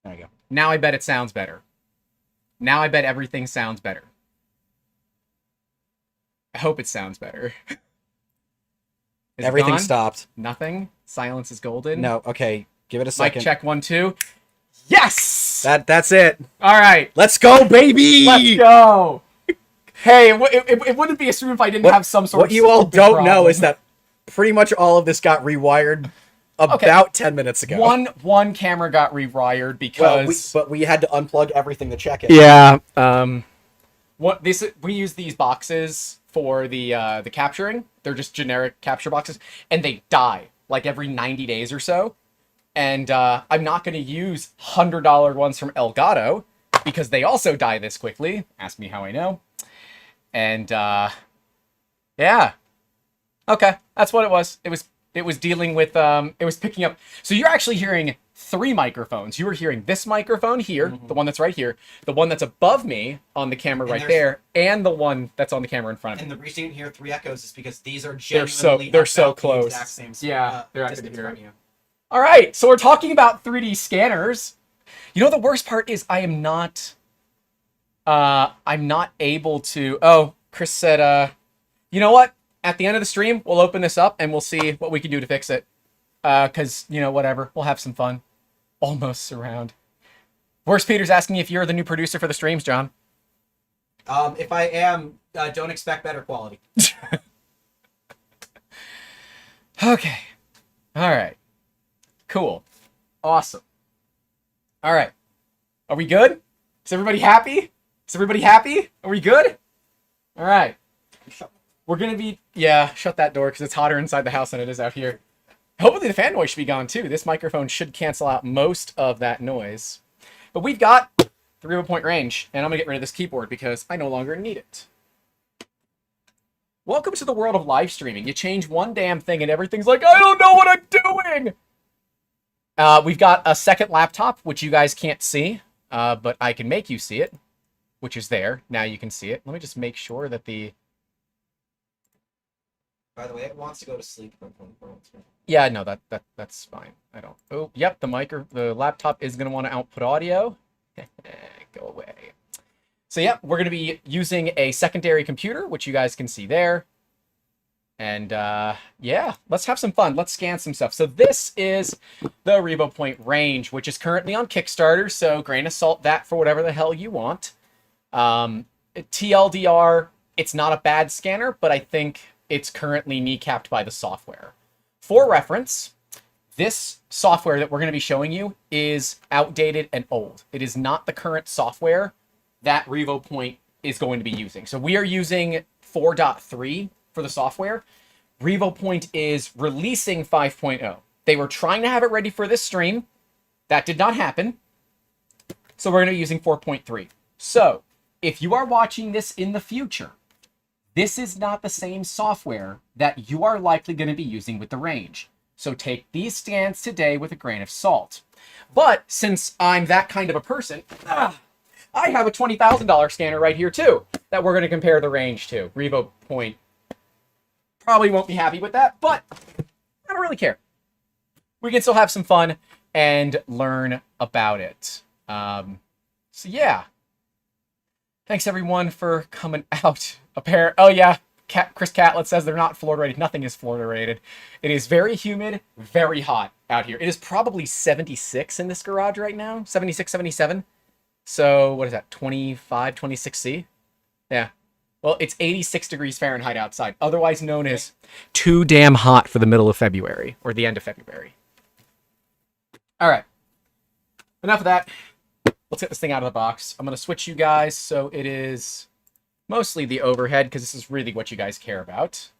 There you go. Now I bet it sounds better. Now I bet everything sounds better. I hope it sounds better. Is Everything it gone? stopped. Nothing? Silence is golden? No, okay. Give it a Mic second. check 1, 2. Yes! That's it. All right. Let's go, baby! Let's go! Hey, it wouldn't be a stream if I didn't have some sort of What you all stupid don't problem. know is that pretty much all of this got rewired about 10 minutes ago. One camera got rewired because... But we had to unplug everything to check it. Yeah. We use these boxes for the capturing. They're just generic capture boxes, and they die like every 90 days or so. And I'm not going to use $100 ones from Elgato because they also die this quickly. Ask me how I know. And yeah, okay, that's what it was. It was dealing with it was picking up. So you're actually hearing 3 microphones. You were hearing this microphone here, the one that's right here, the one that's above me on the camera right there, and the one that's on the camera in front of me. And the reason you hear 3 echoes is because these are genuinely they're so about the close. exact same Yeah, they're not gonna distance hear from it. you. All right, so we're talking about 3D scanners. You know, the worst part is I'm not able to. Oh, Chris said, you know what? At the end of the stream, we'll open this up and we'll see what we can do to fix it. Because, you know, whatever. We'll have some fun. Almost surround. Worst Peter's asking if you're the new producer for the streams, John. If I am, don't expect better quality. Okay. All right. Cool. Awesome. All right. Are we good? Is everybody happy? Is everybody happy? Are we good? All right. We're going to be... Yeah, shut that door because it's hotter inside the house than it is out here. Hopefully the fan noise should be gone too. This microphone should cancel out most of that noise. But we've got the RevoPoint range, and I'm going to get rid of this keyboard because I no longer need it. Welcome to the world of live streaming. You change one damn thing and everything's like, I don't know what I'm doing! We've got a second laptop, which you guys can't see, but I can make you see it, which is there. Now you can see it. Let me just make sure that the... By the way, it wants to go to sleep. Yeah, no, that's fine. I don't... Oh, yep, the laptop is going to want to output audio. Go away. So, yeah, we're going to be using a secondary computer, which you guys can see there. And, yeah, let's have some fun. Let's scan some stuff. So this is the RevoPoint range, which is currently on Kickstarter, so grain of salt that for whatever the hell you want. TLDR, it's not a bad scanner, but I think it's currently kneecapped by the software. For reference, this software that we're going to be showing you is outdated and old. It is not the current software that RevoPoint is going to be using. So we are using 4.3 for the software. RevoPoint is releasing 5.0. They were trying to have it ready for this stream. That did not happen. So we're going to be using 4.3. So if you are watching this in the future, this is not the same software that you are likely going to be using with the range. So take these scans today with a grain of salt. But since I'm that kind of a person, I have a $20,000 scanner right here too that we're going to compare the range to. RevoPoint probably won't be happy with that, but I don't really care. We can still have some fun and learn about it. So yeah. Thanks everyone for coming out. Oh yeah, Chris Catlett says they're not Florida rated. Nothing is Florida rated. It is very humid, very hot out here. It is probably 76 in this garage right now. 76, 77. So what is that? 25, 26C? Yeah. Well, it's 86 degrees Fahrenheit outside, otherwise known as too damn hot for the middle of February or the end of February. All right. Enough of that. Let's get this thing out of the box. I'm going to switch you guys so it is mostly the overhead because this is really what you guys care about.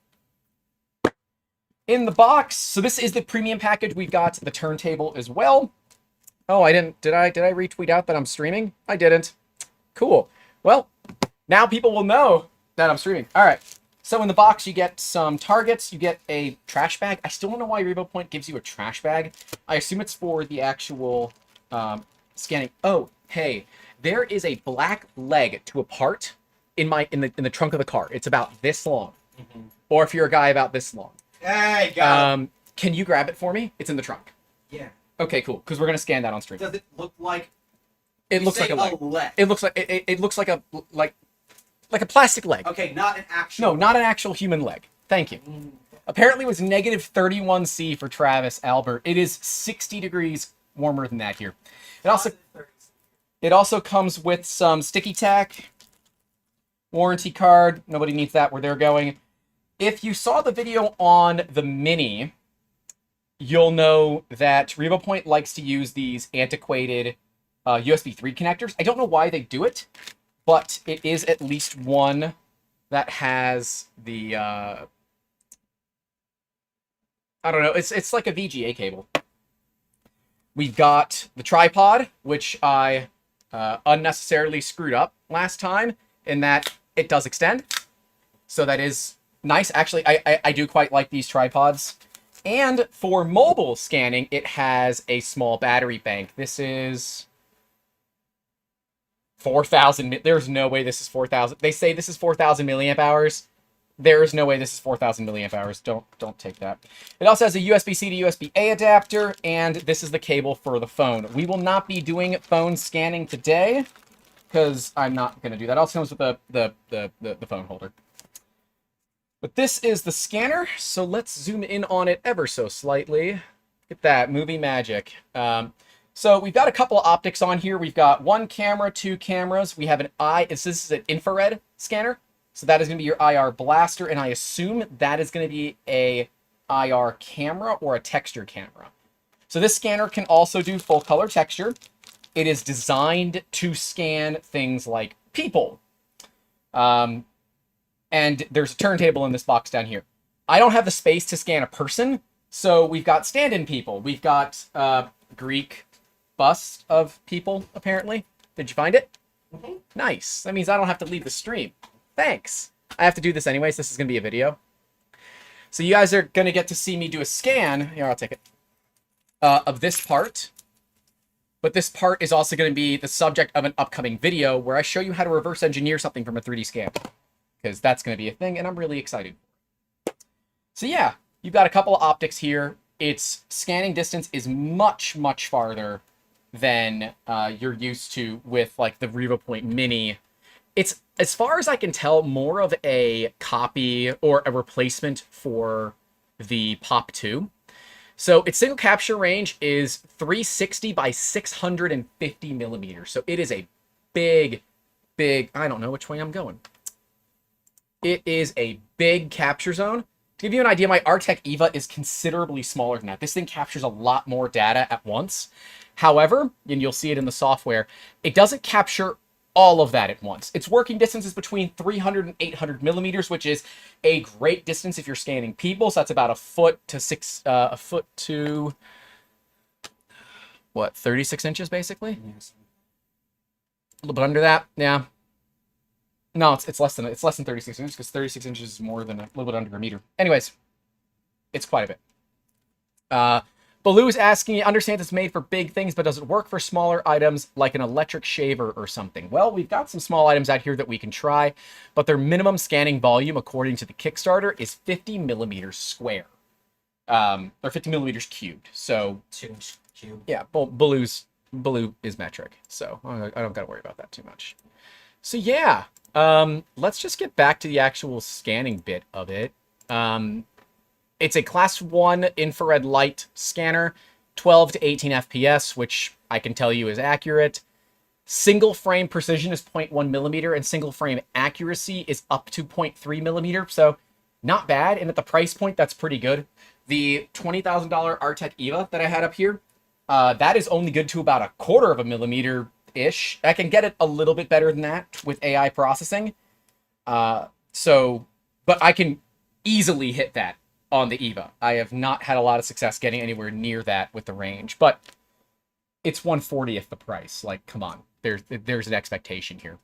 In the box, so this is the premium package. We've got the turntable as well. Oh, I didn't. Did I retweet out that I'm streaming? I didn't. Cool. Well, now people will know that I'm streaming. All right. So in the box, you get some targets. You get a trash bag. I still don't know why RevoPoint gives you a trash bag. I assume it's for the actual scanning. Oh, hey, there is a black leg to a part in the trunk of the car. It's about this long, or if you're a guy, about this long. Hey, got it. Can you grab it for me? It's in the trunk. Yeah. Okay, cool. Because we're gonna scan that on stream. Does it look like? It you looks say like a leg. leg. It looks like it looks like a plastic leg. Okay, not an actual. No, not an actual human leg. Thank you. Apparently, it was negative 31°C for Travis Albert. It is 60 degrees warmer than that here. It also comes with some sticky tack, warranty card. Nobody needs that where they're going. If you saw the video on the Mini, you'll know that RevoPoint likes to use these antiquated USB 3 connectors. I don't know why they do it, but it is at least one that has the I don't know, it's like a VGA cable. We've got the tripod, which I unnecessarily screwed up last time in that it does extend. So that is nice. Actually, I do quite like these tripods. And for mobile scanning, it has a small battery bank. This is 4,000. There's no way this is 4,000. They say this is 4,000 milliamp hours. There is no way this is 4,000 milliamp hours. Don't take that. It also has a USB-C to USB-A adapter, and this is the cable for the phone. We will not be doing phone scanning today because I'm not going to do that. It also comes with the phone holder. But this is the scanner, so let's zoom in on it ever so slightly. Look at that, movie magic. So we've got a couple of optics on here. We've got one camera, two cameras. We have an this is an infrared scanner. So that is going to be your IR blaster, and I assume that is going to be a IR camera or a texture camera. So this scanner can also do full color texture. It is designed to scan things like people. And there's a turntable in this box down here. I don't have the space to scan a person, so we've got stand-in people. We've got Greek bust of people, apparently. Did you find it? Mm-hmm. Nice. That means I don't have to leave the stream. Thanks. I have to do this anyways. This is going to be a video. So you guys are going to get to see me do a scan. Here, I'll take it. Of this part. But this part is also going to be the subject of an upcoming video where I show you how to reverse engineer something from a 3D scan. Because that's going to be a thing, and I'm really excited. So yeah, you've got a couple of optics here. Its scanning distance is much, much farther than you're used to with like the RevoPoint Mini. It's, as far as I can tell, more of a copy or a replacement for the Pop 2. So its single capture range is 360 by 650 millimeters. So it is a big, I don't know which way I'm going. It is a big capture zone. To give you an idea, my Artec Eva is considerably smaller than that. This thing captures a lot more data at once. However, and you'll see it in the software, it doesn't capture all of that at once. Its working distance is between 300 and 800 millimeters, which is a great distance if you're scanning people. So that's about a foot to what, 36 inches basically? Yes. A little bit under that, yeah. No, it's less than 36 inches because 36 inches is more than a little bit under a meter. Anyways, it's quite a bit. Baloo is asking, understand it's made for big things, but does it work for smaller items like an electric shaver or something? Well, we've got some small items out here that we can try, but their minimum scanning volume, according to the Kickstarter, is 50 millimeters square. Or 50 millimeters cubed. So, cube. Yeah, Baloo is metric, so I don't got to worry about that too much. So yeah, let's just get back to the actual scanning bit of it. It's a class 1 infrared light scanner, 12 to 18 FPS, which I can tell you is accurate. Single frame precision is 0.1 millimeter, and single frame accuracy is up to 0.3 millimeter. So not bad. And at the price point, that's pretty good. The $20,000 Artec Eva that I had up here, that is only good to about 1/4 of a millimeter-ish. I can get it a little bit better than that with AI processing. But I can easily hit that on the Eva. I have not had a lot of success getting anywhere near that with the range, but it's 1/40th the price. Like, come on, there's an expectation here.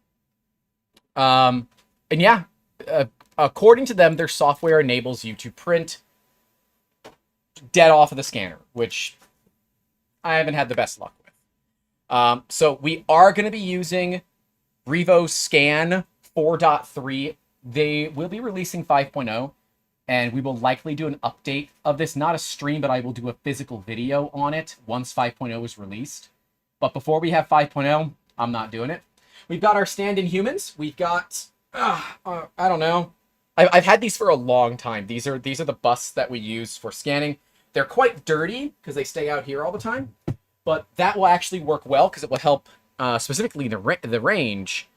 And yeah, according to them, their software enables you to print dead off of the scanner, which I haven't had the best luck with. So we are going to be using Revo Scan 4.3. They will be releasing 5.0. and we will likely do an update of this, not a stream, but I will do a physical video on it once 5.0 is released. But before we have 5.0, I'm not doing it. We've got our stand-in humans. We've got, I don't know. I've had these for a long time. These are the busts that we use for scanning. They're quite dirty because they stay out here all the time, but that will actually work well because it will help specifically the range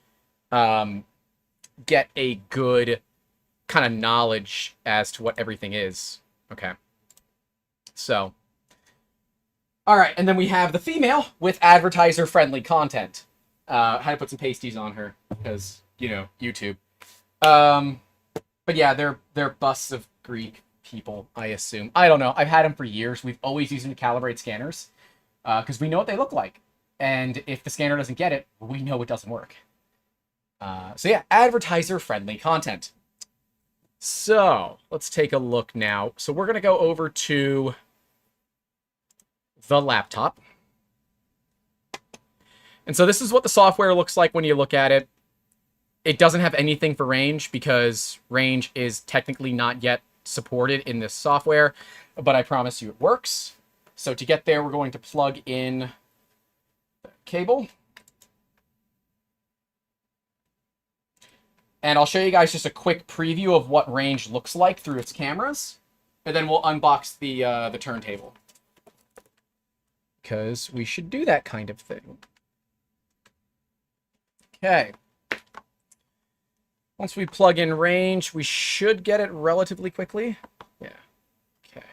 get a good kind of knowledge as to what everything is. Okay. So, all right, and then we have the female with advertiser-friendly content. I had to put some pasties on her because, you know, YouTube. But yeah, they're busts of Greek people, I assume. I don't know. I've had them for years. We've always used them to calibrate scanners because we know what they look like. And if the scanner doesn't get it, we know it doesn't work. So yeah, advertiser-friendly content. So let's take a look now. So we're going to go over to the laptop. And so this is what the software looks like when you look at it. It doesn't have anything for Range because Range is technically not yet supported in this software, but I promise you it works. So to get there, we're going to plug in the cable. And I'll show you guys just a quick preview of what Range looks like through its cameras. And then we'll unbox the turntable. Because we should do that kind of thing. Okay. Once we plug in Range, we should get it relatively quickly. Yeah. Okay.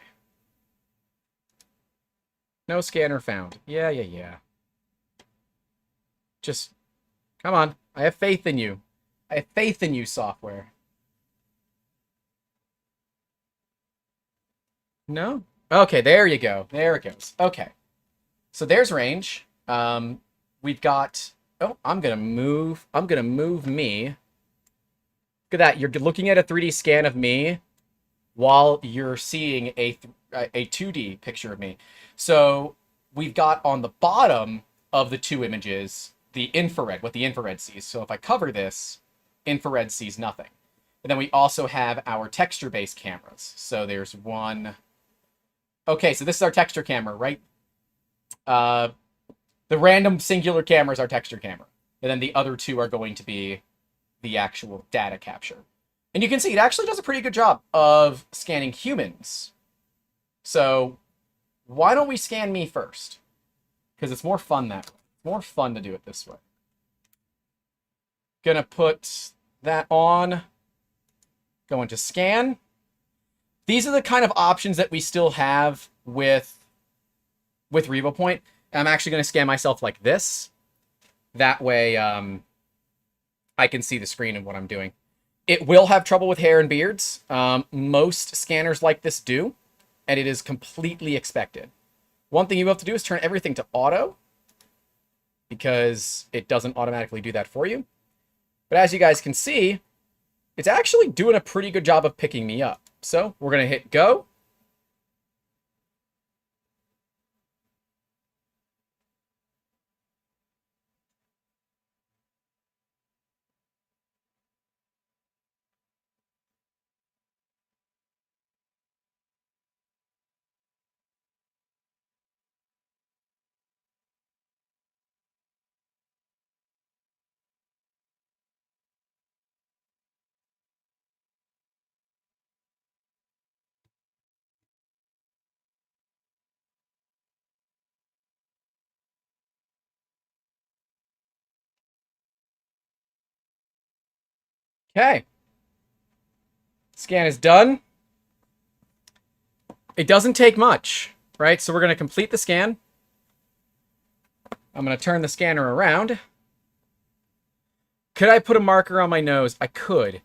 No scanner found. Yeah. Just, come on. I have faith in you. I have faith in you, software. No? Okay, there you go. There it goes. Okay. So there's Range. We've got... Oh, I'm gonna move me. Look at that. You're looking at a 3D scan of me while you're seeing a 2D picture of me. So we've got on the bottom of the two images the infrared, what the infrared sees. So if I cover this, infrared sees nothing. And then we also have our texture-based cameras. So there's one... Okay, so this is our texture camera, right? The random singular camera is our texture camera. And then the other two are going to be the actual data capture. And you can see it actually does a pretty good job of scanning humans. So why don't we scan me first? Because it's more fun that way. It's more fun to do it this way. Gonna put that on. Go into scan. These are the kind of options that we still have with RevoPoint. I'm actually going to scan myself like this. That way I can see the screen and what I'm doing. It will have trouble with hair and beards. Most scanners like this do, and it is completely expected. One thing you have to do is turn everything to auto, because it doesn't automatically do that for you. But as you guys can see, it's actually doing a pretty good job of picking me up. So we're going to hit go. Okay. Scan is done. It doesn't take much, right? So we're going to complete the scan. I'm going to turn the scanner around. Could I put a marker on my nose? I could.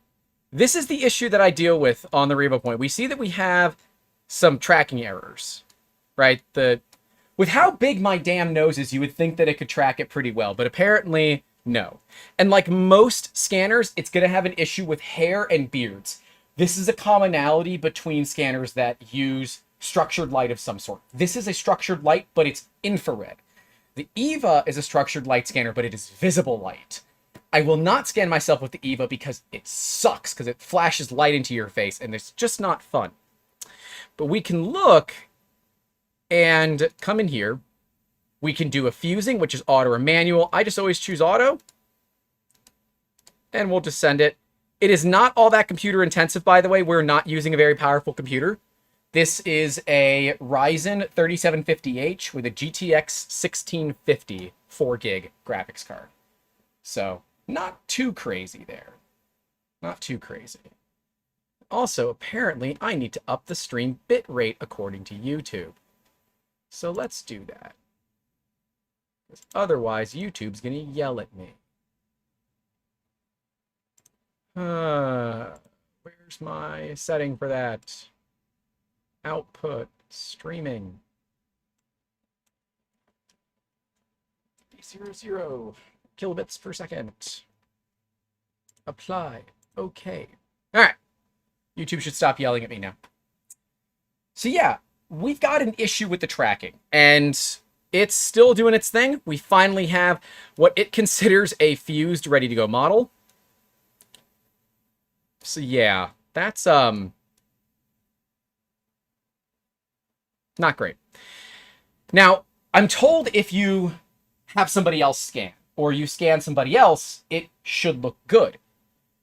This is the issue that I deal with on the RevoPoint. We see that we have some tracking errors, right? With how big my damn nose is, you would think that it could track it pretty well, but apparently no. And like most scanners, it's going to have an issue with hair and beards. This is a commonality between scanners that use structured light of some sort. This is a structured light, but it's infrared. The EVA is a structured light scanner, but it is visible light. I will not scan myself with the EVA because it sucks, because it flashes light into your face, and it's just not fun. But we can look and come in here. We can do a fusing, which is auto or manual. I just always choose auto. And we'll just send it. It is not all that computer intensive, by the way. We're not using a very powerful computer. This is a Ryzen 3750H with a GTX 1650 4 gig graphics card. So, not too crazy there. Not too crazy. Also, apparently, I need to up the stream bitrate according to YouTube. So let's do that. Because otherwise, YouTube's going to yell at me. Where's my setting for that? Output, streaming. 0 kilobits per second. Apply. Okay. All right. YouTube should stop yelling at me now. So yeah, we've got an issue with the tracking, and it's still doing its thing. We finally have what it considers a fused, ready-to-go model. So yeah, that's not great. Now, I'm told if you have somebody else scan, or you scan somebody else, it should look good.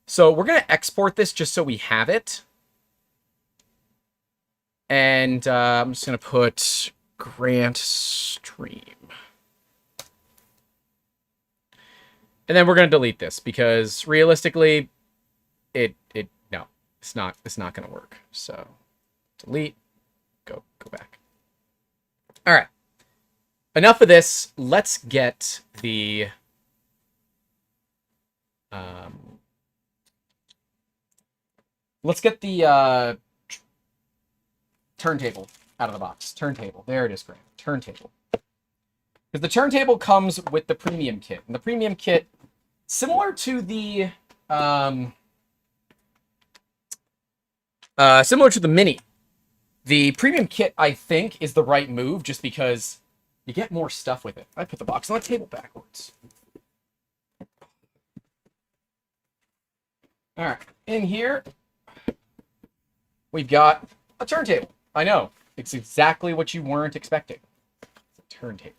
So we're going to export this just so we have it. And I'm just going to put Grant Stream. And then we're going to delete this because realistically, no, it's not going to work. So delete, go back. All right. Enough of this. Let's get the turntable out of the box. Turntable. There it is, Grant. Turntable. Because the turntable comes with the premium kit. And the premium kit, similar to the Mini. The premium kit, I think, is the right move just because you get more stuff with it. I put the box on the table backwards. All right. In here, we've got a turntable. I know. It's exactly what you weren't expecting. It's a turntable.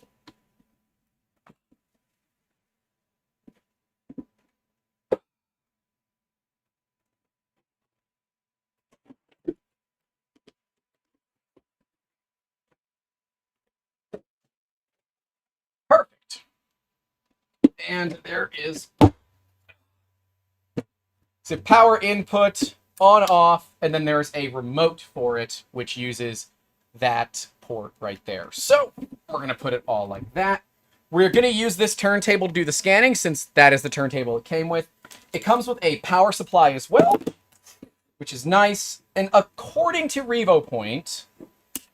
Perfect. And there is so power input, on, off, and then there's a remote for it, which uses that port right there. So we're going to put it all like that. We're going to use this turntable to do the scanning, since that is the turntable it came with. It comes with a power supply as well, which is nice. And according to RevoPoint,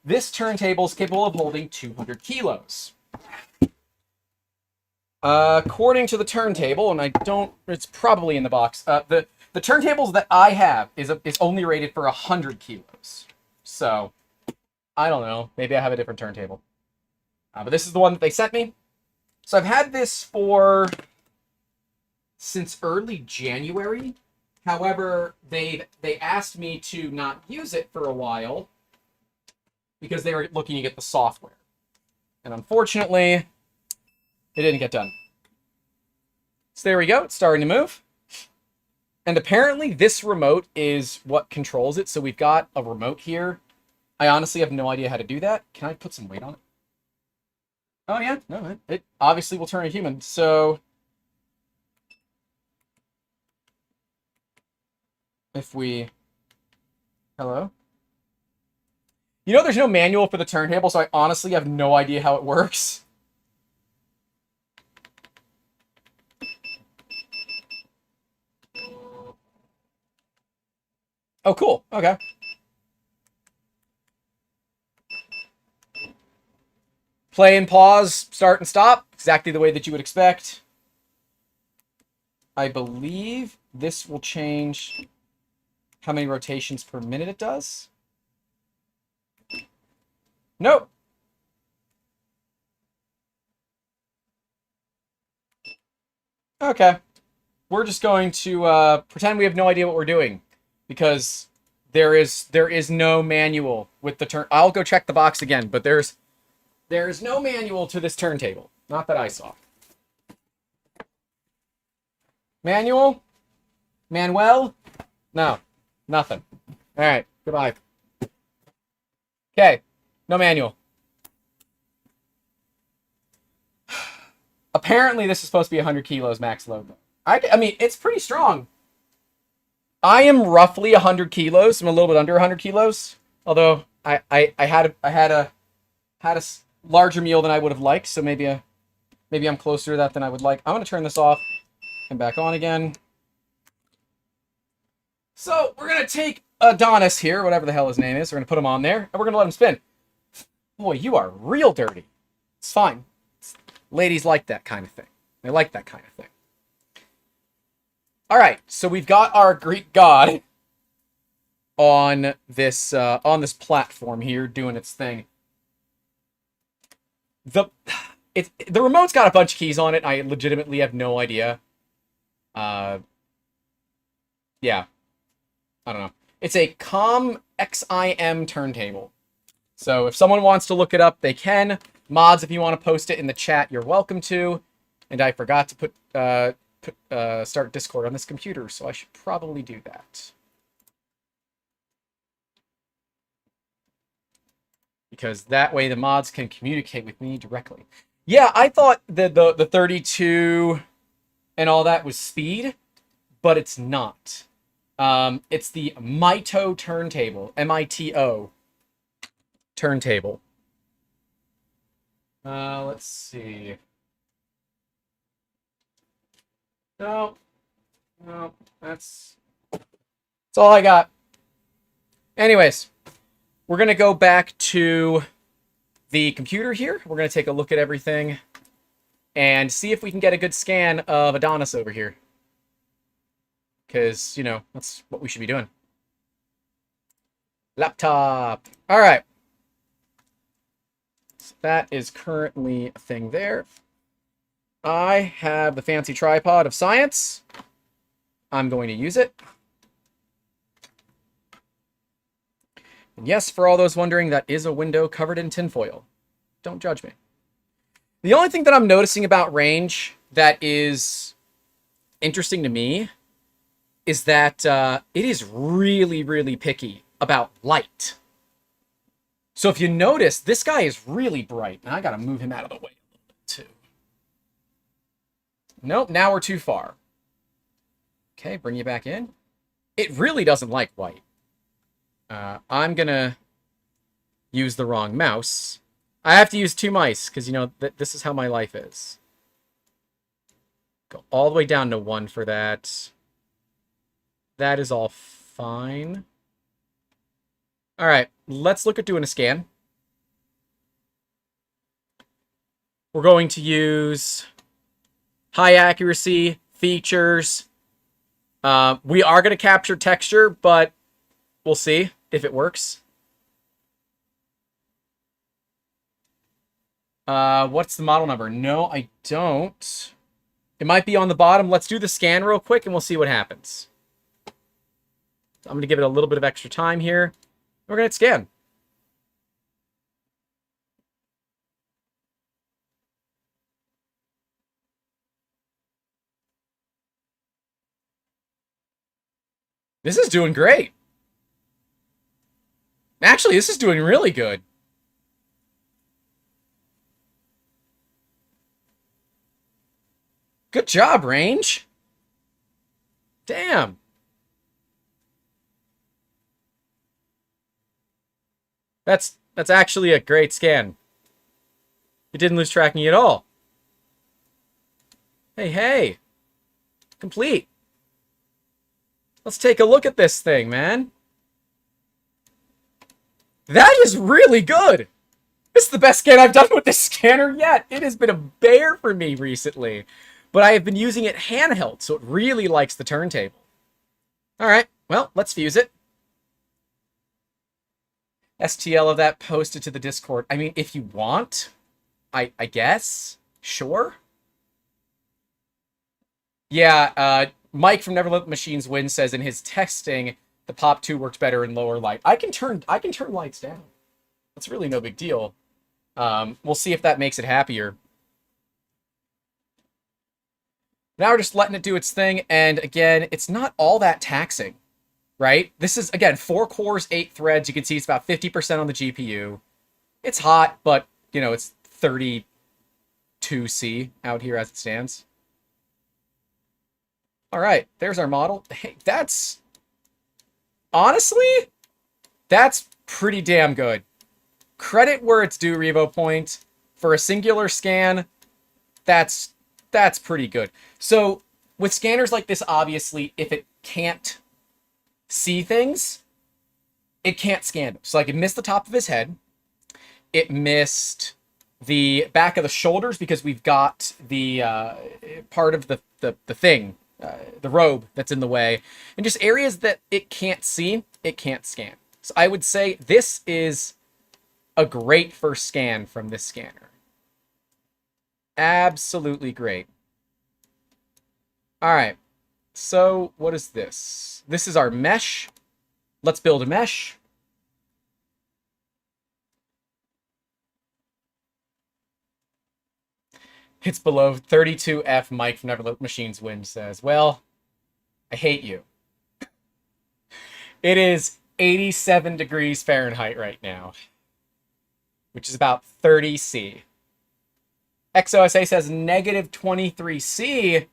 this turntable is capable of holding 200 kilos. According to the turntable, and it's probably in the box, the turntables that I have is only rated for 100 kilos. So, I don't know. Maybe I have a different turntable. But this is the one that they sent me. So I've had this since early January. However, they asked me to not use it for a while because they were looking to get the software. And unfortunately, it didn't get done. So there we go. It's starting to move. And apparently this remote is what controls it. So we've got a remote here. I honestly have no idea how to do that. Can I put some weight on it? Oh, yeah. No, it obviously will turn a human. So if we... Hello? You know, there's no manual for the turntable, so I honestly have no idea how it works. Oh, cool. Okay. Play and pause, start and stop. Exactly the way that you would expect. I believe this will change how many rotations per minute it does. Nope. Okay. we're just going to pretend we have no idea what we're doing, because there is no manual with the turn. I'll go check the box again, but there's no manual to this turntable. Not that I saw. Manual? Manuel? No, nothing. All right, goodbye. Okay, no manual. Apparently, this is supposed to be 100 kilos max load. I mean, it's pretty strong. I am roughly 100 kilos. I'm a little bit under 100 kilos. Although I had a larger meal than I would have liked, so maybe I'm closer to that than I would like. I'm gonna turn this off and back on again. So we're gonna take Adonis here, whatever the hell his name is. We're gonna put him on there, and we're gonna let him spin. Boy, you are real dirty. It's fine. Ladies like that kind of thing. They like that kind of thing. All right, so we've got our Greek god on this platform here doing its thing. The remote's got a bunch of keys on it. I legitimately have no idea. Yeah, I don't know. It's a COM-XIM turntable. So if someone wants to look it up, they can. Mods, if you want to post it in the chat, you're welcome to. And I forgot to start Discord on this computer, so I should probably do that. Because that way the mods can communicate with me directly. Yeah, I thought the 32 and all that was speed, but it's not. It's the Mito turntable, M-I-T-O turntable. Let's see. No, that's all I got. Anyways, we're gonna go back to the computer here. We're gonna take a look at everything and see if we can get a good scan of Adonis over here. Because, you know, that's what we should be doing. Laptop. All right. So that is currently a thing there. I have the fancy tripod of science. I'm going to use it. And yes, for all those wondering, that is a window covered in tinfoil. Don't judge me. The only thing that I'm noticing about Range that is interesting to me is that it is really, really picky about light. So if you notice, this guy is really bright. And I gotta move him out of the way a little bit too. Nope, now we're too far. Okay, bring you back in. It really doesn't like white. I'm gonna use the wrong mouse. I have to use two mice, because, you know, this is how my life is. Go all the way down to 1 for that. That is all fine. All right, let's look at doing a scan. We're going to use high accuracy, features. We are going to capture texture, but we'll see if it works. What's the model number? No, I don't. It might be on the bottom. Let's do the scan real quick, and we'll see what happens. I'm going to give it a little bit of extra time here. We're going to scan. This is doing great. Actually, this is doing really good. Good job, Range. Damn. That's actually a great scan. You didn't lose track of me at all. Hey. Complete. Let's take a look at this thing, man. That is really good. This is the best scan I've done with this scanner yet. It has been a bear for me recently. But I have been using it handheld, so it really likes the turntable. All right, well, let's fuse it. STL of that posted to the Discord. I mean, if you want, I guess. Sure. Yeah, Mike from Never Let Machines Win says in his testing, the Pop 2 works better in lower light. I can turn lights down. That's really no big deal. We'll see if that makes it happier. Now we're just letting it do its thing, and again, it's not all that taxing, right? This is, again, 4 cores, 8 threads. You can see it's about 50% on the GPU. It's hot, but, you know, it's 32C out here as it stands. All right, there's our model. Hey, that's... Honestly, that's pretty damn good. Credit where it's due, RevoPoint. For a singular scan, that's pretty good. So, with scanners like this, obviously, if it can't see things, it can't scan them. So, like, it missed the top of his head. It missed the back of the shoulders because we've got the part of the thing, the robe that's in the way. And just areas that it can't see, it can't scan. So I would say this is a great first scan from this scanner. Absolutely great. All right. So what is this? This is our mesh. Let's build a mesh. It's below 32F. Mike from Never Let Machines Win says, well, I hate you. It is 87 degrees Fahrenheit right now, which is about 30C. XOSA says negative 23C.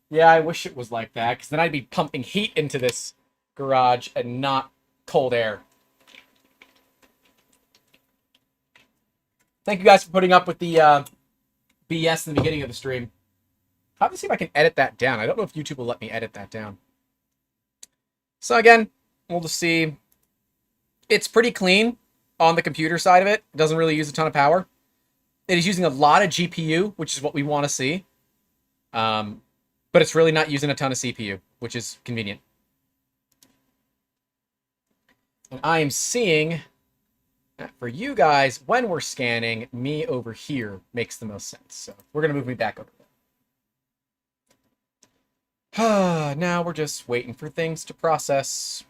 Yeah, I wish it was like that, because then I'd be pumping heat into this garage and not cold air. Thank you guys for putting up with the BS in the beginning of the stream. I'll have to see if I can edit that down. I don't know if YouTube will let me edit that down. So again, we'll just see. It's pretty clean on the computer side of it. It doesn't really use a ton of power. It is using a lot of GPU, which is what we want to see. But it's really not using a ton of CPU, which is convenient. And I am seeing that for you guys, when we're scanning, me over here makes the most sense. So we're going to move me back over there. Now we're just waiting for things to process.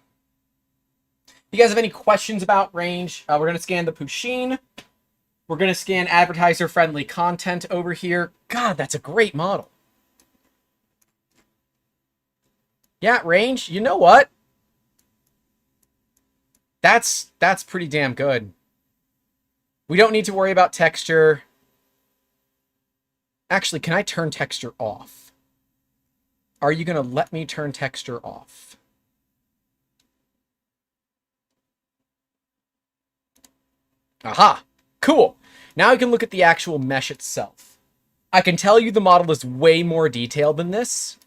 If you guys have any questions about range, we're going to scan the Pusheen. We're going to scan advertiser-friendly content over here. God, that's a great model. Yeah, range, you know what? That's pretty damn good. We don't need to worry about texture. Actually, can I turn texture off? Are you going to let me turn texture off? Aha! Cool. Now I can look at the actual mesh itself. I can tell you the model is way more detailed than this,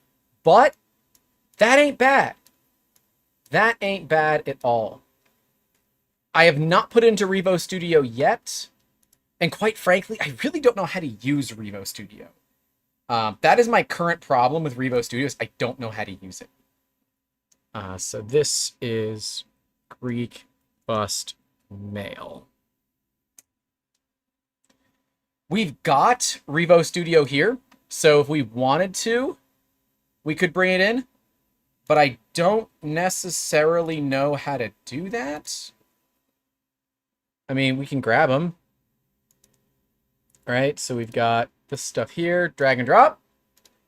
but that ain't bad. That ain't bad at all. I have not put into Revo Studio yet, and quite frankly, I really don't know how to use Revo Studio. That is my current problem with Revo Studios. I don't know how to use it. So this is Greek bust male. We've got Revo Studio here, so if we wanted to, we could bring it in, but I don't necessarily know how to do that. I mean, we can grab them. All right, so we've got this stuff here, drag and drop.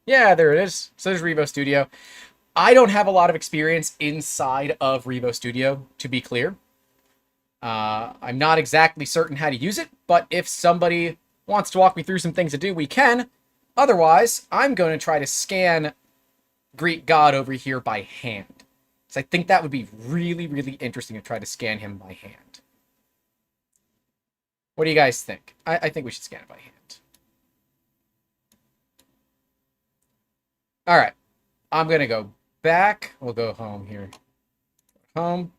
Yeah, there it is. So there's Revo Studio. I don't have a lot of experience inside of Revo Studio, to be clear. I'm not exactly certain how to use it, but if somebody wants to walk me through some things to do, we can. Otherwise, I'm going to try to scan Greek God over here by hand. So I think that would be really, really interesting to try to scan him by hand. What do you guys think? I think we should scan it by hand. All right. I'm going to go back. We'll go home here. Home.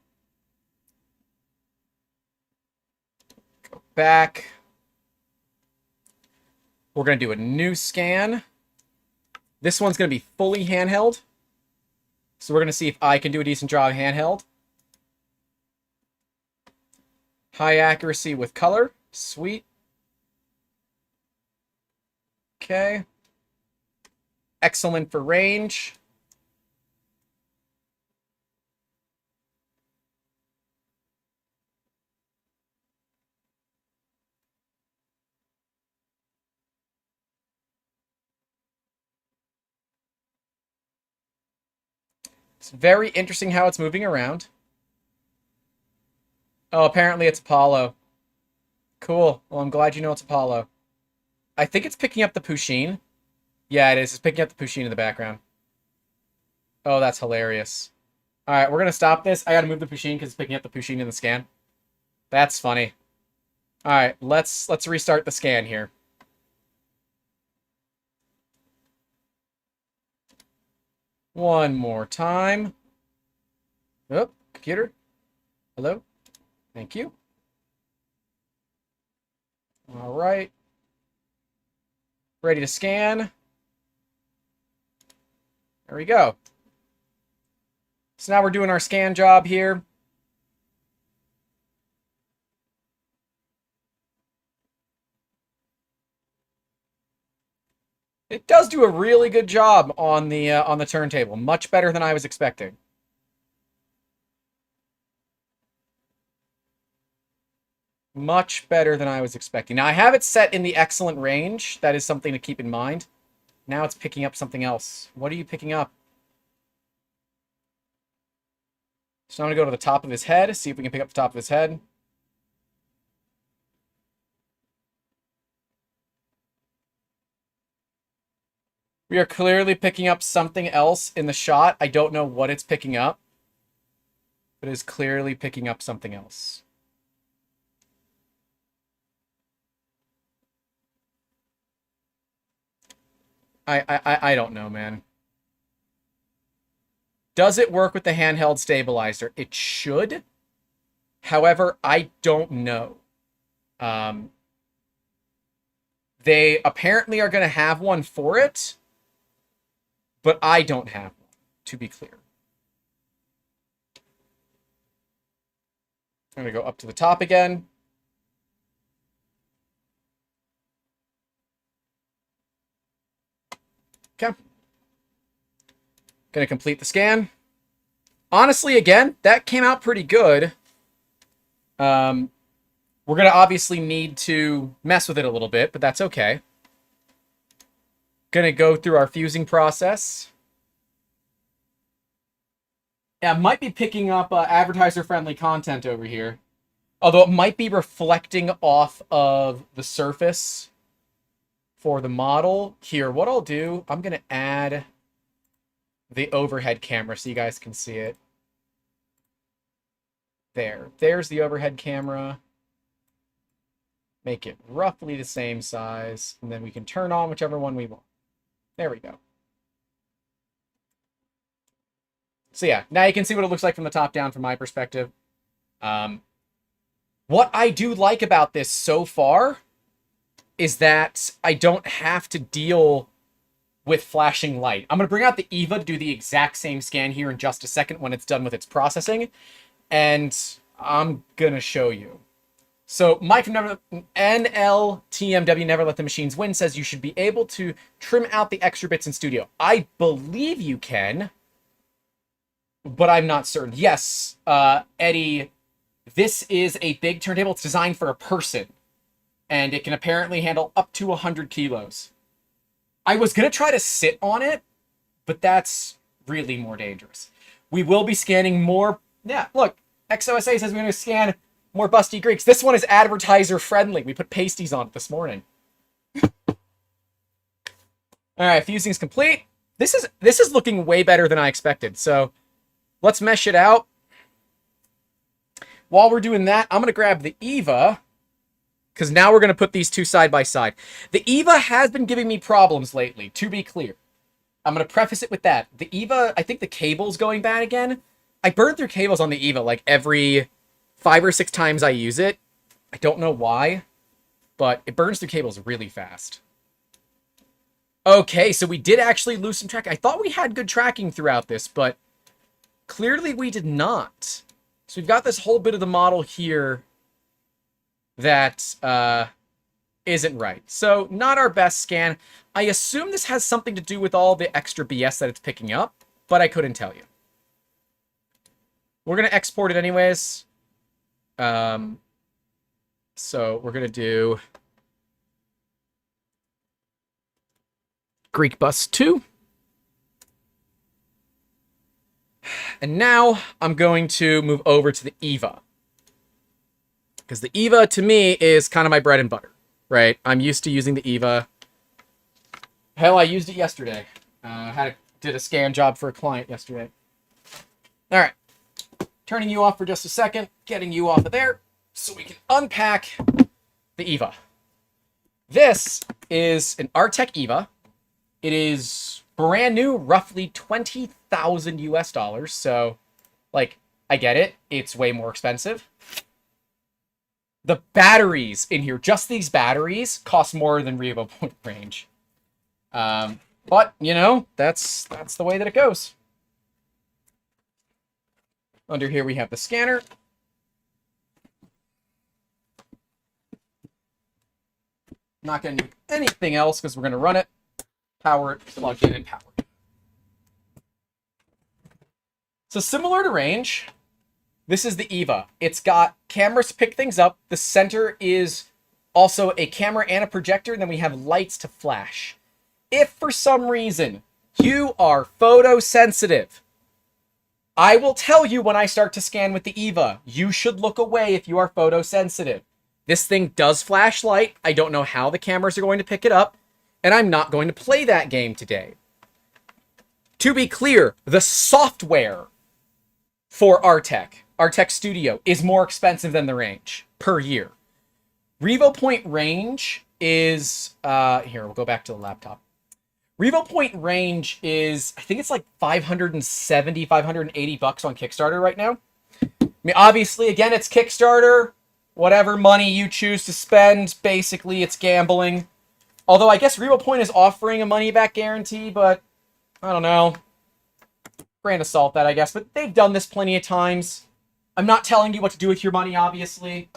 Go back. We're going to do a new scan. This one's going to be fully handheld. So we're going to see if I can do a decent job handheld. High accuracy with color. Sweet. Okay. Excellent for range. It's very interesting how it's moving around. Oh, apparently it's Apollo. Cool. Well, I'm glad you know it's Apollo. I think it's picking up the Pusheen. Yeah, it is. It's picking up the Pusheen in the background. Oh, that's hilarious. All right, we're going to stop this. I got to move the Pusheen because it's picking up the Pusheen in the scan. That's funny. All right, let's restart the scan here. One more time. Oh, computer. Hello. Thank you. All right. Ready to scan. There we go. So now we're doing our scan job here. It does do a really good job on the turntable, much better than I was expecting. Much better than I was expecting. Now I have it set in the excellent range. That is something to keep in mind. Now it's picking up something else. What are you picking up? So I'm going to go to the top of his head, see if we can pick up the top of his head. We are clearly picking up something else in the shot. I don't know what it's picking up, but it is clearly picking up something else. I don't know, man. Does it work with the handheld stabilizer? It should. However, I don't know. They apparently are going to have one for it, but I don't have one, to be clear. I'm going to go up to the top again. Okay. Going to complete the scan. Honestly, again, that came out pretty good. We're going to obviously need to mess with it a little bit, but that's okay. Going to go through our fusing process. Yeah, might be picking up advertiser-friendly content over here. Although it might be reflecting off of the surface for the model. Here, what I'll do, I'm going to add the overhead camera so you guys can see it. There's the overhead camera. Make it roughly the same size, and then we can turn on whichever one we want. There we go. So yeah, now you can see what it looks like from the top down from my perspective. What I do like about this so far is that I don't have to deal with flashing light. I'm going to bring out the EVA to do the exact same scan here in just a second when it's done with its processing, and I'm going to show you. So Mike from NLTMW, Never Let the Machines Win, says you should be able to trim out the extra bits in studio. I believe you can, but I'm not certain. Yes, Eddie, this is a big turntable. It's designed for a person, and it can apparently handle up to 100 kilos. I was going to try to sit on it, but that's really more dangerous. We will be scanning more. Yeah, look, XOSA says we're going to scan more busty Greeks. This one is advertiser friendly. We put pasties on it this morning. All right, fusing's complete. This is looking way better than I expected. So let's mesh it out. While we're doing that, I'm going to grab the EVA, because now we're going to put these two side by side. The EVA has been giving me problems lately, to be clear. I'm going to preface it with that. The EVA, I think the cable's going bad again. I burn through cables on the EVA like every 5 or 6 times I use it. I don't know why, but it burns through cables really fast. Okay, so we did actually lose some track. I thought we had good tracking throughout this, but clearly we did not. So we've got this whole bit of the model here that isn't right. So not our best scan. I assume this has something to do with all the extra BS that it's picking up, but I couldn't tell you. We're going to export it anyways. So we're going to do Greek bus 2. And now I'm going to move over to the EVA. Because the EVA, to me, is kind of my bread and butter, right? I'm used to using the EVA. Hell, I used it yesterday. Did a scan job for a client yesterday. All right. Turning you off for just a second. Getting you off of there so we can unpack the EVA. This is an Artec EVA. It is brand new, roughly 20,000 US dollars. So, like, I get it. It's way more expensive. The batteries in here, just these batteries, cost more than RevoPoint Range. But, you know, that's the way that it goes. Under here we have the scanner. Not going to need anything else because we're going to run it, power it, plug in, and power it. So similar to Range, this is the EVA. It's got cameras to pick things up. The center is also a camera and a projector, and then we have lights to flash. If for some reason you are photosensitive, I will tell you when I start to scan with the EVA, you should look away if you are photosensitive. This thing does flash light. I don't know how the cameras are going to pick it up, and I'm not going to play that game today. To be clear, the software for Artec Studio, is more expensive than the Range per year. RevoPoint Range is, here, we'll go back to the laptop. RevoPoint Range is, I think it's like 570, 580 bucks on Kickstarter right now. I mean, obviously, again, it's Kickstarter. Whatever money you choose to spend, basically, it's gambling. Although, I guess RevoPoint is offering a money-back guarantee, but I don't know. Grain of salt that, I guess. But they've done this plenty of times. I'm not telling you what to do with your money, obviously.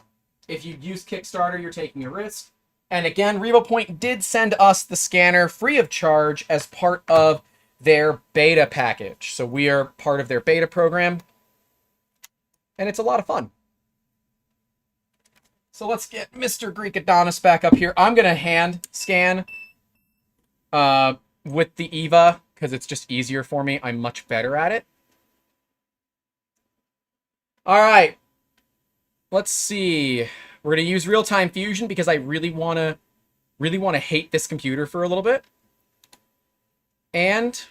If you use Kickstarter, you're taking a risk. And again, RevoPoint did send us the scanner free of charge as part of their beta package. So we are part of their beta program. And it's a lot of fun. So let's get Mr. Greek Adonis back up here. I'm going to hand scan with the EVA because it's just easier for me. I'm much better at it. All right. Let's see. We're going to use real-time fusion because I really want to hate this computer for a little bit. And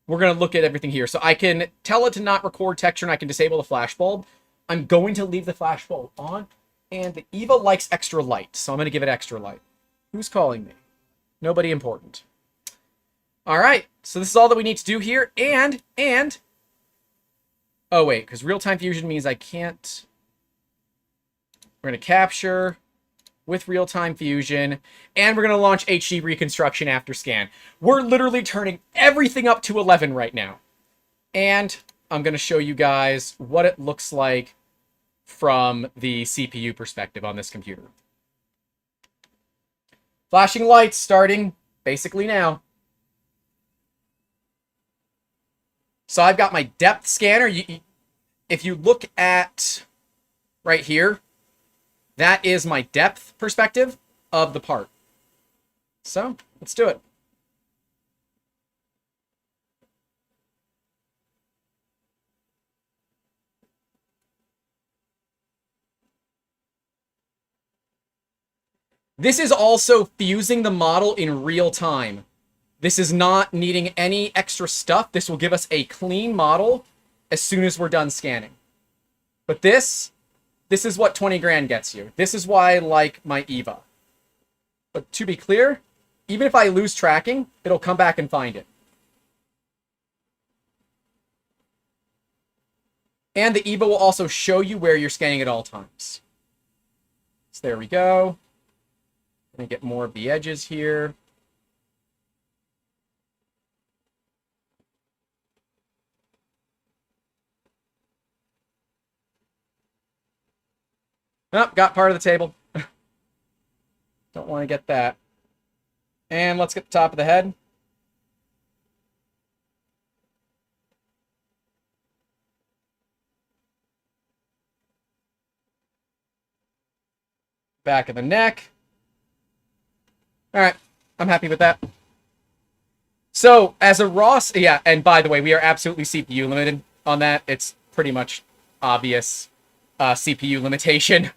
we're going to look at everything here. So I can tell it to not record texture and I can disable the flash bulb. I'm going to leave the flash bulb on. And the EVA likes extra light, so I'm going to give it extra light. Who's calling me? Nobody important. All right, so this is all that we need to do here. And oh, wait, because real-time fusion means I can't. We're going to capture with real-time fusion, and we're going to launch HD reconstruction after scan. We're literally turning everything up to 11 right now. And I'm going to show you guys what it looks like from the CPU perspective on this computer. Flashing lights starting basically now. So I've got my depth scanner. If you look at right here, that is my depth perspective of the part. So let's do it. This is also fusing the model in real time. This is not needing any extra stuff. This will give us a clean model as soon as we're done scanning. But this is what 20 grand gets you. This is why I like my EVA. But to be clear, even if I lose tracking, it'll come back and find it. And the EVA will also show you where you're scanning at all times. So there we go. Gonna get more of the edges here. Oh, got part of the table. Don't want to get that. And let's get the top of the head. Back of the neck. All right, I'm happy with that. So as a yeah, and by the way, we are absolutely CPU limited on that. It's pretty much obvious CPU limitation.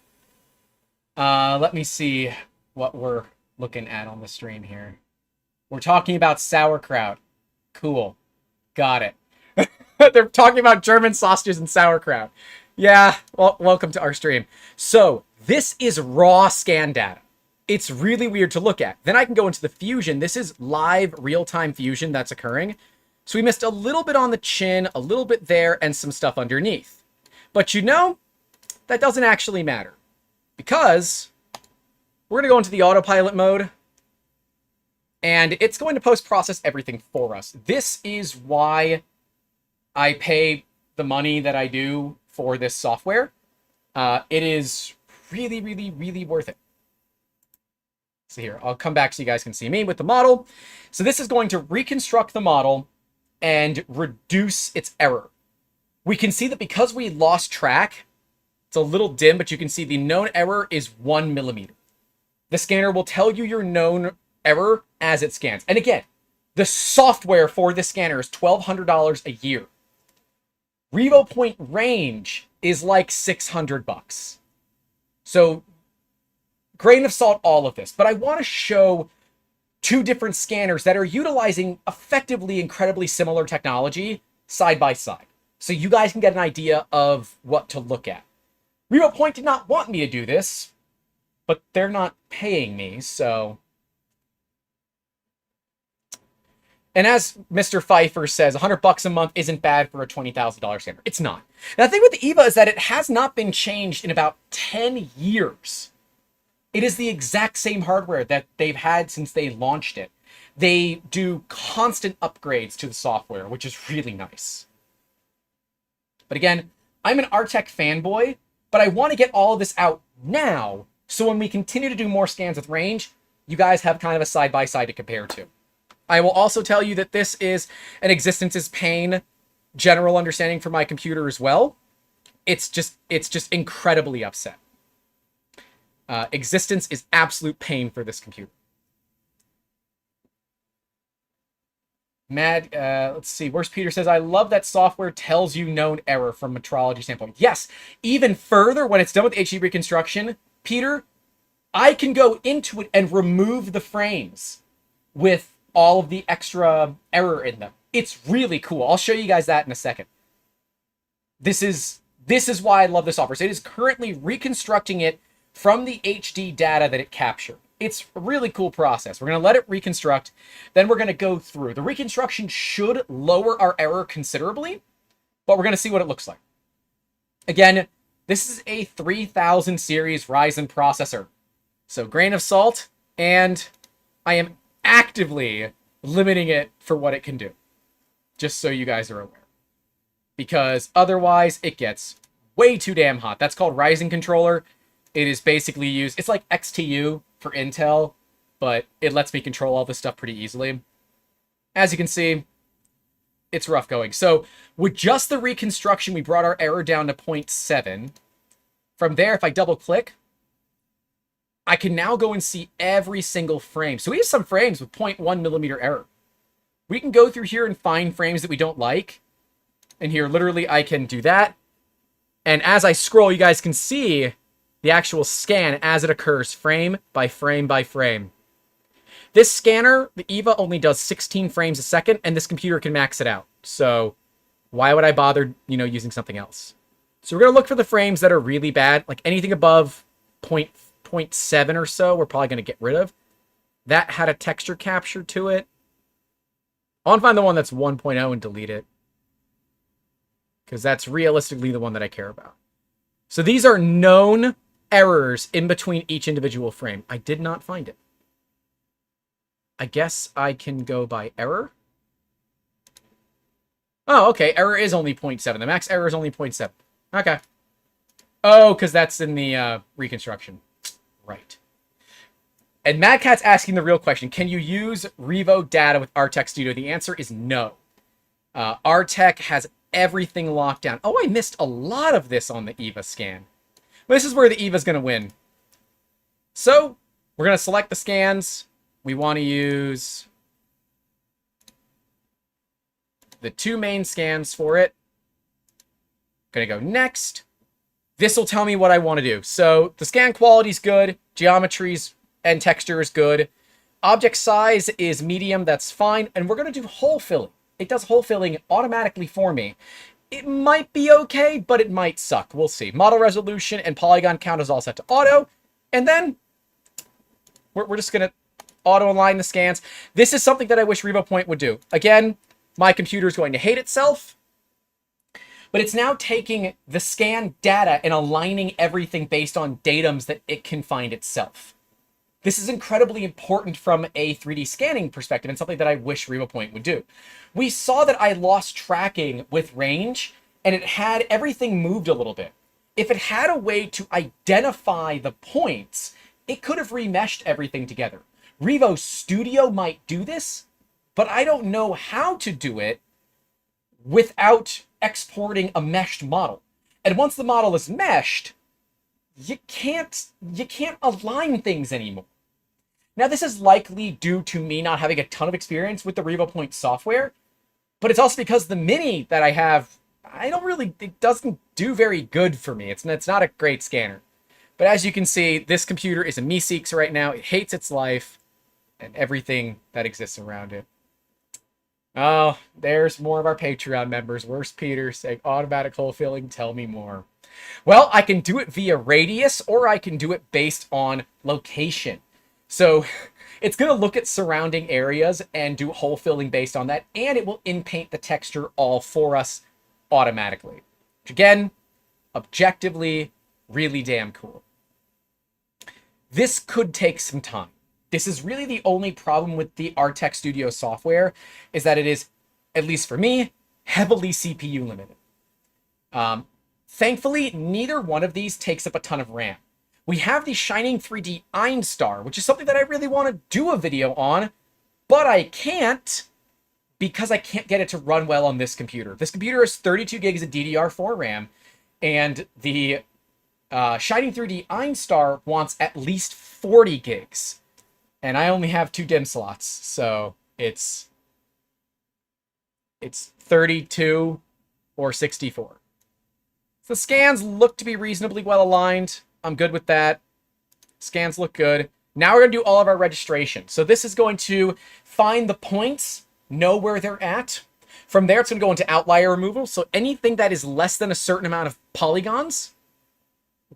Let me see what we're looking at on the stream here. We're talking about sauerkraut. Cool. Got it. They're talking about German sausages and sauerkraut. Yeah, well, welcome to our stream. So this is raw scan data. It's really weird to look at. Then I can go into the fusion. This is live real-time fusion that's occurring. So we missed a little bit on the chin, a little bit there, and some stuff underneath. But you know, that doesn't actually matter. Because we're going to go into the autopilot mode. And it's going to post-process everything for us. This is why I pay the money that I do for this software. It is really, really, really worth it. So here, I'll come back so you guys can see me with the model. So this is going to reconstruct the model and reduce its error. We can see that because we lost track, it's a little dim, but you can see the known error is 1 millimeter. The scanner will tell you your known error as it scans. And again, the software for this scanner is $1,200 a year. RevoPoint Range is like $600. So grain of salt, all of this. But I want to show two different scanners that are utilizing effectively incredibly similar technology side by side. So you guys can get an idea of what to look at. RevoPoint did not want me to do this, but they're not paying me, so... And as Mr. Pfeiffer says, $100 a month isn't bad for a $20,000 scanner. It's not. Now, the thing with the EVA is that it has not been changed in about 10 years. It is the exact same hardware that they've had since they launched it. They do constant upgrades to the software, which is really nice. But again, I'm an Artec fanboy, but I want to get all of this out now, so when we continue to do more scans with Range, you guys have kind of a side-by-side to compare to. I will also tell you that this is an existence is pain general understanding for my computer as well. It's just incredibly upset. Existence is absolute pain for this computer. Mad, let's see. Worst Peter says, I love that software tells you known error from metrology standpoint. Yes, even further, when it's done with HD reconstruction, Peter, I can go into it and remove the frames with all of the extra error in them. It's really cool. I'll show you guys that in a second. This is why I love this software. So it is currently reconstructing it from the HD data that it captured. It's a really cool process. We're going to let it reconstruct. Then we're going to go through. The reconstruction should lower our error considerably, but we're going to see what it looks like. Again, this is a 3000 series Ryzen processor. So grain of salt, and I am actively limiting it for what it can do. Just so you guys are aware. Because otherwise, it gets way too damn hot. That's called Ryzen controller. It is basically used... It's like XTU for Intel, but it lets me control all this stuff pretty easily. As you can see, it's rough going. So, with just the reconstruction, we brought our error down to 0.7. From there, if I double-click, I can now go and see every single frame. So we have some frames with 0.1 millimeter error. We can go through here and find frames that we don't like. And here, literally, I can do that. And as I scroll, you guys can see the actual scan as it occurs, frame by frame by frame. This scanner, the EVA, only does 16 frames a second, and this computer can max it out. So why would I bother, using something else? So we're going to look for the frames that are really bad. Like anything above 0.7 or so, we're probably going to get rid of. That had a texture capture to it. I want to find the one that's 1.0 and delete it, because that's realistically the one that I care about. So these are known errors in between each individual frame. I did not find it. I guess I can go by error. Oh, okay. Error is only 0.7. The max error is only 0.7. Okay. Oh, because that's in the reconstruction. Right. And Mad Cat's asking the real question. Can you use Revo data with Artec Studio? The answer is no. Artec has everything locked down. Oh, I missed a lot of this on the EVA scan. This is where the EVA is going to win. So, we're going to select the scans. We want to use the two main scans for it. Gonna go next. This will tell me what I want to do. So the scan quality is good. Geometries and texture is good. Object size is medium. That's fine. And we're going to do hole filling. It does hole filling automatically for me. It might be okay, but it might suck. We'll see. Model resolution and polygon count is all set to auto. And then we're just going to auto align the scans. This is something that I wish RevoPoint would do. Again, my computer is going to hate itself. But it's now taking the scan data and aligning everything based on datums that it can find itself. This is incredibly important from a 3D scanning perspective and something that I wish RevoPoint would do. We saw that I lost tracking with Range and it had everything moved a little bit. If it had a way to identify the points, it could have remeshed everything together. Revo Studio might do this, but I don't know how to do it without exporting a meshed model. And once the model is meshed, you can't align things anymore. Now, this is likely due to me not having a ton of experience with the RevoPoint software, but it's also because the Mini that I have, it doesn't do very good for me. It's not a great scanner. But as you can see, this computer is a Meeseeks right now. It hates its life and everything that exists around it. Oh, there's more of our Patreon members. Where's Peter saying automatic hole filling? Tell me more. Well, I can do it via radius or I can do it based on location. So it's going to look at surrounding areas and do hole filling based on that. And it will in-paint the texture all for us automatically. Which again, objectively, really damn cool. This could take some time. This is really the only problem with the Artec Studio software is that it is, at least for me, heavily CPU limited. Thankfully, neither one of these takes up a ton of RAM. We have the Shining 3D Einstar, which is something that I really want to do a video on, but I can't because I can't get it to run well on this computer. This computer has 32 gigs of DDR4 RAM, and the Shining 3D Einstar wants at least 40 gigs. And I only have 2 DIMM slots, so it's 32 or 64. The scans look to be reasonably well aligned. I'm good with that. Scans look good. Now we're going to do all of our registration. So this is going to find the points, know where they're at. From there, it's going to go into outlier removal. So anything that is less than a certain amount of polygons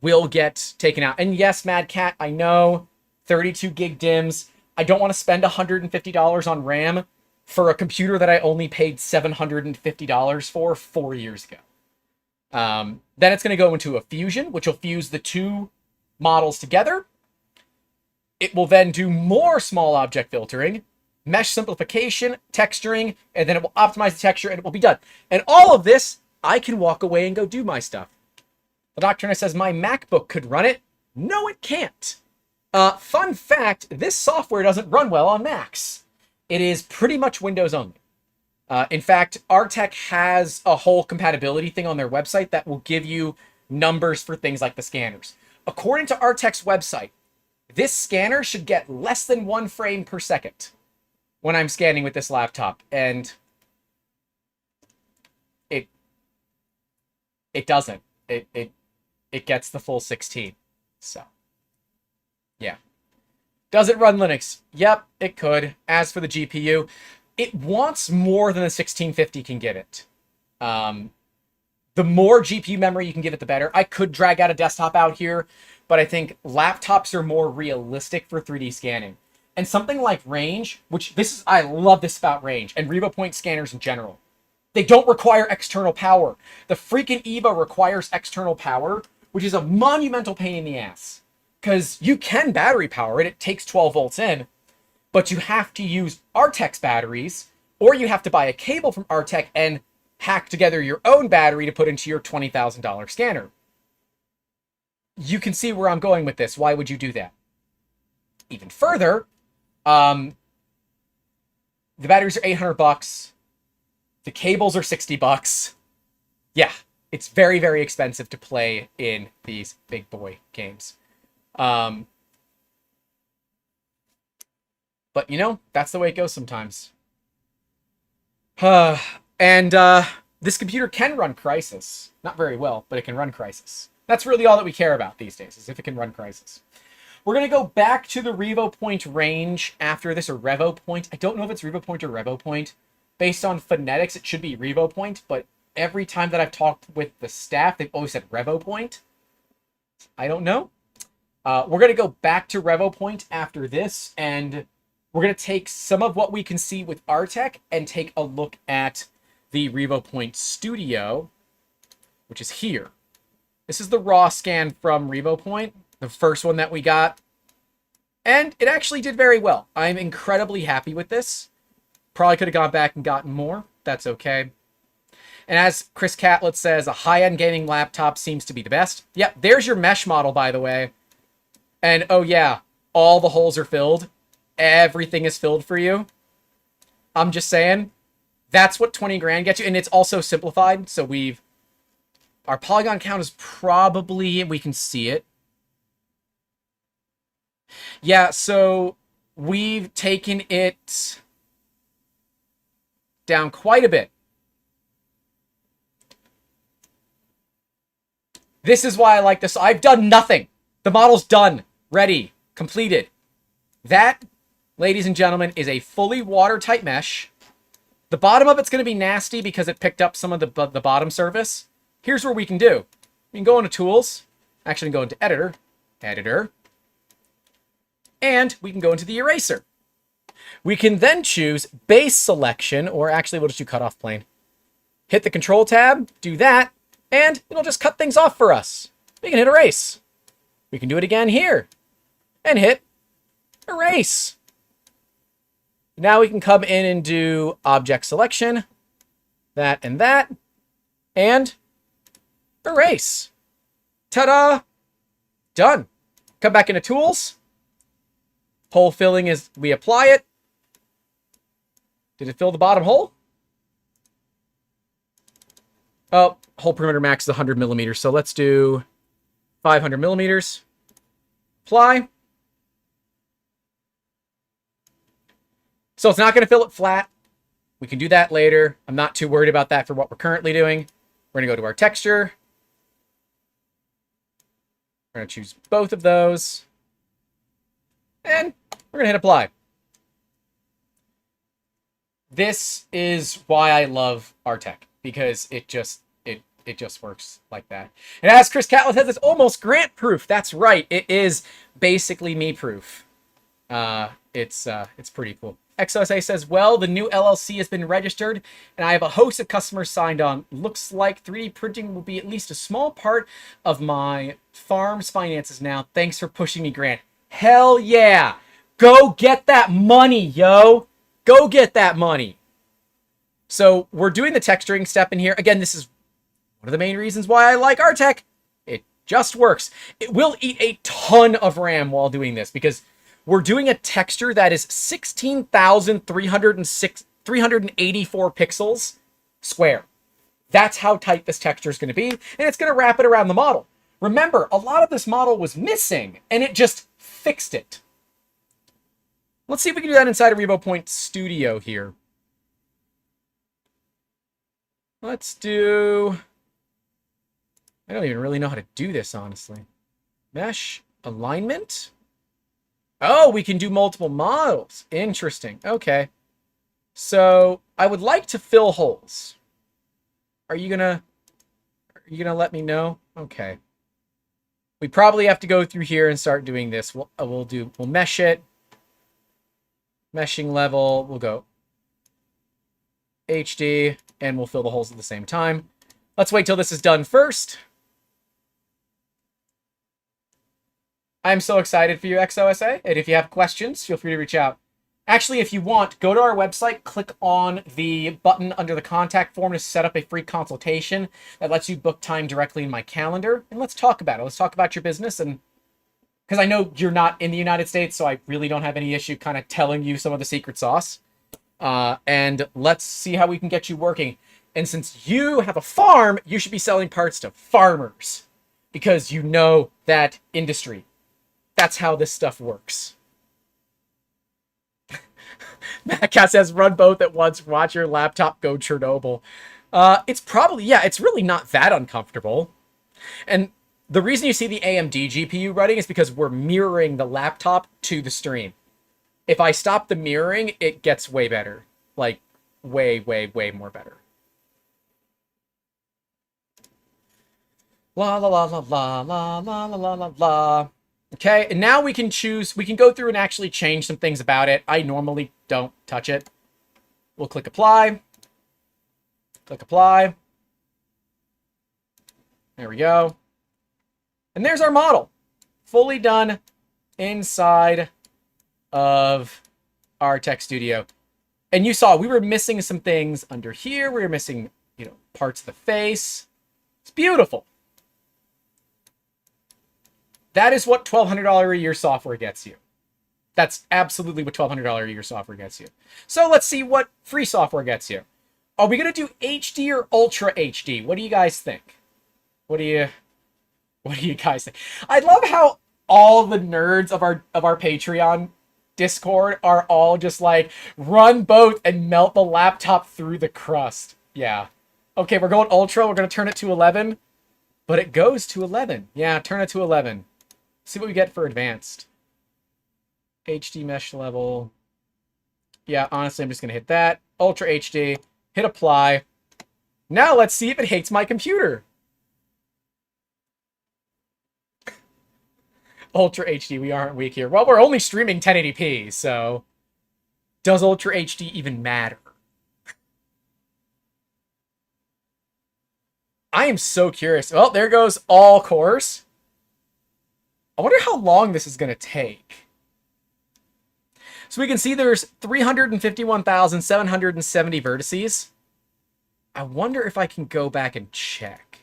will get taken out. And yes, Mad Cat, I know, 32 gig DIMMs. I don't want to spend $150 on RAM for a computer that I only paid $750 for 4 years ago. Then it's going to go into a fusion, which will fuse the two models together. It will then do more small object filtering, mesh simplification, texturing, and then it will optimize the texture and it will be done. And all of this, I can walk away and go do my stuff. The Nocturna says my MacBook could run it. No, it can't. Fun fact, this software doesn't run well on Macs. It is pretty much Windows only. In fact, Artec has a whole compatibility thing on their website that will give you numbers for things like the scanners. According to Artec's website, this scanner should get less than 1 frame per second when I'm scanning with this laptop, and it doesn't. It gets the full 16. So, yeah. Does it run Linux? Yep, it could. As for the GPU, it wants more than the 1650 can give it. The more GPU memory you can give it, the better. I could drag out a desktop out here, but I think laptops are more realistic for 3D scanning. And something like Range, I love this about Range, and RevoPoint scanners in general. They don't require external power. The freaking EVA requires external power, which is a monumental pain in the ass. Because you can battery power it, it takes 12 volts in, but you have to use Artec's batteries, or you have to buy a cable from Artec and hack together your own battery to put into your $20,000 scanner. You can see where I'm going with this. Why would you do that? Even further, the batteries are $800. The cables are $60. Yeah, it's very, very expensive to play in these big boy games. But you know, that's the way it goes sometimes. And this computer can run Crysis. Not very well, but it can run Crysis. That's really all that we care about these days, is if it can run Crysis. We're going to go back to the RevoPoint range after this, or RevoPoint. I don't know if it's RevoPoint or RevoPoint. Based on phonetics, it should be RevoPoint, but every time that I've talked with the staff, they've always said RevoPoint. I don't know. We're going to go back to RevoPoint after this, and we're going to take some of what we can see with Artec and take a look at the RevoPoint Studio, which is here. This is the raw scan from RevoPoint, the first one that we got. And it actually did very well. I'm incredibly happy with this. Probably could have gone back and gotten more. That's okay. And as Chris Catlett says, a high-end gaming laptop seems to be the best. Yep, there's your mesh model, by the way. And oh yeah, all the holes are filled. Everything is filled for you. I'm just saying, that's what 20 grand gets you. And it's also simplified. So our polygon count is probably, we can see it. Yeah, so we've taken it down quite a bit. This is why I like this. I've done nothing. The model's done, ready, completed. That, ladies and gentlemen, is a fully watertight mesh. The bottom of it's going to be nasty because it picked up some of the bottom surface. Here's what we can do. We can go into Tools. Actually, go into Editor. Editor. And we can go into the Eraser. We can then choose Base Selection, or actually we'll just do Cutoff Plane. Hit the Control tab, do that, and it'll just cut things off for us. We can hit Erase. We can do it again here. And hit Erase. Now we can come in and do Object Selection. That and that. And Erase. Ta-da! Done. Come back into Tools. Hole filling is, we apply it. Did it fill the bottom hole? Oh, hole perimeter max is 100 millimeters. So let's do 500 millimeters. Apply. So it's not going to fill it flat. We can do that later. I'm not too worried about that for what we're currently doing. We're going to go to our texture. We're going to choose both of those. And we're going to hit apply. This is why I love Artec, because it just works like that. And as Chris Catlett says, it's almost grant proof. That's right. It is basically me proof. It's pretty cool. XOSA says, well, the new LLC has been registered and I have a host of customers signed on. Looks like 3D printing will be at least a small part of my farm's finances now. Thanks for pushing me, Grant. Hell yeah. Go get that money, yo. Go get that money. So we're doing the texturing step in here. Again, this is one of the main reasons why I like Artec. It just works. It will eat a ton of RAM while doing this because we're doing a texture that is 16,384 pixels square. That's how tight this texture is going to be, and it's going to wrap it around the model. Remember, a lot of this model was missing, and it just fixed it. Let's see if we can do that inside of RevoPoint Studio here. Let's do... I don't even really know how to do this, honestly. Mesh alignment. Oh, we can do multiple models. Interesting. Okay. So I would like to fill holes. Are you gonna let me know? Okay. We probably have to go through here and start doing this. We'll mesh it. Meshing level. We'll go HD, and we'll fill the holes at the same time. Let's wait till this is done first. I'm so excited for you, XOSA. And if you have questions, feel free to reach out. Actually, if you want, go to our website, click on the button under the contact form to set up a free consultation that lets you book time directly in my calendar. And let's talk about it. Let's talk about your business. And because I know you're not in the United States, so I really don't have any issue kind of telling you some of the secret sauce. And let's see how we can get you working. And since you have a farm, you should be selling parts to farmers because you know that industry. That's how this stuff works. Mattcat says, run both at once. Watch your laptop go Chernobyl. It's probably, yeah, it's really not that uncomfortable. And the reason you see the AMD GPU running is because we're mirroring the laptop to the stream. If I stop the mirroring, it gets way better. Like, way, way, way more better. La la la la la la la la la la. Okay, and now we can choose, we can go through and actually change some things about it. I normally don't touch it. We'll click apply. Click apply. There we go. And there's our model. Fully done inside of our Tech Studio. And you saw we were missing some things under here. We were missing, you know, parts of the face. It's beautiful. That is what $1,200 a year software gets you. That's absolutely what $1,200 a year software gets you. So let's see what free software gets you. Are we going to do HD or Ultra HD? What do you guys think? What do you guys think? I love how all the nerds of our Patreon Discord are all just like, run both and melt the laptop through the crust. Yeah. Okay, we're going Ultra. We're going to turn it to 11. But it goes to 11. Yeah, turn it to 11. See what we get for advanced. HD mesh level. Yeah, honestly, I'm just going to hit that. Ultra HD. Hit apply. Now let's see if it hates my computer. Ultra HD, we aren't weak here. Well, we're only streaming 1080p, so does Ultra HD even matter? I am so curious. Well, there goes all cores. I wonder how long this is going to take. So we can see there's 351,770 vertices. I wonder if I can go back and check.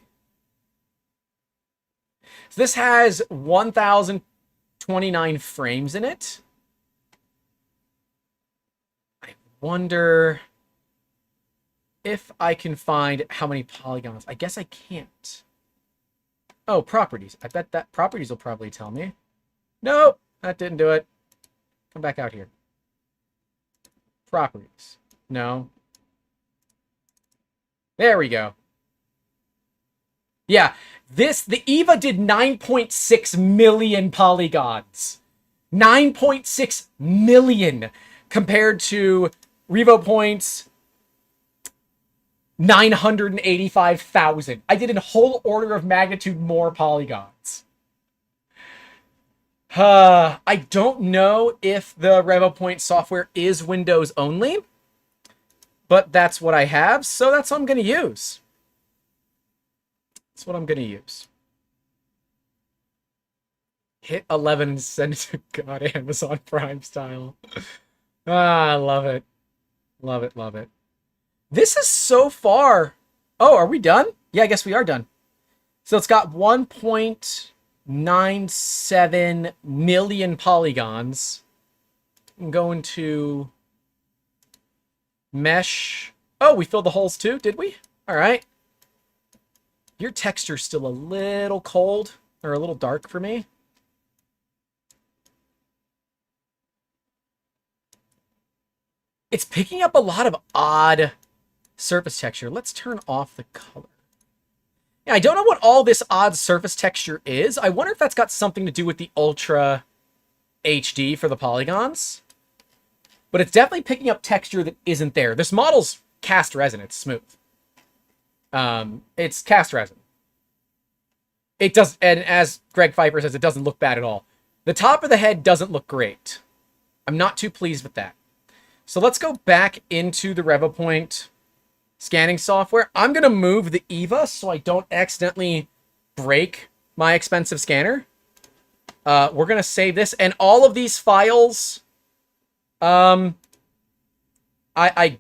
So this has 1,029 frames in it. I wonder if I can find how many polygons. I guess I can't. Oh, properties. I bet that properties will probably tell me. Nope, that didn't do it. Come back out here. Properties. No. There we go. Yeah, the EVA did 9.6 million polygons. 9.6 million compared to RevoPoint's 985,000. I did a whole order of magnitude more polygons. I don't know if the RevoPoint software is Windows only, but that's what I have, so that's what I'm going to use. That's what I'm going to use. Hit 11 and send it to God, Amazon Prime style. I love it. Love it, love it. This is so far... Oh, are we done? Yeah, I guess we are done. So it's got 1.97 million polygons. I'm going to mesh. Oh, we filled the holes too, did we? All right. Your texture's still a little cold or a little dark for me. It's picking up a lot of odd surface texture. Let's turn off the color. Yeah, I don't know what all this odd surface texture is. I wonder if that's got something to do with the Ultra HD for the polygons. But it's definitely picking up texture that isn't there. This model's cast resin. It's smooth. It's cast resin. It does, and as Greg Pfeiffer says, it doesn't look bad at all. The top of the head doesn't look great. I'm not too pleased with that. So let's go back into the RevoPoint scanning software. I'm going to move the EVA so I don't accidentally break my expensive scanner. We're going to save this. And all of these files, I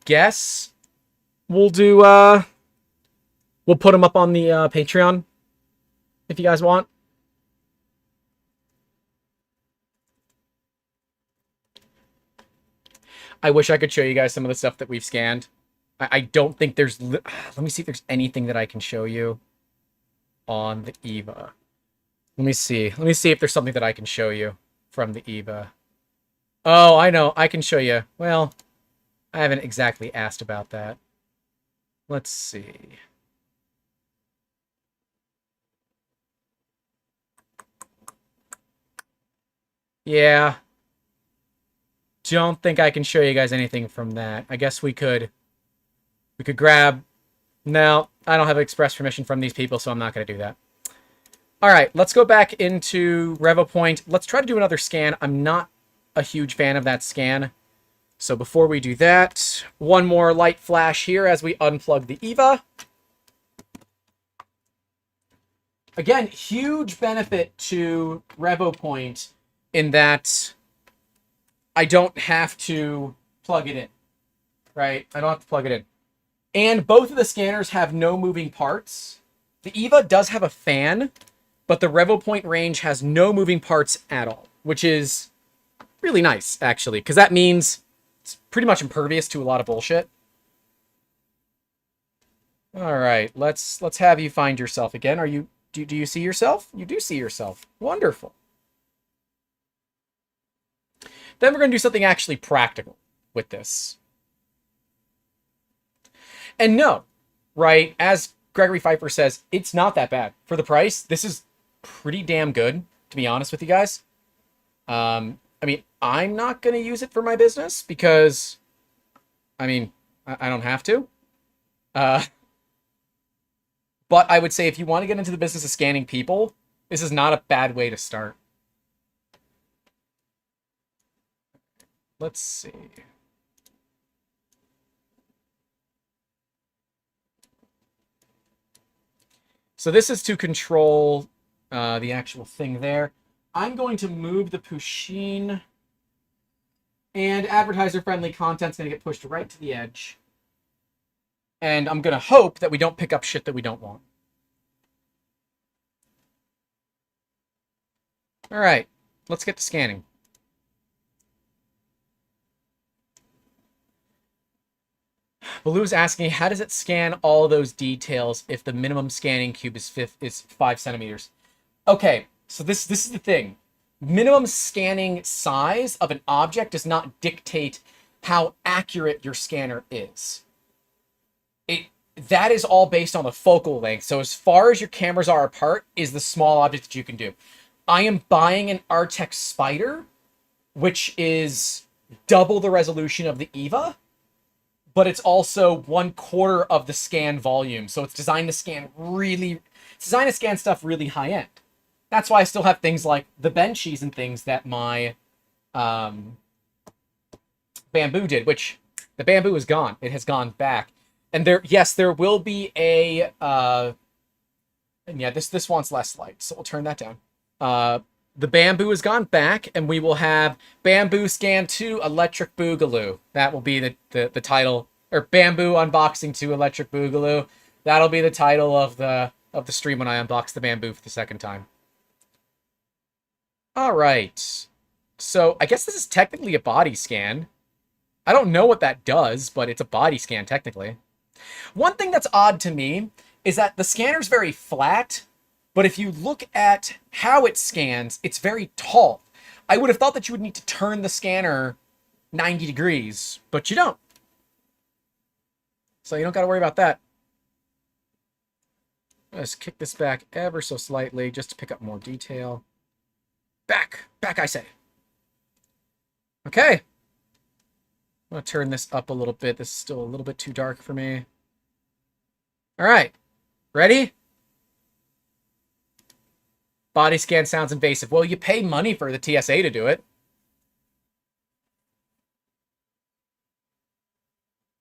guess we'll do, we'll put them up on the Patreon if you guys want. I wish I could show you guys some of the stuff that we've scanned. I don't think there's... Let me see if there's anything that I can show you on the EVA. Let me see. Let me see if there's something that I can show you from the EVA. Oh, I know. I can show you. Well, I haven't exactly asked about that. Let's see. Yeah. Don't think I can show you guys anything from that. I guess we could grab... No, I don't have express permission from these people, so I'm not going to do that. All right, let's go back into RevoPoint. Let's try to do another scan. I'm not a huge fan of that scan. So before we do that, one more light flash here as we unplug the EVA. Again, huge benefit to RevoPoint in that I don't have to plug it in, right? I don't have to plug it in. And both of the scanners have no moving parts. The EVA does have a fan, but the RevoPoint range has no moving parts at all, which is really nice, actually, because that means it's pretty much impervious to a lot of bullshit. All right, let's have you find yourself again. Are you do you see yourself? You do see yourself. Wonderful. Then we're going to do something actually practical with this. And no, right, as Gregory Pfeiffer says, it's not that bad. For the price, this is pretty damn good, to be honest with you guys. I mean, I'm not going to use it for my business because, I mean, I don't have to. But I would say if you want to get into the business of scanning people, this is not a bad way to start. Let's see. So this is to control the actual thing there. I'm going to move the Pusheen, and advertiser-friendly content's going to get pushed right to the edge. And I'm going to hope that we don't pick up shit that we don't want. All right, let's get to scanning. Baloo's asking, how does it scan all those details if the minimum scanning cube is 5 centimeters? Okay, so this is the thing. Minimum scanning size of an object does not dictate how accurate your scanner is. That is all based on the focal length. So as far as your cameras are apart is the small object that you can do. I am buying an Artex Spider, which is double the resolution of the EVA, but it's also 1/4 of the scan volume. So it's designed to scan stuff really high end. That's why I still have things like the Benchies and things that my Bamboo did, which the Bamboo is gone. It has gone back. And there will be a, and yeah, this wants less light, so we'll turn that down. The Bamboo has gone back, and we will have Bamboo Scan 2 Electric Boogaloo. That will be the title, or Bamboo Unboxing 2 Electric Boogaloo. That'll be the title of the stream when I unbox the Bamboo for the second time. All right. So I guess this is technically a body scan. I don't know what that does, but it's a body scan technically. One thing that's odd to me is that the scanner's very flat, but if you look at how it scans, it's very tall. I would have thought that you would need to turn the scanner 90 degrees, but you don't. So you don't got to worry about that. Let's kick this back ever so slightly just to pick up more detail. Back, I say. Okay. I'm going to turn this up a little bit. This is still a little bit too dark for me. All right. Ready? Body scan sounds invasive. Well, you pay money for the TSA to do it.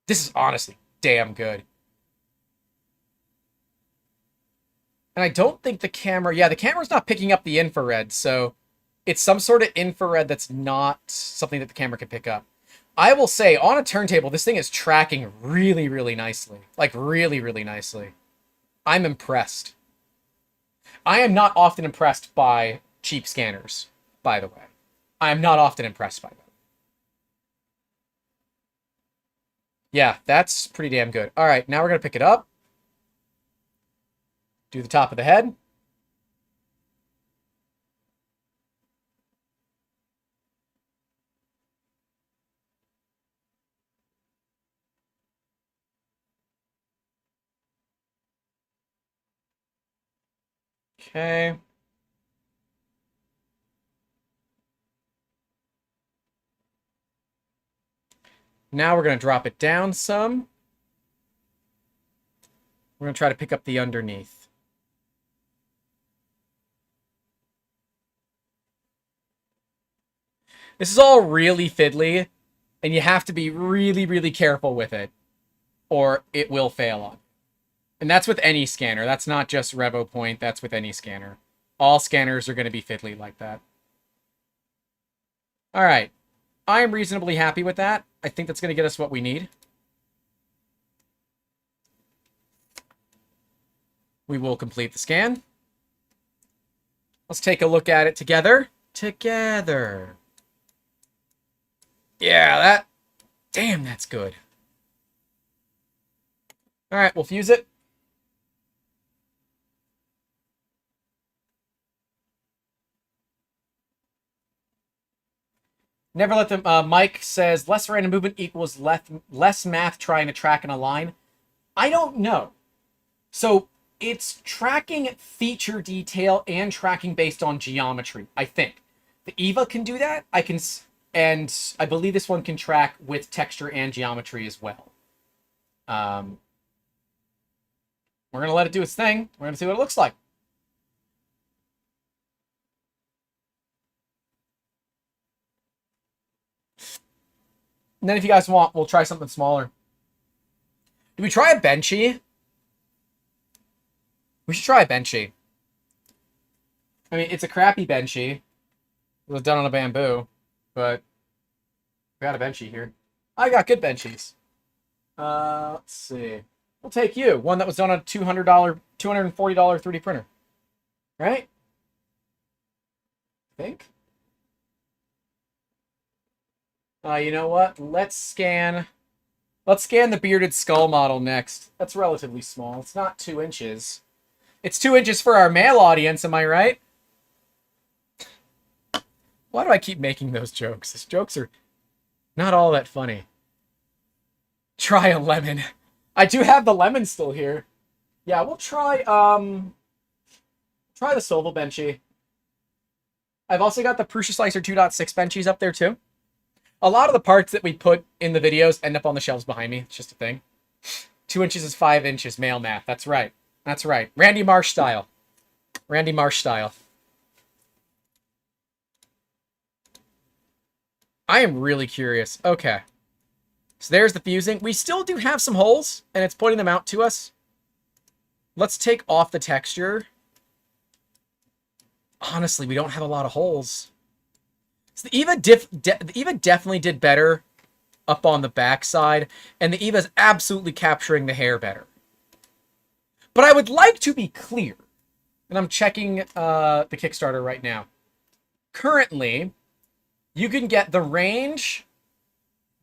This is honestly damn good. And I don't think the camera... Yeah, the camera's not picking up the infrared, so it's some sort of infrared that's not something that the camera can pick up. I will say, on a turntable, this thing is tracking really, really nicely. Like, really, really nicely. I'm impressed. I am not often impressed by cheap scanners, by the way. I am not often impressed by them. Yeah, that's pretty damn good. All right, now we're going to pick it up. Do the top of the head. Okay. Now we're going to drop it down some. We're going to try to pick up the underneath. This is all really fiddly, and you have to be really, really careful with it, or it will fail on. And that's with any scanner. That's not just RevoPoint. That's with any scanner. All scanners are going to be fiddly like that. All right. I am reasonably happy with that. I think that's going to get us what we need. We will complete the scan. Let's take a look at it together. Together. Yeah, damn, that's good. All right, we'll fuse it. Never let them. Mike says less random movement equals less math trying to track in a line. I don't know. So it's tracking feature detail and tracking based on geometry. I think the EVA can do that. And I believe this one can track with texture and geometry as well. We're gonna let it do its thing. We're gonna see what it looks like. And then if you guys want, we'll try something smaller. Do we try a Benchy? We should try a Benchy. I mean, it's a crappy Benchy. It was done on a bamboo, but we got a Benchy here. I got good Benchies. Let's see. We'll take you. One that was done on a $240 3D printer. Right? I think. You know what? Let's scan the bearded skull model next. That's relatively small. It's not 2 inches. It's 2 inches for our male audience, am I right? Why do I keep making those jokes? These jokes are not all that funny. Try a lemon. I do have the lemon still here. Yeah, we'll try the Soval Benchy. I've also got the Prusa Slicer 2.6 Benchies up there too. A lot of the parts that we put in the videos end up on the shelves behind me. It's just a thing. 2 inches is 5 inches. Male math. That's right. That's right. Randy Marsh style. Randy Marsh style. I am really curious. Okay. So there's the fusing. We still do have some holes, and it's pointing them out to us. Let's take off the texture. Honestly, we don't have a lot of holes. So the EVA definitely did better up on the backside, and the EVA is absolutely capturing the hair better. But I would like to be clear, and I'm checking the Kickstarter right now. Currently, you can get the Range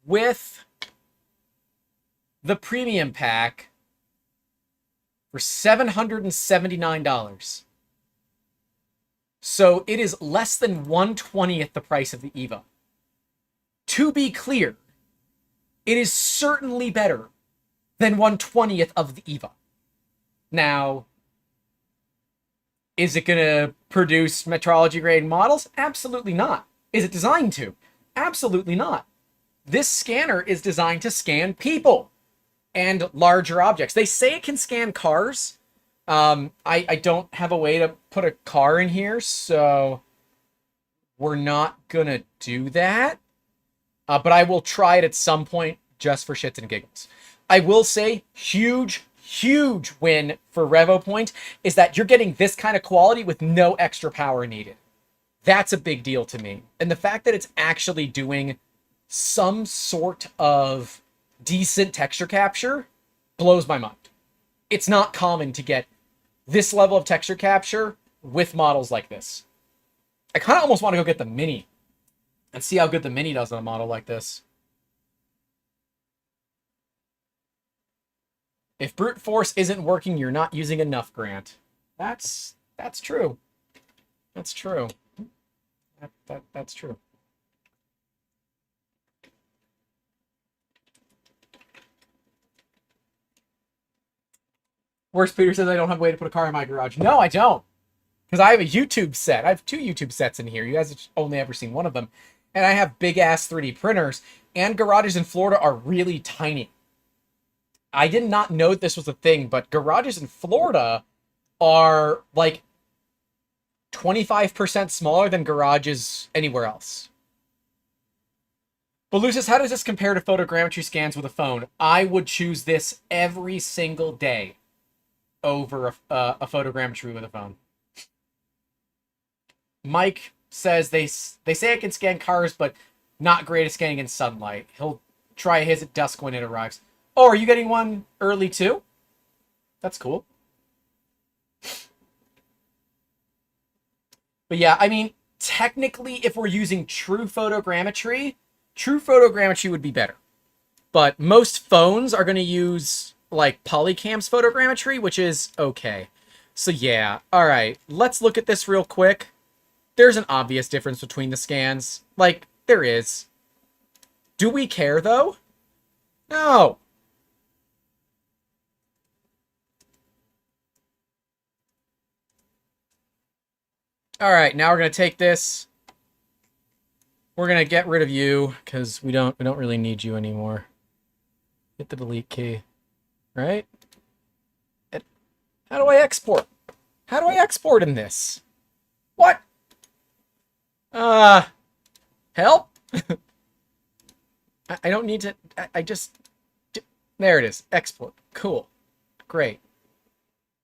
with the premium pack for $779. So it is less than 1/20th the price of the EVA. To be clear, it is certainly better than 1/20th of the EVA. Now, is it going to produce metrology grade models? Absolutely not. Is it designed to? Absolutely not. This scanner is designed to scan people and larger objects. They say it can scan cars. I don't have a way to put a car in here, so we're not gonna do that. But I will try it at some point just for shits and giggles. I will say huge win for RevoPoint is that you're getting this kind of quality with no extra power needed. That's a big deal to me. And the fact that it's actually doing some sort of decent texture capture blows my mind. It's not common to get this level of texture capture with models like this. I kind of almost want to go get the Mini and see how good the Mini does on a model like this. If brute force isn't working, you're not using enough, Grant. That's true. That's true. That's true. Worst Peter says I don't have a way to put a car in my garage. No, I don't. Because I have a YouTube set. I have 2 YouTube sets in here. You guys have only ever seen one of them. And I have big-ass 3D printers. And garages in Florida are really tiny. I did not know this was a thing, but garages in Florida are, like, 25% smaller than garages anywhere else. But Lucis, how does this compare to photogrammetry scans with a phone? I would choose this every single day over a photogrammetry with a phone. Mike says they say it can scan cars, but not great at scanning in sunlight. He'll try his at dusk when it arrives. Oh, are you getting one early too? That's cool. But yeah, I mean, technically, if we're using true photogrammetry would be better. But most phones are going to use, like, Polycam's photogrammetry, which is okay. So yeah, alright, let's look at this real quick. There's an obvious difference between the scans. Like, there is. Do we care, though? No. Alright, now we're going to take this. We're going to get rid of you, because we don't really need you anymore. Hit the delete key. Right? How do I export? How do I export in this? What? Help? I don't need to... I just... There it is. Export. Cool. Great.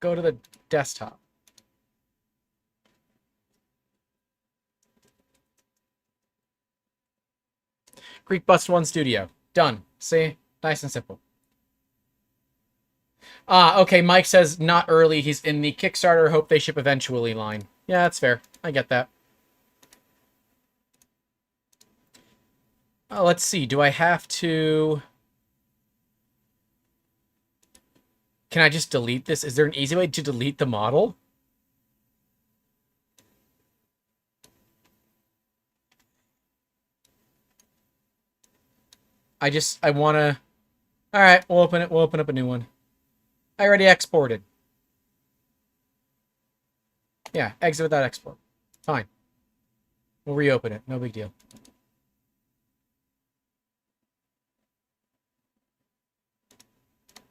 Go to the desktop. Greek Bust 1 Studio. Done. See? Nice and simple. Okay, Mike says not early. He's in the Kickstarter, hope they ship eventually line. Yeah, that's fair. I get that. Let's see. Do I have to... Can I just delete this? Is there an easy way to delete the model? I want to... Alright, we'll open it. We'll open up a new one. I already exported. Yeah, exit without export. Fine. We'll reopen it. No big deal.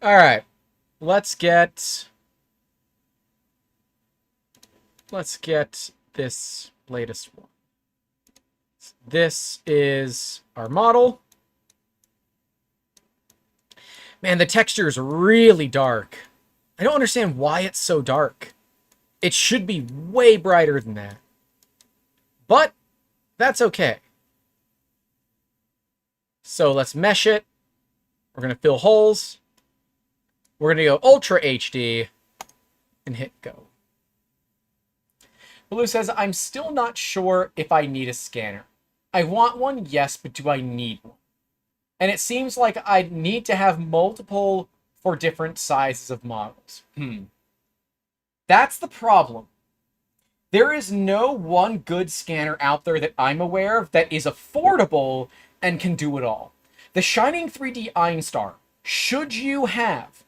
Alright. Let's get this latest one. This is our model. Man, the texture is really dark. I don't understand why it's so dark. It should be way brighter than that. But that's okay. So let's mesh it. We're going to fill holes. We're going to go Ultra HD and hit go. Blue says, I'm still not sure if I need a scanner. I want one, yes, but do I need one? And it seems like I need to have multiple for different sizes of models. That's the problem. There is no one good scanner out there that I'm aware of that is affordable and can do it all. The Shining 3D Einstar, should you have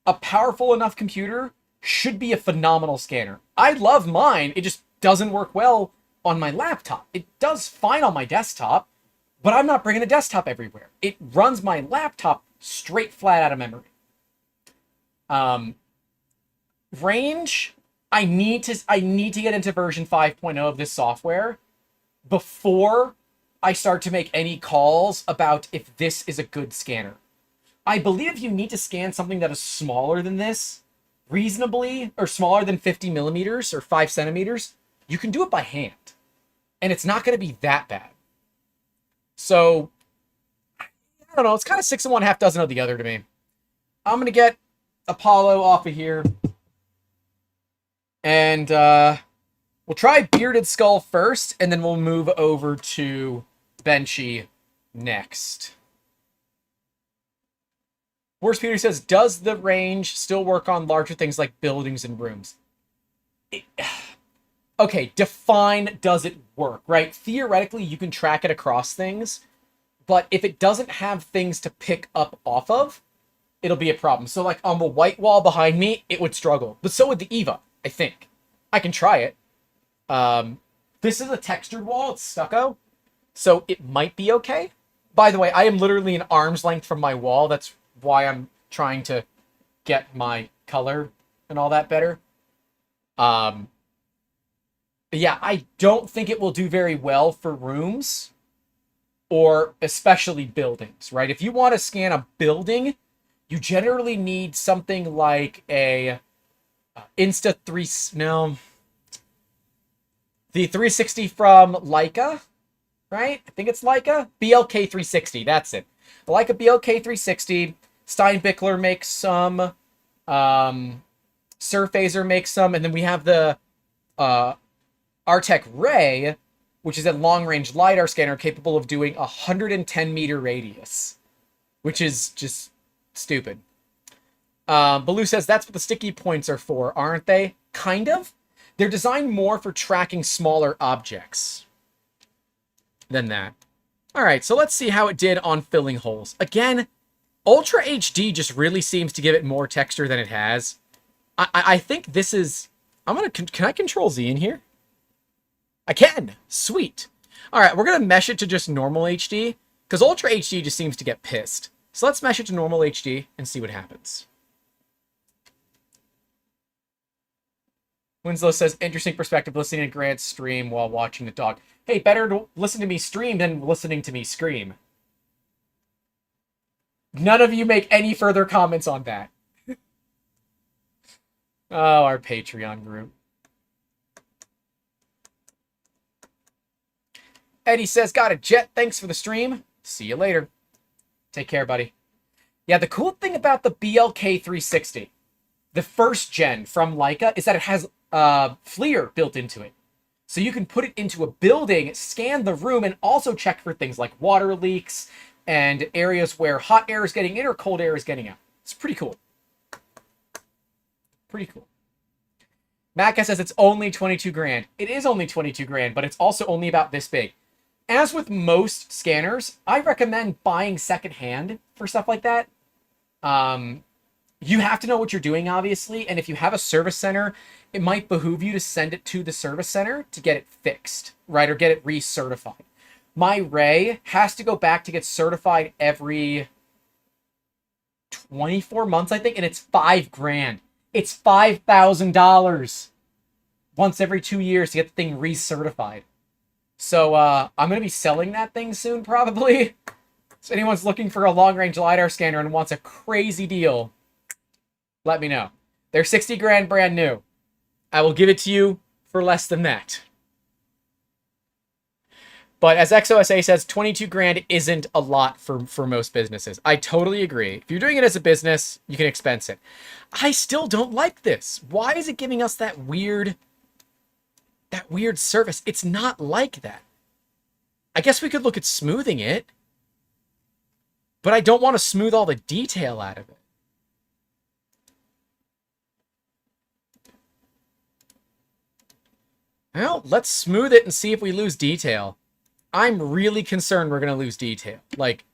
a powerful enough computer, should be a phenomenal scanner. I love mine, it just doesn't work well on my laptop. It does fine on my desktop, but I'm not bringing a desktop everywhere. It runs my laptop straight flat out of memory. Range, I need to get into version 5.0 of this software before I start to make any calls about if this is a good scanner. I believe you need to scan something that is smaller than this, reasonably, or smaller than 50 millimeters or 5 centimeters. You can do it by hand, and it's not going to be that bad. So, I don't know, it's kind of 6 and 1/2 dozen of the other to me. I'm going to get Apollo off of here. And we'll try Bearded Skull first, and then we'll move over to Benchy next. Worst Peter says, does the range still work on larger things like buildings and rooms? Okay, define does it work, right? Theoretically, you can track it across things, but if it doesn't have things to pick up off of, it'll be a problem. So like on the white wall behind me, it would struggle. But so would the Eva, I think. I can try it. This is a textured wall. It's stucco. So it might be okay. By the way, I am literally an arm's length from my wall. That's why I'm trying to get my color and all that better. Yeah, I don't think it will do very well for rooms or especially buildings, right? If you want to scan a building, you generally need something like a the 360 from Leica, right? I think it's Leica. BLK 360, that's it. The Leica BLK 360. Steinbichler makes some. Surphaser makes some. And then we have the Artec Ray, which is a long-range LiDAR scanner capable of doing 110-meter radius, which is just stupid. Baloo says that's what the sticky points are for, aren't they? Kind of. They're designed more for tracking smaller objects than that. All right, so let's see how it did on filling holes. Again, Ultra HD just really seems to give it more texture than it has. I think this is... Can I control Z in here? I can. Sweet. All right, we're going to mesh it to just normal HD because Ultra HD just seems to get pissed. So let's mesh it to normal HD and see what happens. Winslow says, interesting perspective listening to Grant's stream while watching the dog. Hey, better to listen to me stream than listening to me scream. None of you make any further comments on that. Oh, our Patreon group. Eddie says, got a jet. Thanks for the stream. See you later. Take care, buddy. Yeah, the cool thing about the BLK 360, the first gen from Leica, is that it has FLIR built into it. So you can put it into a building, scan the room, and also check for things like water leaks and areas where hot air is getting in or cold air is getting out. It's pretty cool. Pretty cool. Macca says it's only 22 grand. It is only 22 grand, but it's also only about this big. As with most scanners, I recommend buying secondhand for stuff like that. You have to know what you're doing, obviously, and if you have a service center, it might behoove you to send it to the service center to get it fixed, right, or get it recertified. My Ray has to go back to get certified every 24 months, I think, and it's $5 grand. It's $5,000 once every 2 years to get the thing recertified. So I'm going to be selling that thing soon, probably. So anyone's looking for a long-range LiDAR scanner and wants a crazy deal, let me know. They're 60 grand brand new. I will give it to you for less than that. But as XOSA says, 22 grand isn't a lot for most businesses. I totally agree. If you're doing it as a business, you can expense it. I still don't like this. Why is it giving us that weird surface? It's not like that. I guess we could look at smoothing it, but I don't want to smooth all the detail out of it. Well, let's smooth it and see if we lose detail. I'm really concerned we're going to lose detail. Like,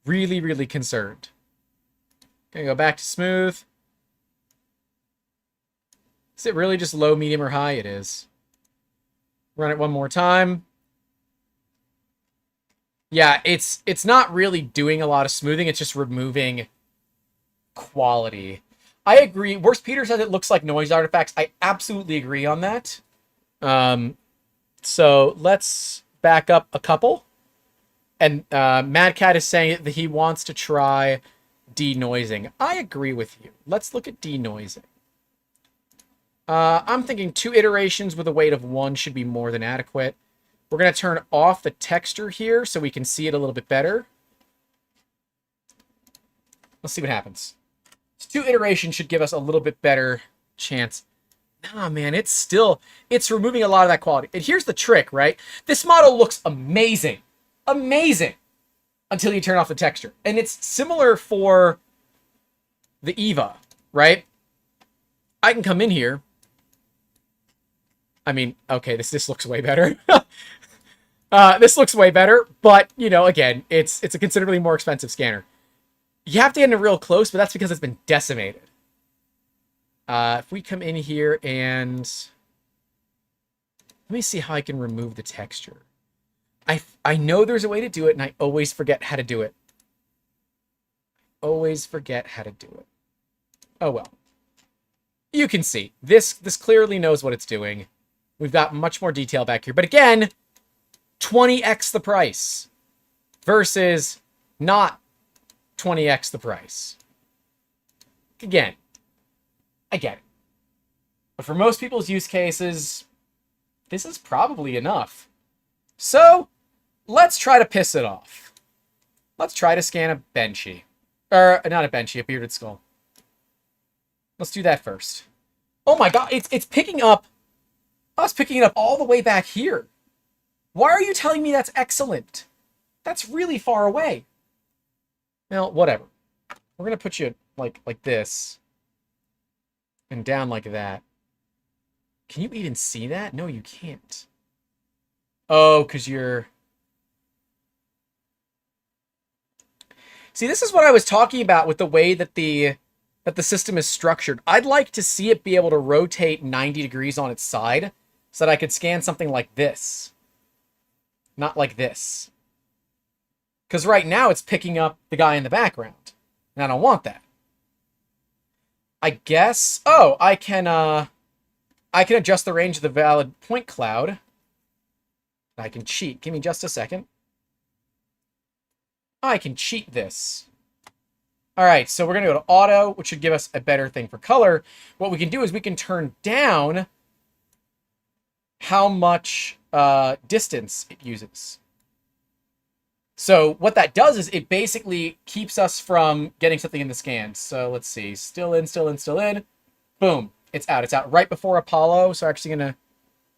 really, really concerned. Gonna go back to smooth. Is it really just low, medium, or high? It is. Run it one more time. Yeah, it's not really doing a lot of smoothing. It's just removing quality. I agree. Worst Peter says it looks like noise artifacts. I absolutely agree on that. So let's back up a couple. And Mad Cat is saying that he wants to try denoising. I agree with you. Let's look at denoising. I'm thinking 2 iterations with a weight of 1 should be more than adequate. We're going to turn off the texture here so we can see it a little bit better. Let's see what happens. So 2 iterations should give us a little bit better chance. Nah, man, it's removing a lot of that quality. And here's the trick, right? This model looks amazing. Amazing. Until you turn off the texture. And it's similar for the Eva, right? I can come in here. I mean, okay, this looks way better. This looks way better, but, you know, again, it's a considerably more expensive scanner. You have to get in real close, but that's because it's been decimated. If we come in here and Let me see how I can remove the texture. I know there's a way to do it, and I always forget how to do it. Always forget how to do it. Oh well. You can see. This clearly knows what it's doing. We've got much more detail back here. But again, 20x the price versus not 20x the price. Again, I get it. But for most people's use cases, this is probably enough. So, let's try to piss it off. Let's try to scan a Banshee. Or, not a Banshee, a Bearded Skull. Let's do that first. Oh my god, it's picking up... I was picking it up all the way back here. Why are you telling me that's excellent? That's really far away. Well, whatever. We're going to put you like this. And down like that. Can you even see that? No, you can't. Oh, because you're... See, this is what I was talking about with the way that the system is structured. I'd like to see it be able to rotate 90 degrees on its side so that I could scan something like this. Not like this. Because right now it's picking up the guy in the background. And I don't want that. I guess... Oh, I can adjust the range of the valid point cloud. I can cheat. Give me just a second. I can cheat this. Alright, so we're going to go to auto, which should give us a better thing for color. What we can do is we can turn down how much distance it uses. So what that does is it basically keeps us from getting something in the scan. So let's see. Still in, still in, still in. Boom. It's out. It's out right before Apollo. So we're actually going to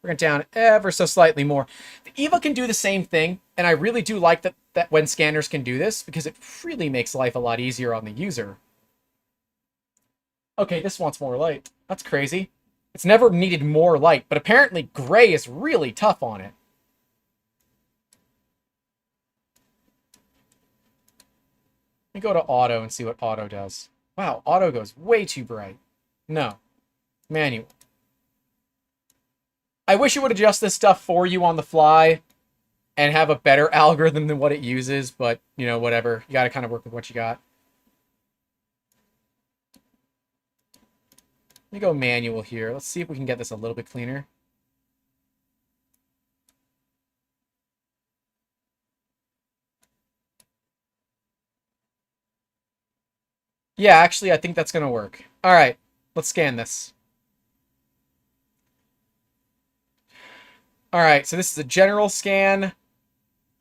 bring it down ever so slightly more. The EVA can do the same thing. And I really do like that when scanners can do this, because it really makes life a lot easier on the user. Okay, this wants more light. That's crazy. It's never needed more light, but apparently gray is really tough on it. Let me go to auto and see what auto does. Wow, auto goes way too bright. No. Manual. I wish it would adjust this stuff for you on the fly and have a better algorithm than what it uses, but, you know, whatever. You gotta kind of work with what you got. Let me go manual here. Let's see if we can get this a little bit cleaner. Yeah, actually, I think that's going to work. All right, let's scan this. All right, so this is a general scan.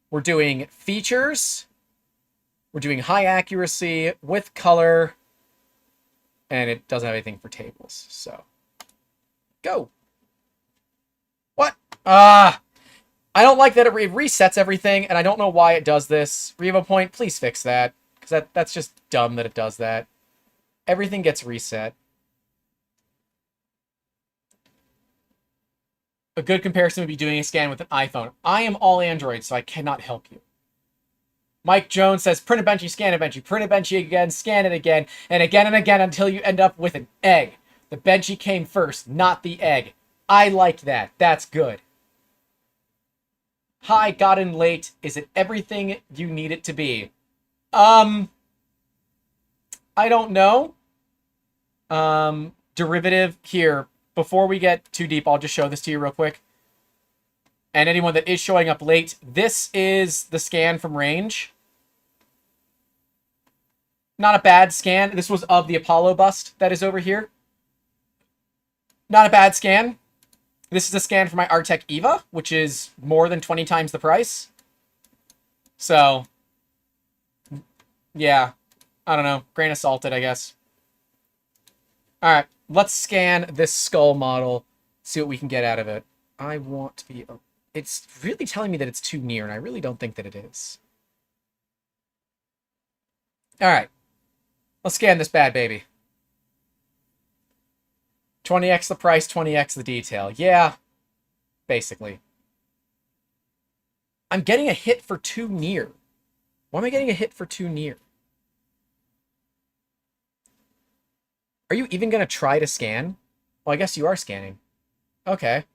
We're doing features. We're doing high accuracy with color. And it doesn't have anything for tables, so. Go. What? I don't like that it resets everything, and I don't know why it does this. RevoPoint, please fix that. Because that's just dumb that it does that. Everything gets reset. A good comparison would be doing a scan with an iPhone. I am all Android, so I cannot help you. Mike Jones says, print a Benchy, scan a Benchy, print a Benchy again, scan it again, and again until you end up with an egg. The Benchy came first, not the egg. I like that. That's good. Hi, got in late. Is it everything you need it to be? I don't know. Derivative here. Before we get too deep, I'll just show this to you real quick. And anyone that is showing up late, this is the scan from Range. Not a bad scan. This was of the Apollo bust that is over here. Not a bad scan. This is a scan for my Artec EVA, which is more than 20 times the price. So, yeah. I don't know. Grain of salted, I guess. Alright, let's scan this skull model. See what we can get out of it. I want to be... It's really telling me that it's too near, and I really don't think that it is. Alright. Let's scan this bad baby. 20x the price, 20x the detail. Yeah, basically. I'm getting a hit for too near. Why am I getting a hit for too near? Are you even going to try to scan? Well, I guess you are scanning. Okay.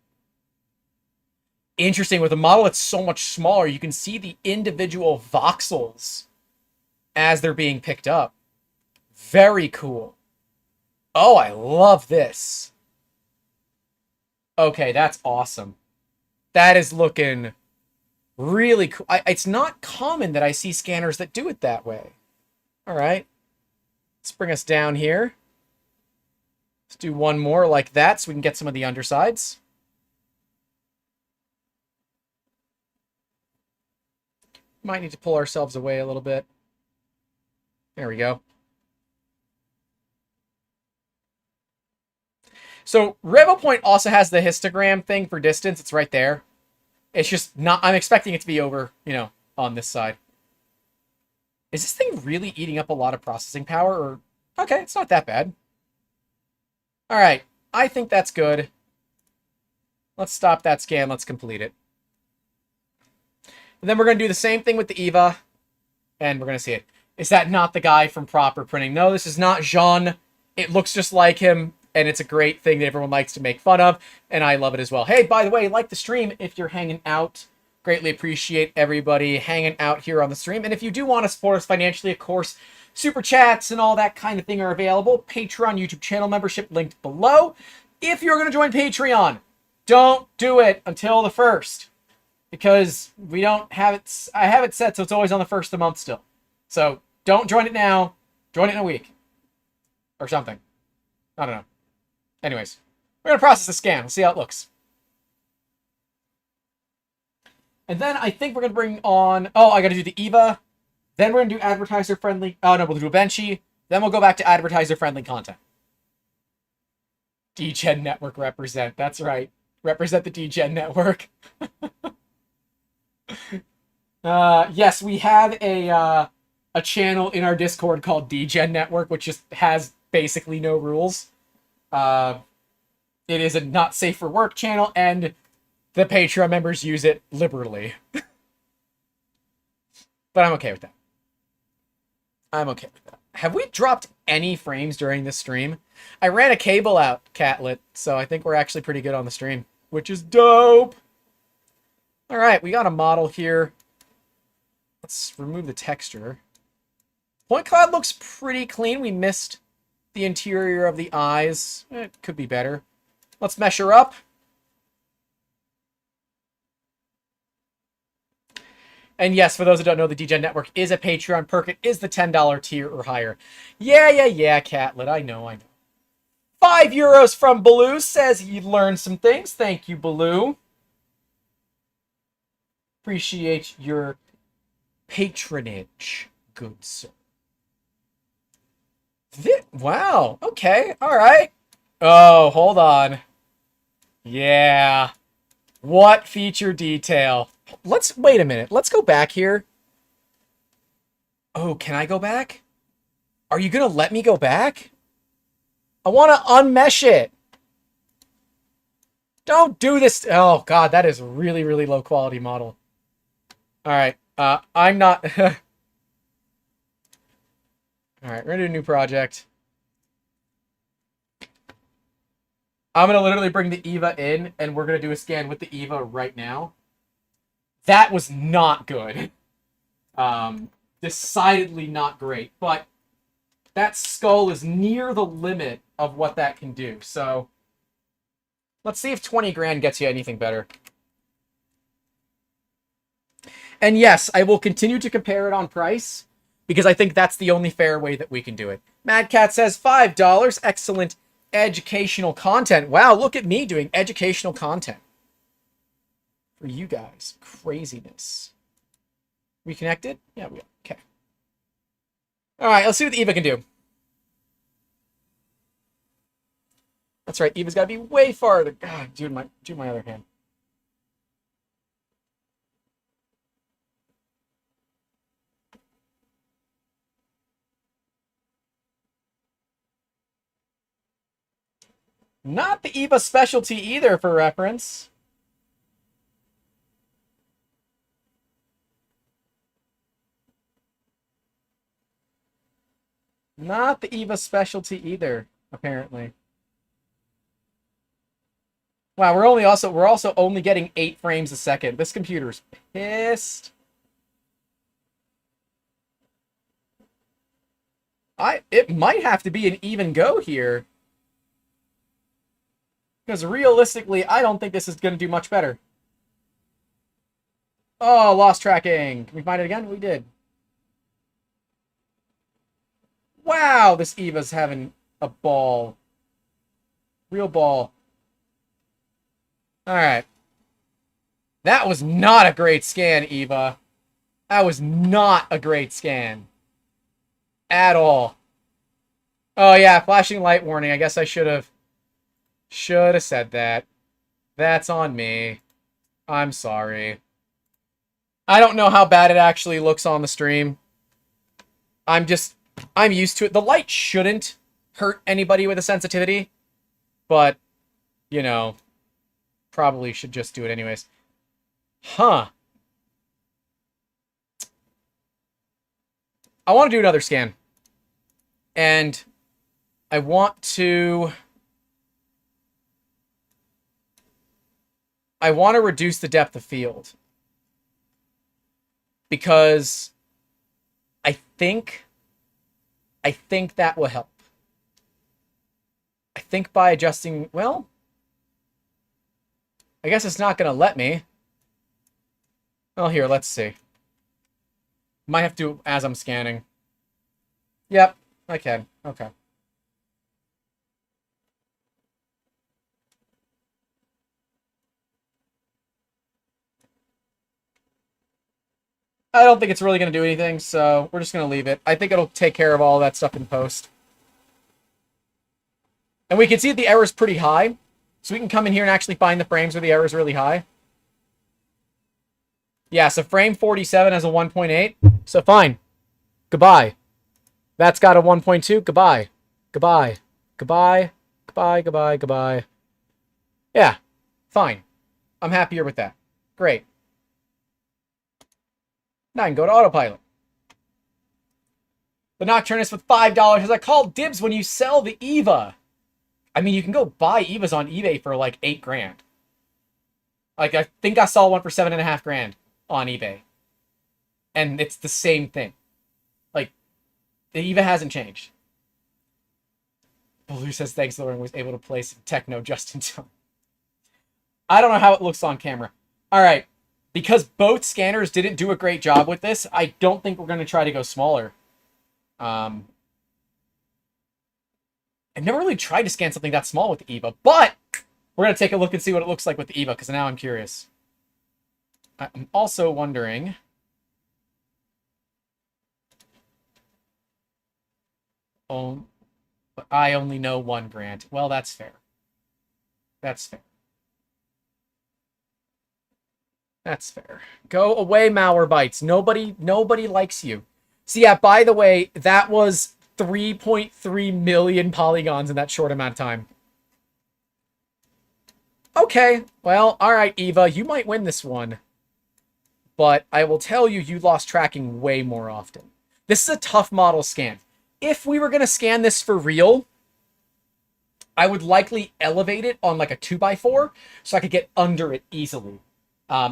interesting. With a model that's so much smaller, you can see the individual voxels as they're being picked up. Very cool. Oh, I love this. Okay, that's awesome. That is looking really cool. It's not common that I see scanners that do it that way. All right. Let's bring us down here. Let's do one more like that so we can get some of the undersides. Might need to pull ourselves away a little bit. There we go. So RevoPoint also has the histogram thing for distance. It's right there. It's just not, I'm expecting it to be over, on this side. Is this thing really eating up a lot of processing power? Or okay, it's not that bad. All right, I think that's good. Let's stop that scan. Let's complete it. And then we're going to do the same thing with the EVA. And we're going to see it. Is that not the guy from Proper Printing? No, this is not Jean. It looks just like him. And it's a great thing that everyone likes to make fun of. And I love it as well. Hey, by the way, like the stream if you're hanging out. Greatly appreciate everybody hanging out here on the stream. And if you do want to support us financially, of course, super chats and all that kind of thing are available. Patreon, YouTube channel membership linked below. If you're going to join Patreon, don't do it until the 1st. Because we don't have it. I have it set so it's always on the 1st of the month still. So don't join it now. Join it in a week. Or something. I don't know. Anyways, we're going to process the scan. We'll see how it looks. And then I think we're going to bring on... Oh, I got to do the EVA. Then we're going to do advertiser-friendly... Oh, no, we'll do a Benchy. Then we'll go back to advertiser-friendly content. DGen Network represent. That's right. Represent the DGen Network. Yes, we have a channel in our Discord called DGen Network, which just has basically no rules. It is a not safe for work channel, and the Patreon members use it liberally. But I'm okay with that. I'm okay with that. Have we dropped any frames during this stream? I ran a cable out, Catlet, so I think we're actually pretty good on the stream, which is dope. All right, we got a model here. Let's remove the texture. Point cloud looks pretty clean. We missed the interior of the eyes. It could be better. Let's measure up. And yes, for those who don't know, the DGen Network is a Patreon perk. It is the $10 tier or higher. Yeah, Catlet. I know. €5 from Baloo says he learned some things. Thank you, Baloo. Appreciate your patronage, good sir. Wow. Okay. All right. Oh, hold on. Yeah. What feature detail? Wait a minute. Let's go back here. Oh, can I go back? Are you going to let me go back? I want to unmesh it. Don't do this. Oh, God, that is really, really low quality model. All right. I'm not... All right, we're going to do a new project. I'm going to literally bring the EVA in, and we're going to do a scan with the EVA right now. That was not good. Decidedly not great, but that skull is near the limit of what that can do. So let's see if 20 grand gets you anything better. And yes, I will continue to compare it on price, because I think that's the only fair way that we can do it. Mad Cat says $5. Excellent educational content. Wow, look at me doing educational content. For you guys. Craziness. We connected? Yeah, we are. Okay. Alright, let's see what the EVA can do. That's right, EVA's got to be way farther. God, do my other hand. Not the EVA specialty either, for reference. Not the EVA specialty either, apparently. Wow, we're also only getting 8 frames a second. This computer's pissed. It might have to be an even go here. Because realistically, I don't think this is going to do much better. Oh, lost tracking. Can we find it again? We did. Wow, this Eva's having a ball. Real ball. Alright. That was not a great scan, Eva. That was not a great scan. At all. Oh yeah, flashing light warning. I guess I should have said that. That's on me. I'm sorry. I don't know how bad it actually looks on the stream. I'm used to it. The light shouldn't hurt anybody with a sensitivity, but, you know, probably should just do it anyways. Huh. I want to do another scan. And I want to reduce the depth of field. Because I think that will help. I think by adjusting, well, I guess it's not going to let me. Well, here, let's see. Might have to as I'm scanning. Yep, I can. Okay. I don't think it's really going to do anything, so we're just going to leave it. I think it'll take care of all that stuff in post. And we can see that the error's pretty high, so we can come in here and actually find the frames where the error's really high. Yeah, so frame 47 has a 1.8, so fine. Goodbye. That's got a 1.2, goodbye. Goodbye. Goodbye. Goodbye, goodbye, goodbye. Yeah, fine. I'm happier with that. Great. Now I can go to autopilot. The Nocturnus with $5 has I called dibs when you sell the Eva. I mean, you can go buy Evas on eBay for like $8 grand. Like, I think I saw one for $7.5 grand on eBay. And it's the same thing. Like, the Eva hasn't changed. Blue says thanks, Lauren was able to play some techno just in time. I don't know how it looks on camera. All right. Because both scanners didn't do a great job with this, I don't think we're going to try to go smaller. I've never really tried to scan something that small with the Eva, but we're going to take a look and see what it looks like with the Eva, because now I'm curious. I'm also wondering... Oh, but I only know one grant. Well, that's fair. That's fair. That's fair. Go away, Malwarebytes. Nobody likes you. So yeah, by the way, that was 3.3 million polygons in that short amount of time. Okay, well, alright, Eva, you might win this one. But I will tell you, you lost tracking way more often. This is a tough model scan. If we were going to scan this for real, I would likely elevate it on like a 2x4 so I could get under it easily.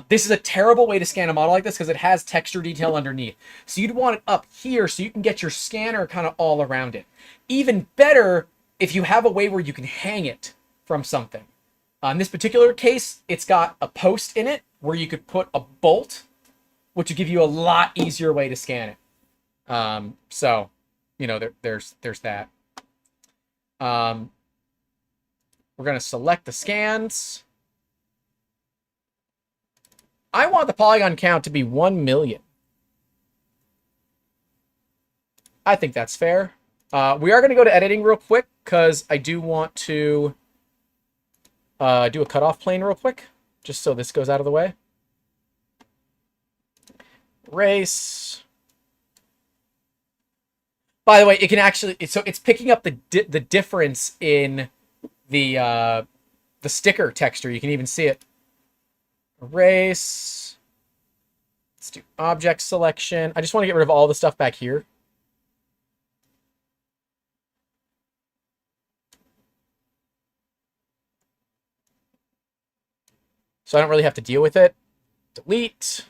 This is a terrible way to scan a model like this because it has texture detail underneath. So you'd want it up here so you can get your scanner kind of all around it. Even better if you have a way where you can hang it from something. In this particular case, it's got a post in it where you could put a bolt, which would give you a lot easier way to scan it. So, you know, there's that. We're going to select the scans. I want the polygon count to be 1 million. I think that's fair. We are going to go to editing real quick because I do want to do a cutoff plane real quick, just so this goes out of the way. Race. By the way, it can actually, so it's picking up the difference in the sticker texture. You can even see it. Erase. Let's do object selection. I just want to get rid of all the stuff back here. so I don't really have to deal with it. Delete.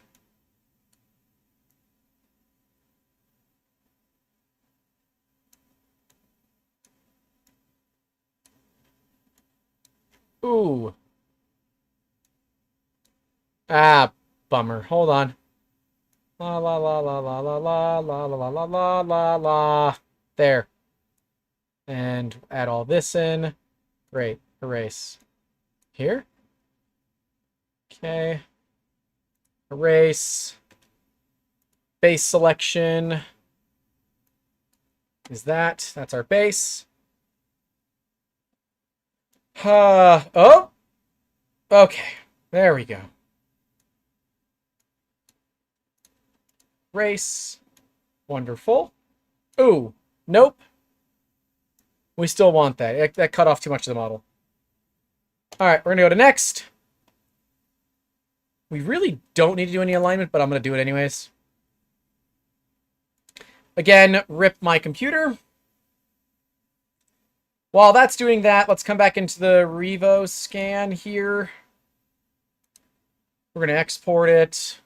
Ooh. Ah, bummer. Hold on. La la la la la la la la la la la la la. There. And add all this in. Great. Erase. Here. Okay. Erase. Base selection. Is that? That's our base. Oh. Okay. There we go. Erase. Wonderful. Ooh. Nope. We still want that. That cut off too much of the model. All right, we're going to go to next. We really don't need to do any alignment, but I'm going to do it anyways. Again, rip my computer. While that's doing that, let's come back into the Revo scan here. We're going to export it.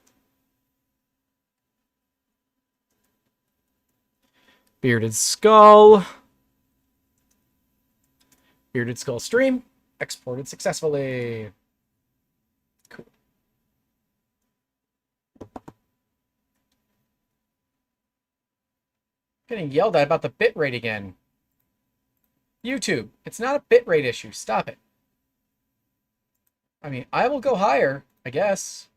Bearded Skull. Bearded Skull stream. Exported successfully. Cool. Getting yelled at about the bitrate again. YouTube, it's not a bitrate issue. Stop it. I mean, I will go higher, I guess.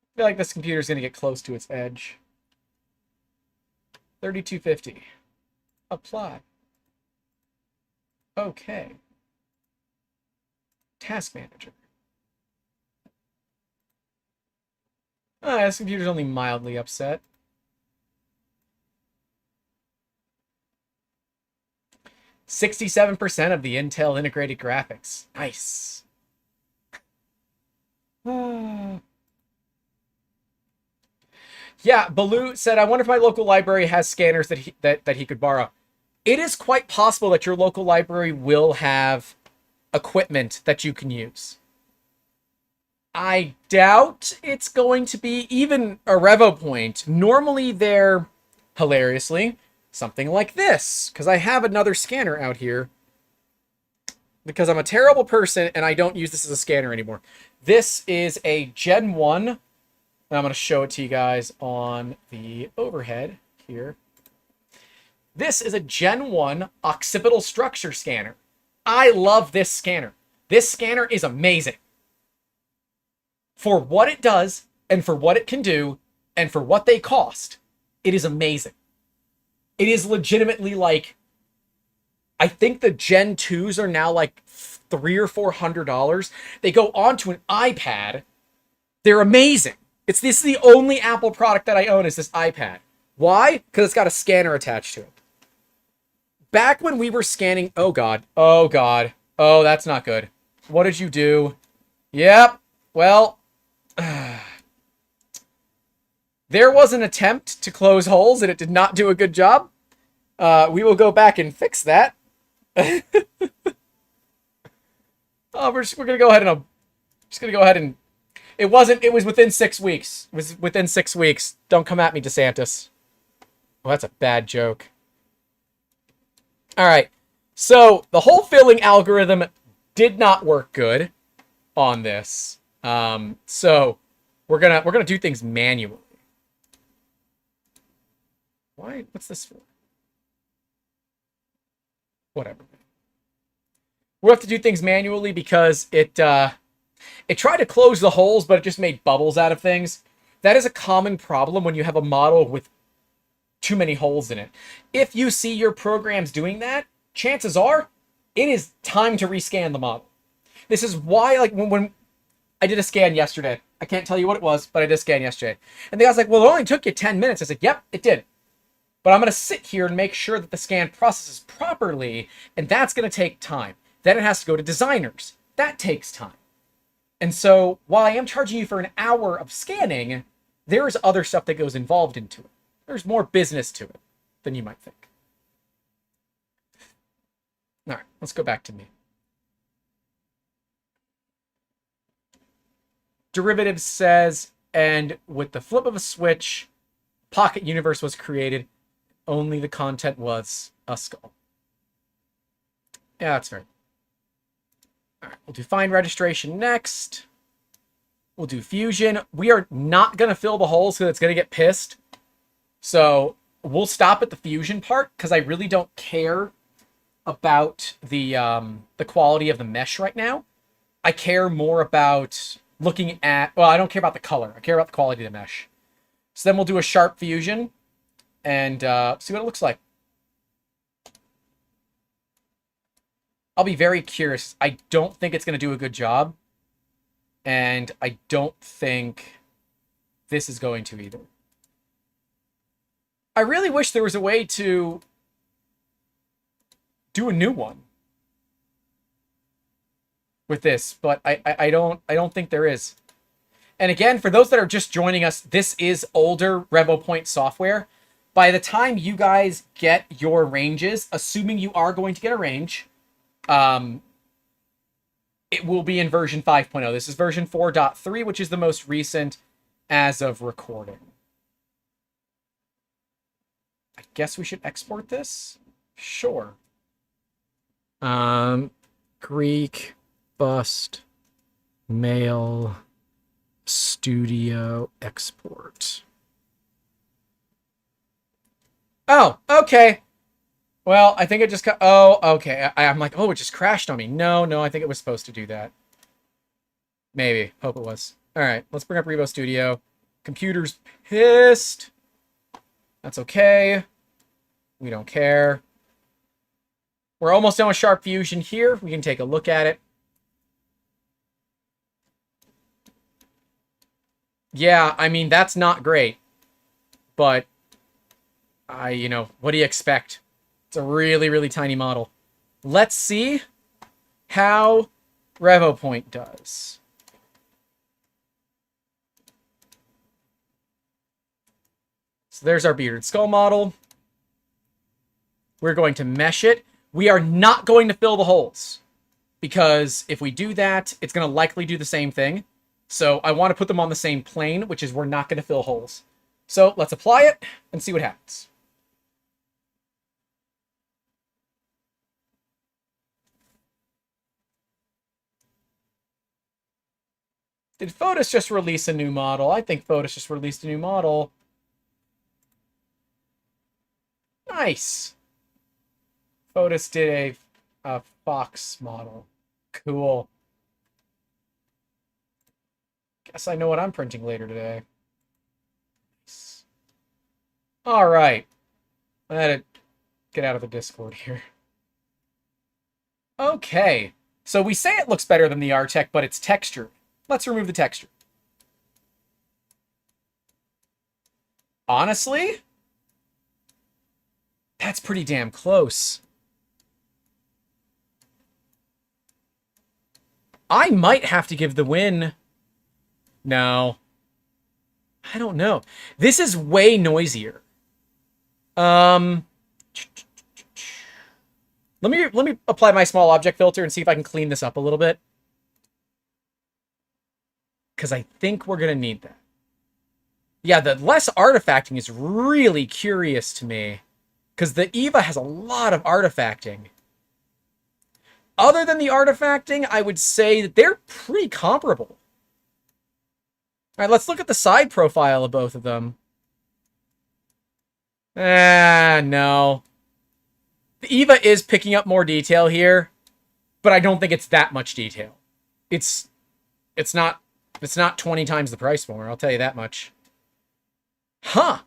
I feel like this computer is going to get close to its edge. 3250. Apply. Okay. Task Manager. This computer's only mildly upset. %67% of the Intel integrated graphics. Nice. Yeah, Baloo said, I wonder if my local library has scanners that he could borrow. It is quite possible that your local library will have equipment that you can use. I doubt it's going to be even a RevoPoint. Normally they're, hilariously, something like this. Because I have another scanner out here. Because I'm a terrible person and I don't use this as a scanner anymore. This is a Gen 1. And I'm going to show it to you guys on the overhead here. This is a Gen 1 occipital structure scanner. I love this scanner. This scanner is amazing. For what it does, and for what it can do, and for what they cost, it is amazing. It is legitimately like, I think the Gen 2s are now like $300 or $400. They go onto an iPad. They're amazing. This is the only Apple product that I own is this iPad. Why? Because it's got a scanner attached to it. Back when we were scanning... Oh, God. Oh, God. Oh, that's not good. What did you do? Yep. Well... There was an attempt to close holes, and it did not do a good job. We will go back and fix that. Oh, we're gonna go ahead and... just gonna go ahead and... It was within 6 weeks. It was within 6 weeks. Don't come at me, DeSantis. Oh, that's a bad joke. All right. So the hole filling algorithm did not work good on this. So we're gonna do things manually. Why? What's this for? Whatever. We'll have to do things manually because it tried to close the holes, but it just made bubbles out of things. That is a common problem when you have a model with too many holes in it. If you see your programs doing that, chances are it is time to rescan the model. This is why, like, when I did a scan yesterday, I can't tell you what it was, but I did a scan yesterday. And the guy's like, well, it only took you 10 minutes. I said, yep, it did. But I'm going to sit here and make sure that the scan processes properly, and that's going to take time. Then it has to go to designers. That takes time. And so, while I am charging you for an hour of scanning, there is other stuff that goes involved into it. There's more business to it than you might think. All right, let's go back to me. Derivative says, and with the flip of a switch, Pocket Universe was created. Only the content was a skull. Yeah, that's fair. All right, we'll do find registration next. We'll do fusion. We are not going to fill the holes because it's going to get pissed. So we'll stop at the fusion part because I really don't care about the quality of the mesh right now. I care more about looking at, well, I don't care about the color. I care about the quality of the mesh. So then we'll do a sharp fusion and see what it looks like. I'll be very curious. I don't think it's going to do a good job. And I don't think this is going to either. I really wish there was a way to do a new one with this, but I don't think there is. And again, for those that are just joining us, this is older RevoPoint software. By the time you guys get your ranges, assuming you are going to get a range, it will be in version 5.0. This is version 4.3, which is the most recent as of recording. I guess we should export this? Sure. Greek, bust, mail, studio, export. Oh, okay. Well, I think it just... Oh, okay. I'm like, oh, it just crashed on me. No, I think it was supposed to do that. Maybe. Hope it was. All right, let's bring up Revo Studio. Computer's pissed. That's okay. We don't care. We're almost done with Sharp Fusion here. We can take a look at it. Yeah, I mean, that's not great. But, what do you expect? It's a really, really tiny model. Let's see how RevoPoint does. So there's our bearded skull model. We're going to mesh it. We are not going to fill the holes, because if we do that, it's going to likely do the same thing. So I want to put them on the same plane, which is we're not going to fill holes. So let's apply it and see what happens. Did Fotis just release a new model? I think Fotis just released a new model. Nice. Fotis did a Fox model. Cool. Guess I know what I'm printing later today. Nice. All right. I had to get out of the Discord here. Okay. So we say it looks better than the Artec, but it's textured. Let's remove the texture. Honestly, that's pretty damn close. I might have to give the win. No. I don't know. This is way noisier. Let me apply my small object filter and see if I can clean this up a little bit. Because I think we're going to need that. Yeah, the less artifacting is really curious to me. Because the EVA has a lot of artifacting. Other than the artifacting, I would say that they're pretty comparable. All right, let's look at the side profile of both of them. No. The EVA is picking up more detail here, but I don't think it's that much detail. It's not 20 times the price more, I'll tell you that much. Huh.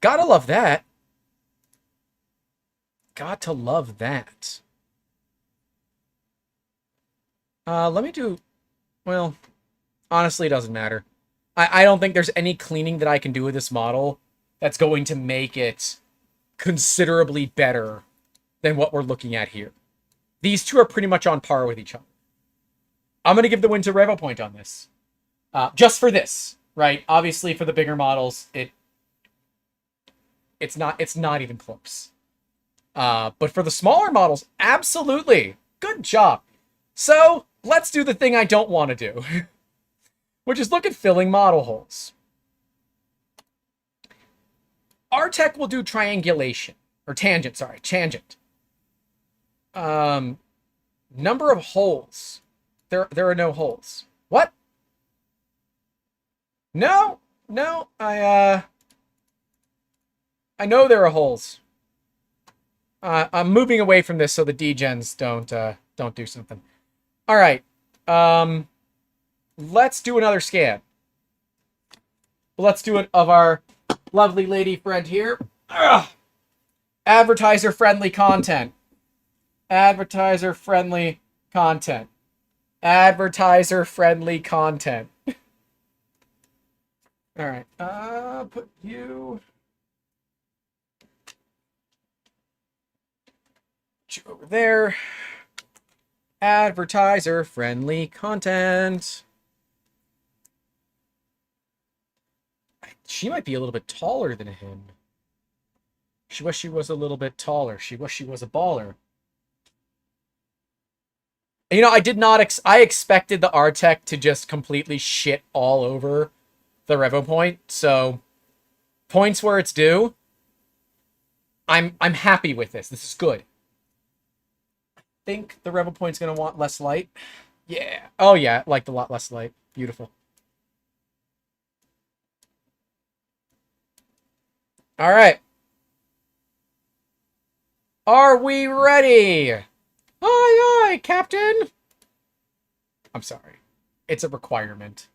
Gotta love that. Got to love that. Let me do... Well, honestly, it doesn't matter. I don't think there's any cleaning that I can do with this model that's going to make it considerably better than what we're looking at here. These two are pretty much on par with each other. I'm going to give the win to RevoPoint on this. Just for this, right? Obviously, for the bigger models, it's not even close. But for the smaller models, absolutely. Good job. So let's do the thing I don't want to do, which is look at filling model holes. Our tech will do triangulation, or tangent, sorry, tangent. Number of holes. There are no holes. What? No, I know there are holes. I'm moving away from this so the degens don't do something. All right. Let's do another scan. Let's do it of our lovely lady friend here. Ugh. Advertiser-friendly content. Advertiser-friendly content. Advertiser-friendly content. All right. Put you over there. Advertiser-friendly content. She might be a little bit taller than him. She wish she was a little bit taller. She wish she was a baller. You know, I did not. I expected the Artec to just completely shit all over the RevoPoint. So, points where it's due. I'm happy with this. This is good. I think the RevoPoint's gonna want less light. Yeah. Oh yeah, liked a lot less light. Beautiful. All right. Are we ready? Aye, aye, Captain. I'm sorry. It's a requirement.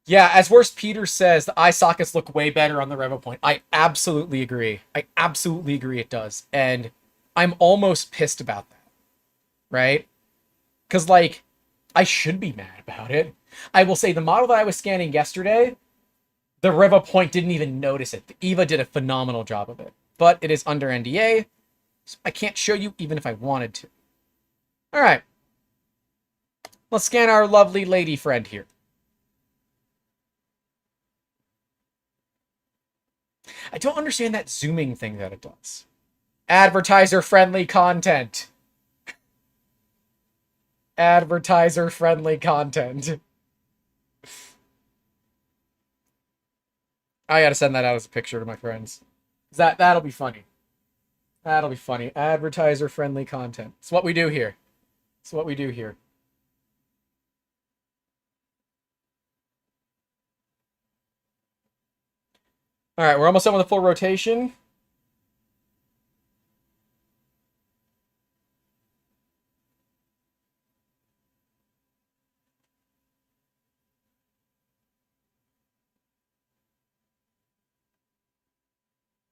Yeah, as Worst Peter says, the eye sockets look way better on the RevoPoint. I absolutely agree. I absolutely agree it does. And I'm almost pissed about that. Right? Because, like, I should be mad about it. I will say the model that I was scanning yesterday, the RevoPoint didn't even notice it. The EVA did a phenomenal job of it. But it is under NDA, so I can't show you even if I wanted to. All right. Let's scan our lovely lady friend here. I don't understand that zooming thing that it does. Advertiser-friendly content. Advertiser-friendly content. I gotta send that out as a picture to my friends. That'll be funny. That'll be funny. Advertiser-friendly content. It's what we do here. It's what we do here. All right, we're almost done with the full rotation.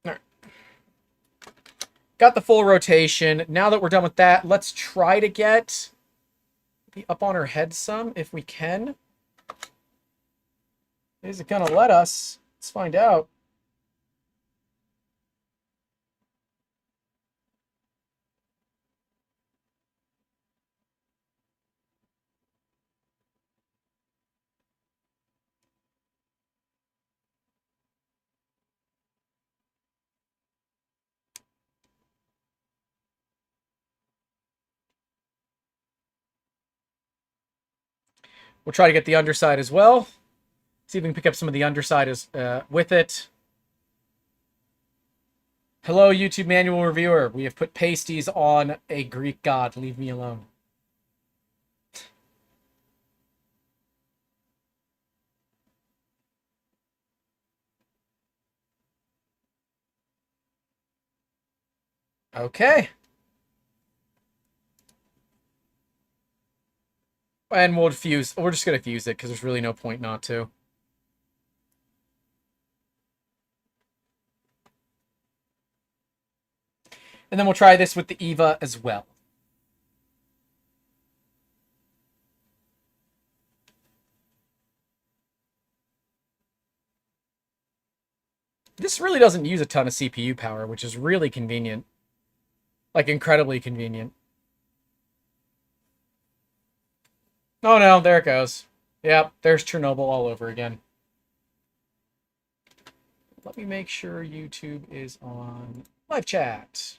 All right. Got the full rotation. Now that we're done with that, let's try to get up on her head some if we can. Is it gonna let us? Let's find out. We'll try to get the underside as well. See if we can pick up some of the underside with it. Hello, YouTube manual reviewer. We have put pasties on a Greek god. Leave me alone. Okay. And we'll fuse. We're just going to fuse it because there's really no point not to. And then we'll try this with the EVA as well. This really doesn't use a ton of CPU power, which is really convenient. Like, incredibly convenient. Oh no, there it goes. Yep, there's Chernobyl all over again. Let me make sure YouTube is on. Live chat.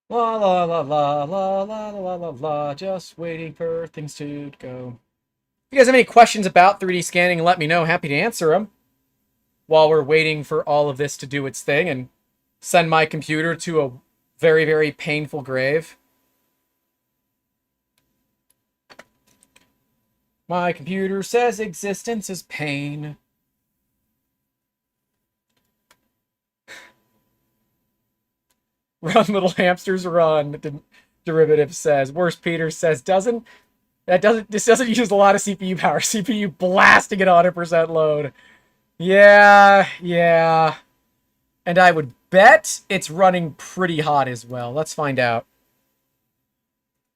La la la la la la la la la, just waiting for things to go. If you guys have any questions about 3D scanning, let me know. Happy to answer them while we're waiting for all of this to do its thing and send my computer to a very, very painful grave. My computer says existence is pain. Run, little hamsters, run. Derivative says. Worst Peter says this doesn't use a lot of CPU power. CPU blasting at 100% load. Yeah. And I would bet it's running pretty hot as well. Let's find out.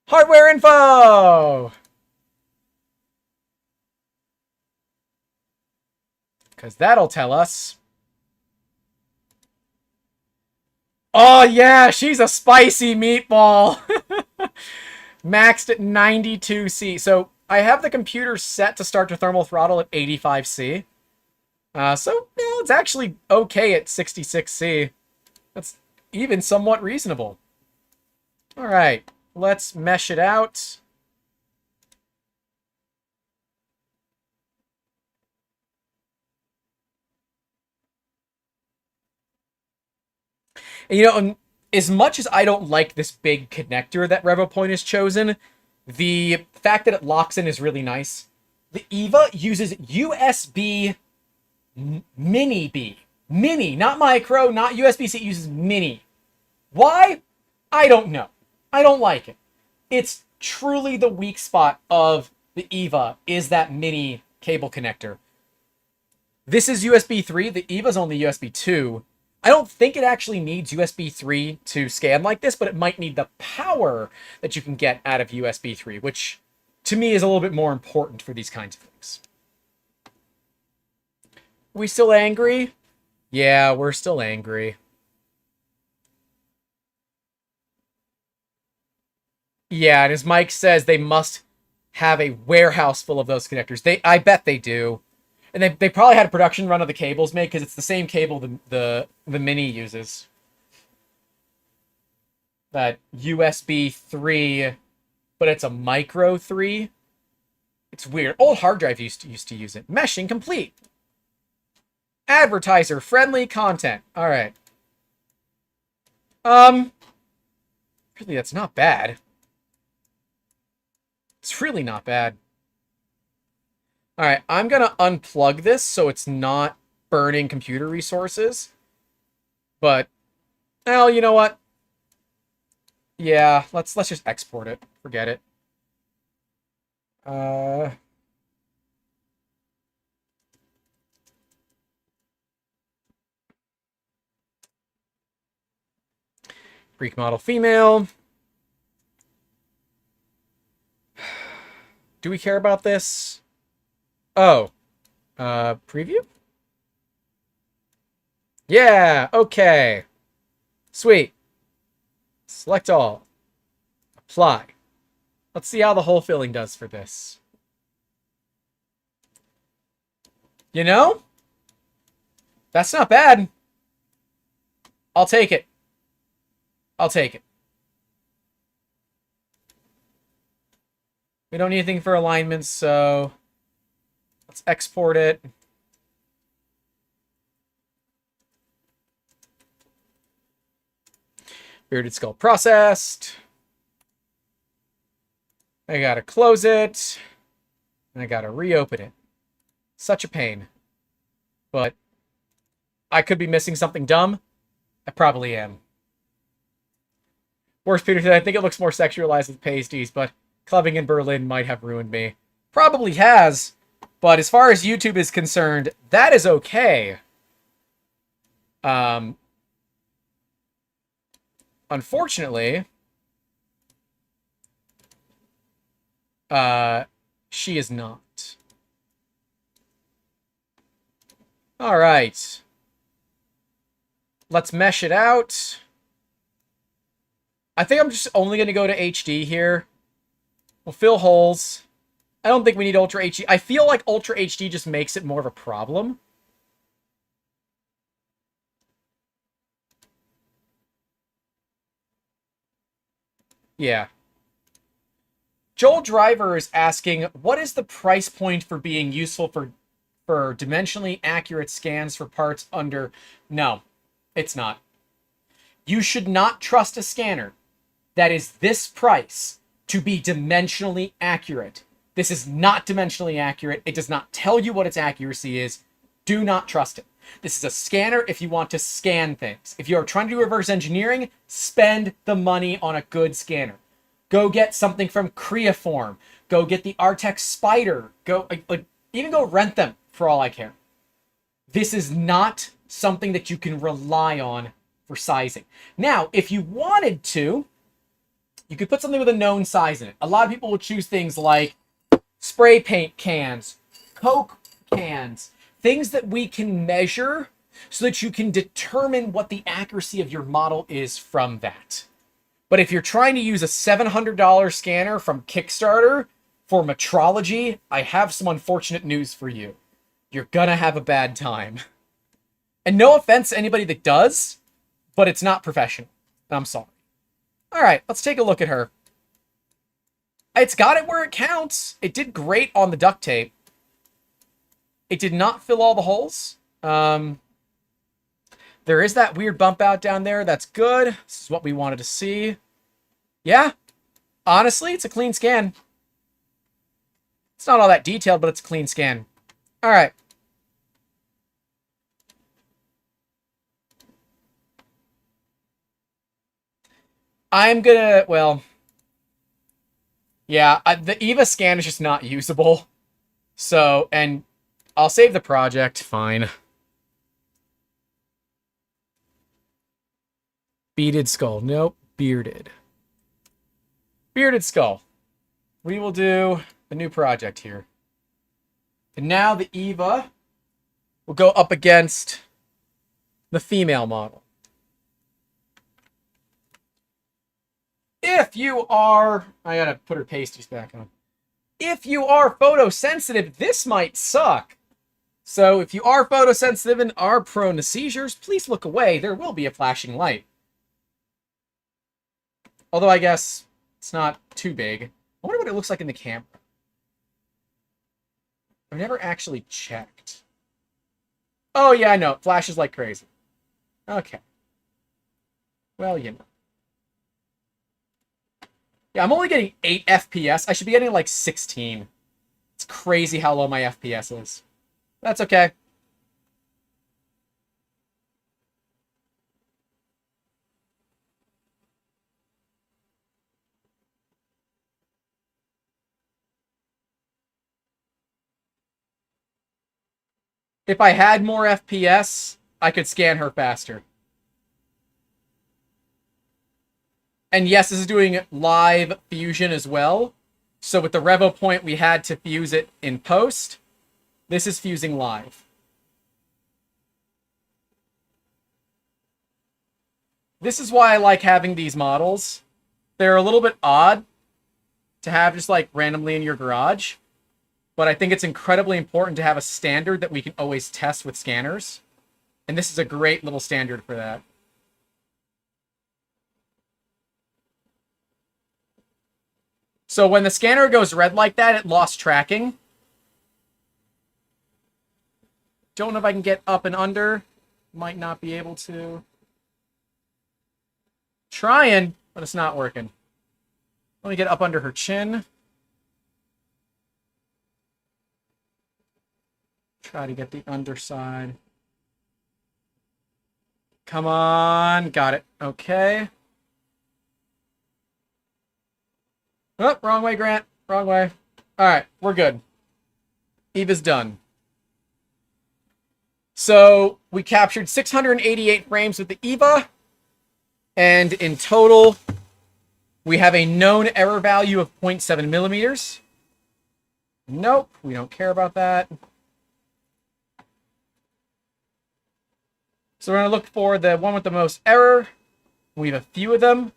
Hardware info! Because that'll tell us. Oh, yeah, she's a spicy meatball. Maxed at 92C. So I have the computer set to start to thermal throttle at 85C. So yeah, it's actually okay at 66C. That's even somewhat reasonable. All right, let's mesh it out. And, you know, as much as I don't like this big connector that RevoPoint has chosen, the fact that it locks in is really nice. The EVA uses USB Mini B. Mini, not micro, not USB-C, it uses mini. Why? I don't know. I don't like it. It's truly the weak spot of the EVA is that mini cable connector. This is USB 3. The EVA's only USB 2. I don't think it actually needs USB 3 to scan like this, but it might need the power that you can get out of USB 3, which to me is a little bit more important for these kinds of things. We still angry? Yeah, we're still angry. Yeah, and as Mike says, they must have a warehouse full of those connectors. I bet they do. And they probably had a production run of the cables made because it's the same cable the Mini uses. That USB 3, but it's a micro 3. It's weird. Old hard drive used to use it. Meshing complete. Advertiser friendly content. All right. Really, that's not bad. It's really not bad. All right, I'm gonna unplug this so it's not burning computer resources. But, well, you know what? Yeah, let's just export it. Forget it. Greek model female. Do we care about this? Oh. Preview? Yeah, okay. Sweet. Select all. Apply. Let's see how the whole filling does for this. You know? That's not bad. I'll take it. I'll take it. We don't need anything for alignments, so let's export it. Bearded skull processed. I gotta close it. And I gotta reopen it. Such a pain. But I could be missing something dumb. I probably am. Worst Peter said, I think it looks more sexualized with pasties, but clubbing in Berlin might have ruined me. Probably has, but as far as YouTube is concerned, that is okay. Unfortunately, She is not. All right. Let's mesh it out. I think I'm just only going to go to HD here. We'll fill holes. I don't think we need Ultra HD. I feel like Ultra HD just makes it more of a problem. Yeah. Joel Driver is asking, what is the price point for being useful for dimensionally accurate scans for parts under... No, it's not. You should not trust a scanner that is this price to be dimensionally accurate. This is not dimensionally accurate. It does not tell you what its accuracy is. Do not trust it. This is a scanner if you want to scan things. If you are trying to do reverse engineering, spend the money on a good scanner. Go get something from Creaform. Go get the Artex Spider. Go even go rent them for all I care. This is not something that you can rely on for sizing. Now, if you wanted to, you could put something with a known size in it. A lot of people will choose things like spray paint cans, Coke cans, things that we can measure so that you can determine what the accuracy of your model is from that. But if you're trying to use a $700 scanner from Kickstarter for metrology, I have some unfortunate news for you. You're gonna have a bad time. And no offense to anybody that does, but it's not professional. I'm sorry. All right, let's take a look at her. It's got it where it counts. It did great on the duct tape. It did not fill all the holes. There is that weird bump out down there. That's good. This is what we wanted to see. Yeah. Honestly, it's a clean scan. It's not all that detailed, but it's a clean scan. All right. I'm gonna, well... Yeah, the EVA scan is just not usable. So, and I'll save the project. Fine. Beaded skull. Nope. Bearded. Bearded skull. We will do the new project here. And now the EVA will go up against the female model. If you are... I gotta put her pasties back on. If you are photosensitive, this might suck. So if you are photosensitive and are prone to seizures, please look away. There will be a flashing light. Although I guess it's not too big. I wonder what it looks like in the camera. I've never actually checked. Oh yeah, I know. It flashes like crazy. Okay. Well, you know. Yeah, I'm only getting 8 FPS. I should be getting like 16. It's crazy how low my FPS is. That's okay. If I had more FPS, I could scan her faster. And yes, this is doing live fusion as well. So with the RevoPoint, we had to fuse it in post. This is fusing live. This is why I like having these models. They're a little bit odd to have just like randomly in your garage. But I think it's incredibly important to have a standard that we can always test with scanners. And this is a great little standard for that. So when the scanner goes red like that, it lost tracking. Don't know if I can get up and under. Might not be able to. Trying, but it's not working. Let me get up under her chin. Try to get the underside. Come on. Got it. Okay. Oh, wrong way, Grant. Wrong way. All right, we're good. Eva's done. So we captured 688 frames with the Eva. And in total, we have a known error value of 0.7 millimeters. Nope, we don't care about that. So we're going to look for the one with the most error. We have a few of them.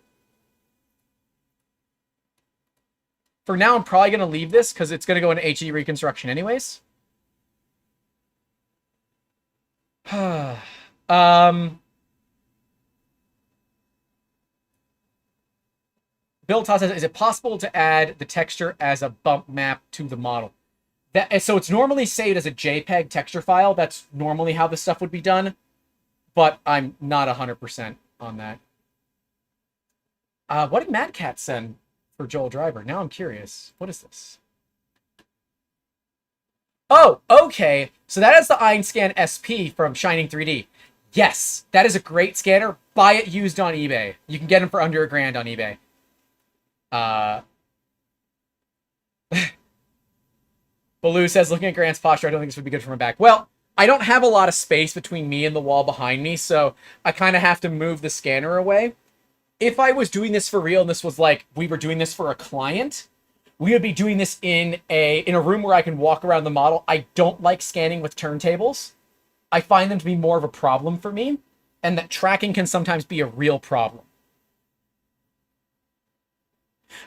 For now, I'm probably going to leave this because it's going to go into HE reconstruction anyways. Bill Todd says, is it possible to add the texture as a bump map to the model? So it's normally saved as a JPEG texture file. That's normally how this stuff would be done. But I'm not 100% on that. What did Mad Cat send for Joel Driver? Now I'm curious. What is this? Oh, okay. So that is the Einscan SP from Shining 3D. Yes, that is a great scanner. Buy it used on eBay. You can get them for under $1,000 on eBay. Baloo says, looking at Grant's posture, I don't think this would be good for my back. Well, I don't have a lot of space between me and the wall behind me, so I kind of have to move the scanner away. If I was doing this for real and this was like we were doing this for a client, we would be doing this in a room where I can walk around the model. I don't like scanning with turntables. I find them to be more of a problem for me, and that tracking can sometimes be a real problem.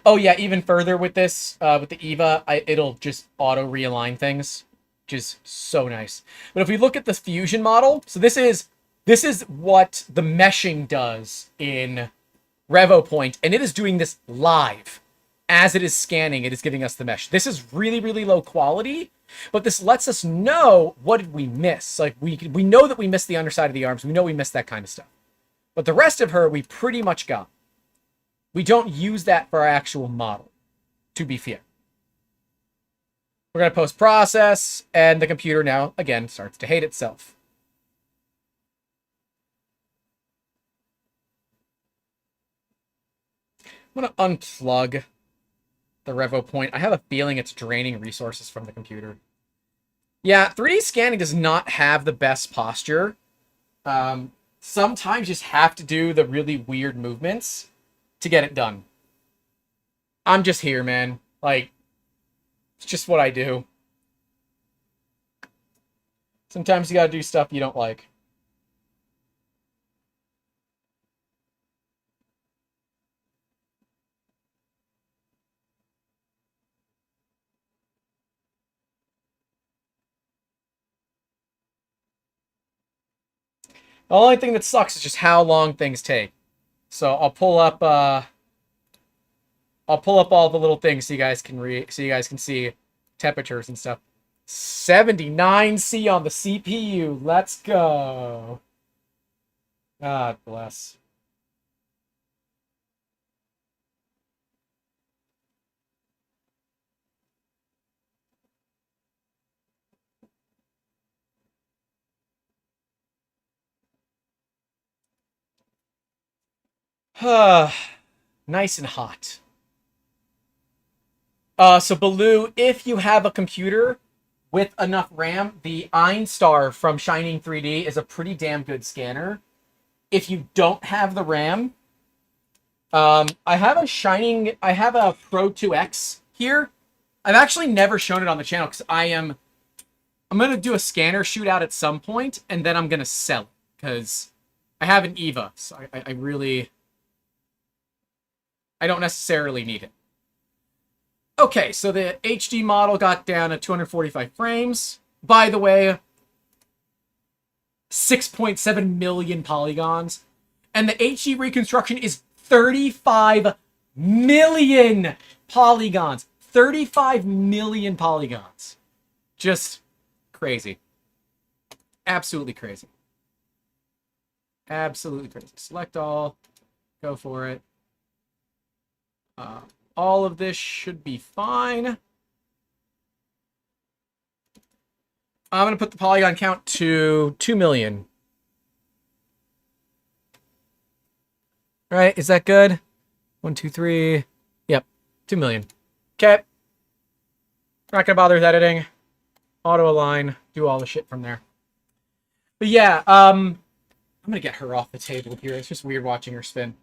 Oh yeah, even further with this, with the EVA, it'll just auto realign things, which is so nice. But if we look at the Fusion model, so this is what the meshing does in RevoPoint, and it is doing this live. As it is scanning, it is giving us the mesh. This is really, really low quality, but this lets us know what did we miss. Like, we know that we missed the underside of the arms. We know we missed that kind of stuff. But the rest of her, we pretty much got. We don't use that for our actual model, to be fair. We're going to post-process, and the computer now, again, starts to hate itself. I'm going to unplug the RevoPoint. I have a feeling it's draining resources from the computer. Yeah, 3D scanning does not have the best posture. Sometimes you just have to do the really weird movements to get it done. I'm just here, man. Like, it's just what I do. Sometimes you gotta do stuff you don't like. The only thing that sucks is just how long things take. So I'll pull up all the little things so you guys can see temperatures and stuff. 79C on the CPU. Let's go. God bless. Nice and hot. So Baloo, if you have a computer with enough RAM, the Einstar from Shining 3D is a pretty damn good scanner. If you don't have the RAM, I have a Pro 2X here. I've actually never shown it on the channel because I'm going to do a scanner shootout at some point, and then I'm going to sell it because I have an EVA, so I don't necessarily need it. Okay, so the HD model got down to 245 frames. By the way, 6.7 million polygons. And the HD reconstruction is 35 million polygons. 35 million polygons. Just crazy. Absolutely crazy. Absolutely crazy. Select all. Go for it. All of this should be fine. I'm going to put the polygon count to 2 million. Right, is that good? 1, 2, 3. Yep, 2 million. Okay. Not going to bother with editing. Auto align. Do all the shit from there. But yeah, I'm going to get her off the table here. It's just weird watching her spin.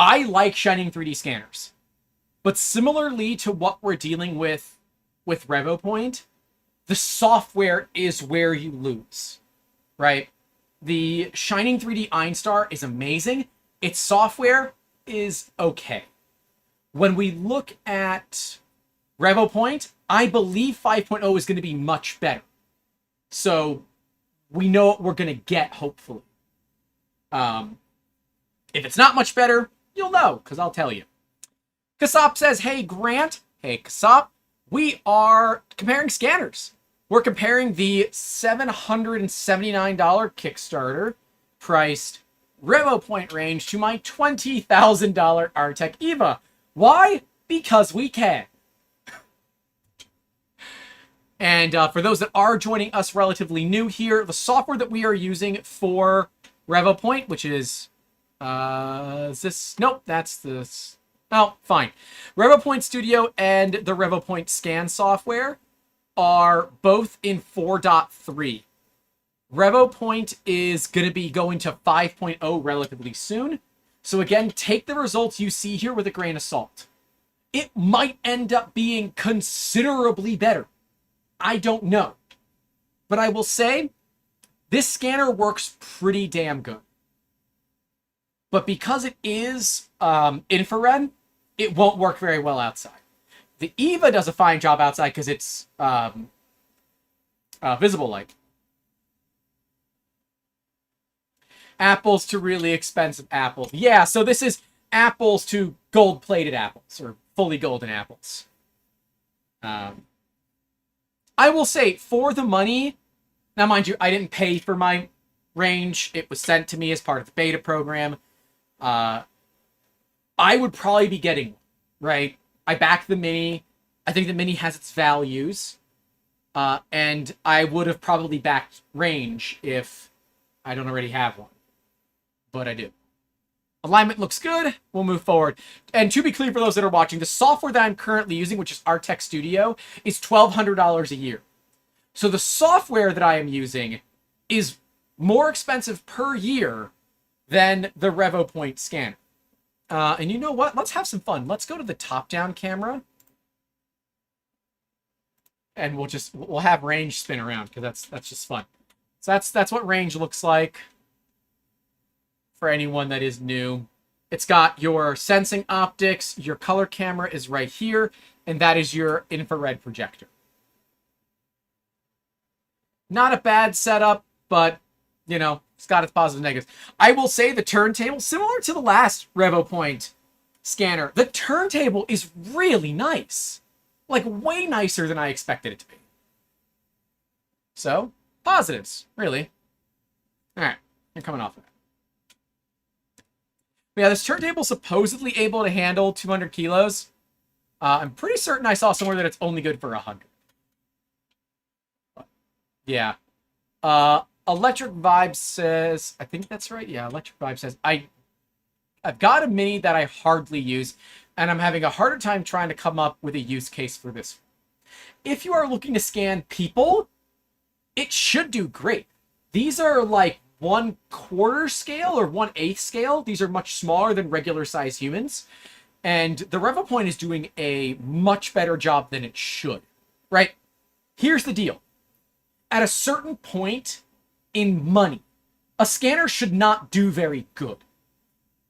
I like Shining 3D scanners. But similarly to what we're dealing with RevoPoint, the software is where you lose, right? The Shining 3D Einstar is amazing. Its software is okay. When we look at RevoPoint, I believe 5.0 is going to be much better. So we know what we're going to get, hopefully. If it's not much better, you'll know, because I'll tell you. Kasop says, hey, Grant. Hey, Kasop. We are comparing scanners. We're comparing the $779 Kickstarter priced RevoPoint range to my $20,000 Artec EVA. Why? Because we can. And for those that are joining us relatively new here, the software that we are using for RevoPoint, which is this? Nope, that's this. Oh, fine. RevoPoint Studio and the RevoPoint Scan software are both in 4.3. RevoPoint is going to be going to 5.0 relatively soon. So again, take the results you see here with a grain of salt. It might end up being considerably better. I don't know. But I will say, this scanner works pretty damn good. But because it is infrared, it won't work very well outside. The EVA does a fine job outside because it's visible light. Apples to really expensive apples. Yeah, so this is apples to gold-plated apples, or fully golden apples. I will say, for the money, now mind you, I didn't pay for my range. It was sent to me as part of the beta program. I would probably be getting one, right? I backed the Mini. I think the Mini has its values. And I would have probably backed Range if I don't already have one. But I do. Alignment looks good. We'll move forward. And to be clear for those that are watching, the software that I'm currently using, which is Artec Studio, is $1,200 a year. So the software that I am using is more expensive per year than the RevoPoint scanner. And you know what? Let's have some fun. Let's go to the top-down camera. And we'll have Range spin around, because that's just fun. So that's what Range looks like for anyone that is new. It's got your sensing optics, your color camera is right here, and that is your infrared projector. Not a bad setup, but, you know, it's got its positives and negatives. I will say the turntable, similar to the last RevoPoint scanner, the turntable is really nice. Like, way nicer than I expected it to be. So, positives, really. All right, you're coming off of that. But yeah, this turntable is supposedly able to handle 200 kilos. I'm pretty certain I saw somewhere that it's only good for 100. But, yeah. Electric Vibe says, I think that's right. Yeah, Electric Vibe says, I've got a Mini that I hardly use, and I'm having a harder time trying to come up with a use case for this. If you are looking to scan people, it should do great. These are like 1/4 scale or 1/8 scale. These are much smaller than regular size humans. And the RevoPoint is doing a much better job than it should, right? Here's the deal. At a certain point in money, a scanner should not do very good.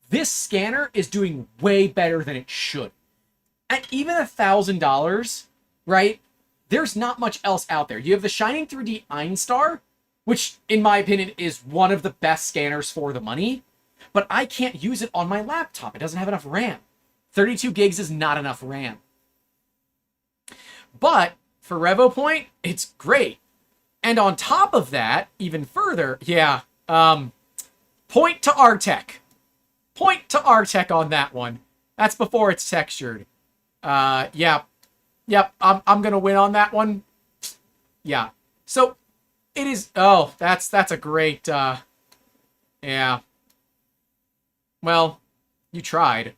This scanner is doing way better than it should. At even $1,000, right, there's not much else out there. You have the Shining 3D Einstar, which, in my opinion, is one of the best scanners for the money, but I can't use it on my laptop. It doesn't have enough RAM. 32 gigs is not enough RAM. But for RevoPoint, it's great. And on top of that, even further, yeah, point to Artec. Point to Artec on that one. That's before it's textured. Yeah. Yep, I'm gonna win on that one. Yeah. So it is. Oh, that's a great. Yeah. Well, you tried.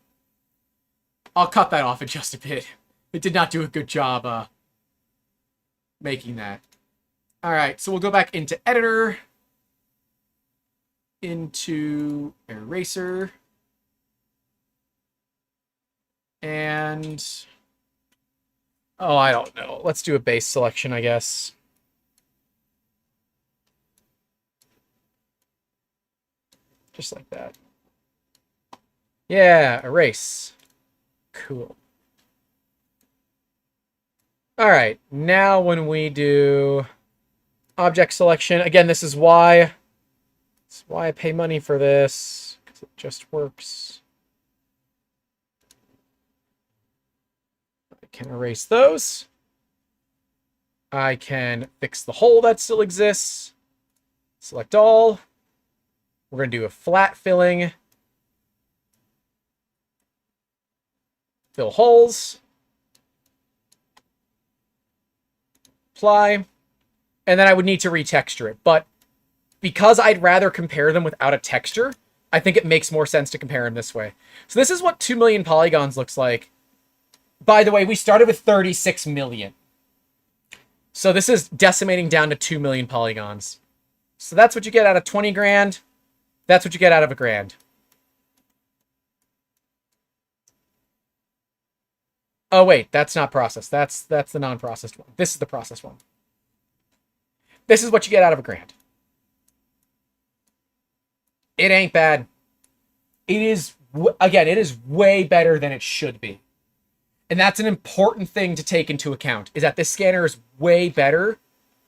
I'll cut that off in just a bit. It did not do a good job making that. All right, so we'll go back into editor, into eraser, And oh, I don't know. Let's do a base selection, I guess. Just like that. Yeah, erase. Cool. All right, now when we do object selection, again, this is why I pay money for this, because it just works. I can erase those. I can fix the hole that still exists. Select all. We're going to do a flat filling. Fill holes. Apply. And then I would need to retexture it. But because I'd rather compare them without a texture, I think it makes more sense to compare them this way. So this is what 2 million polygons looks like. By the way, we started with 36 million. So this is decimating down to 2 million polygons. So that's what you get out of 20 grand. That's what you get out of a grand. Oh, wait, that's not processed. That's the non-processed one. This is the processed one. This is what you get out of a grand. It ain't bad. It is, again, it is way better than it should be. And that's an important thing to take into account, is that this scanner is way better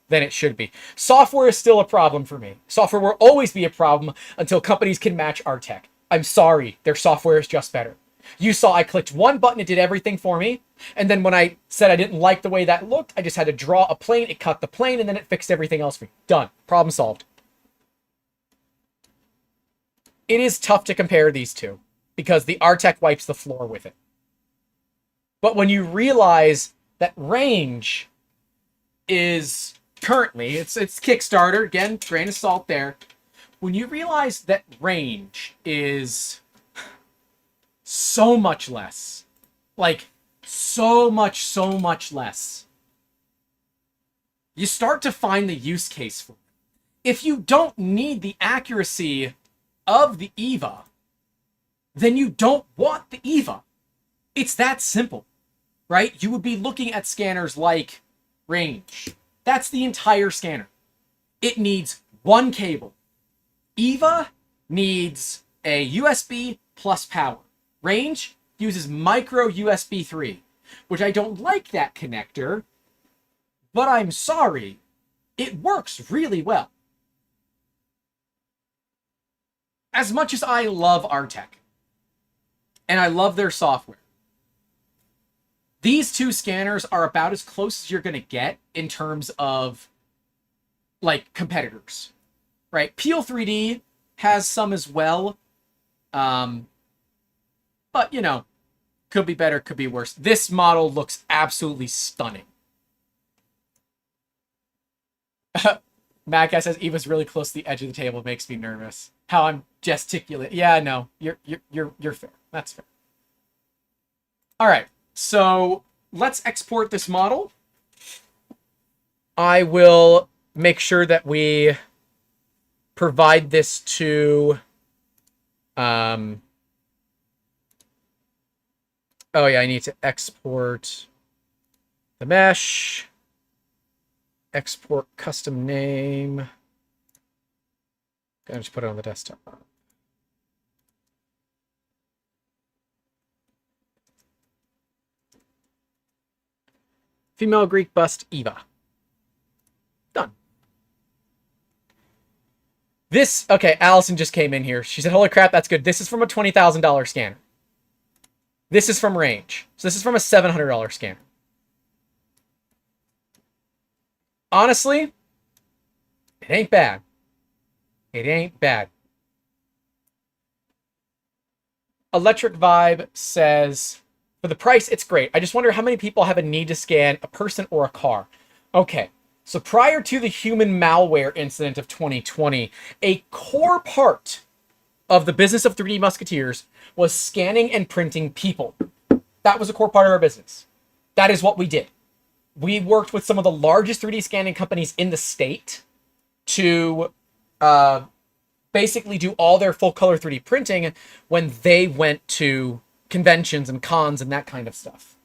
than it should be. Software is still a problem for me. Software will always be a problem until companies can match our tech. I'm sorry, their software is just better. You saw I clicked one button, it did everything for me. And then when I said I didn't like the way that looked, I just had to draw a plane, it cut the plane, and then it fixed everything else for me. Done. Problem solved. It is tough to compare these two because the RTech wipes the floor with it. But when you realize that Range is currently, it's Kickstarter, again, grain of salt there. When you realize that Range is so much less, like so much less, you start to find the use case for it. If you don't need the accuracy of the EVA, then you don't want the EVA. It's that simple, right? You would be looking at scanners like Range. That's the entire scanner. It needs one cable. EVA needs a USB plus power. Range uses micro USB 3, which I don't like that connector, but I'm sorry, it works really well. As much as I love RTech, and I love their software, these two scanners are about as close as you're going to get in terms of, like, competitors, right? Peel 3D has some as well, but, you know, could be better, could be worse. This model looks absolutely stunning. Matt says Eva's really close to the edge of the table, makes me nervous. How I'm gesticulating. Yeah, no, you're fair. That's fair. All right, so let's export this model. I will make sure that we provide this to. Oh yeah, I need to export the mesh. Export custom name. Gotta just put it on the desktop. Female Greek bust Eva. Done. This, okay, Allison just came in here. She said, holy crap, that's good. This is from a $20,000 scanner. This is from Range. So this is from a $700 scanner. Honestly, it ain't bad. It ain't bad. Electric Vibe says, for the price, it's great. I just wonder how many people have a need to scan a person or a car. Okay, so prior to the human malware incident of 2020, a core part of the business of 3D Musketeers was scanning and printing people. That was a core part of our business. That is what we did. We worked with some of the largest 3D scanning companies in the state to basically do all their full color 3D printing when they went to conventions and cons and that kind of stuff.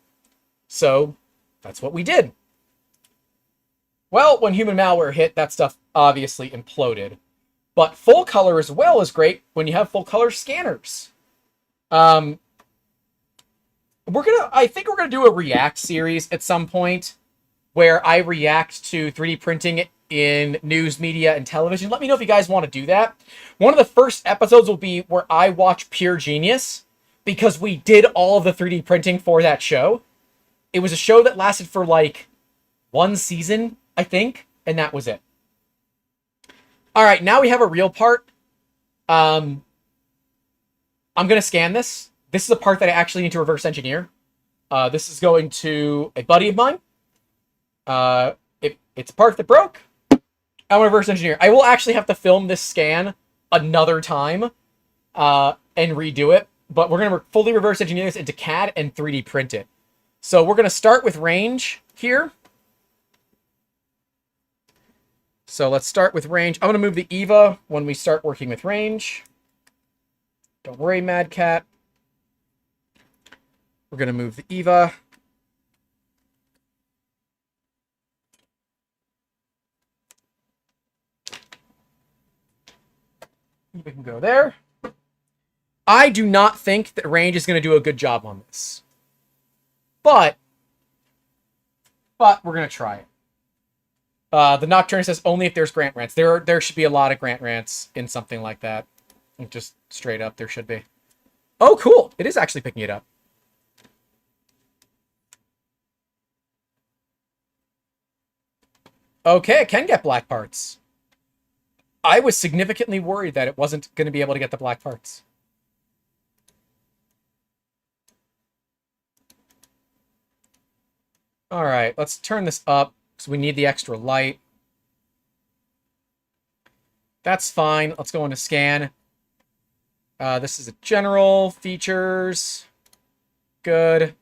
So that's what we did. Well, when human malware hit, that stuff obviously imploded. But full color as well is great when you have full color scanners. I think we're gonna do a React series at some point where I react to 3D printing in news media and television. Let me know if you guys want to do that. One of the first episodes will be where I watch Pure Genius, because we did all of the 3D printing for that show. It was a show that lasted for like 1 season, I think, and that was it. All right, now we have a real part. I'm going to scan this. This is a part that I actually need to reverse engineer. This is going to a buddy of mine. It's a part that broke. I'm going to reverse engineer. I will actually have to film this scan another time and redo it. But we're going to fully reverse engineer this into CAD and 3D print it. So we're going to start with Range here. So let's start with Range. I'm going to move the EVA when we start working with Range. Don't worry, Mad Cat. We're going to move the EVA. EVA can go there. I do not think that Range is going to do a good job on this. But we're going to try it. The Nocturne says only if there's grant rants. There should be a lot of grant rants in something like that. Just straight up, there should be. Oh, cool. It is actually picking it up. Okay, it can get black parts. I was significantly worried that it wasn't going to be able to get the black parts. All right, let's turn this up because we need the extra light. That's fine. Let's go into scan. This is a general features. Good.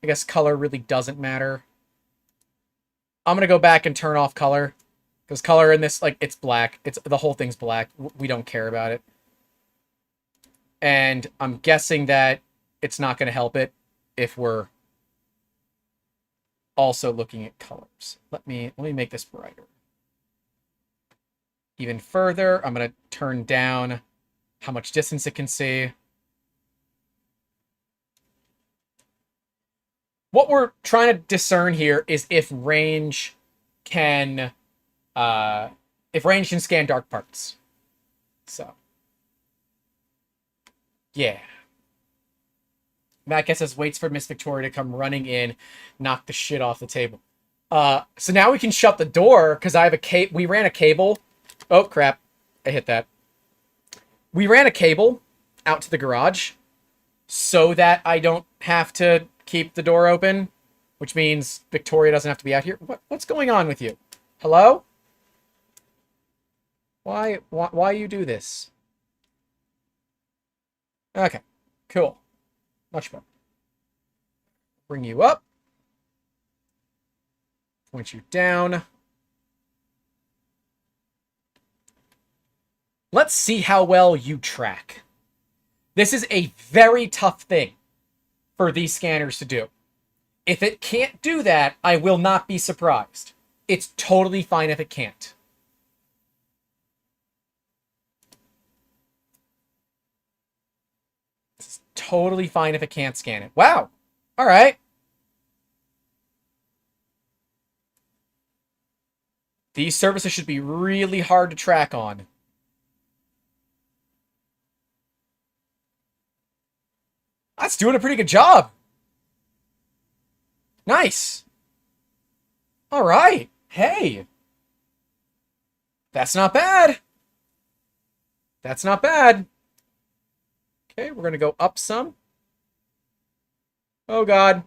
I guess color really doesn't matter. I'm going to go back and turn off color because color in this, like, it's black. The whole thing's black. We don't care about it. And I'm guessing that it's not going to help it if we're also looking at colors. Let me make this brighter. Even further, I'm going to turn down how much distance it can see. What we're trying to discern here is if Range can scan dark parts. So, yeah. Matt says waits for Miss Victoria to come running in, knock the shit off the table. So now we can shut the door because I have we ran a cable. Oh crap! I hit that. We ran a cable out to the garage so that I don't have to keep the door open, which means Victoria doesn't have to be out here. What's going on with you? Hello? Why you do this? Okay, cool. Much better. Bring you up. Point you down. Let's see how well you track. This is a very tough thing for these scanners to do. If it can't do that, I will not be surprised. It's totally fine if it can't. It's totally fine if it can't scan it. Wow. All right. These services should be really hard to track on. That's doing a pretty good job. Nice. All right. Hey. That's not bad. That's not bad. Okay, we're going to go up some. Oh, God.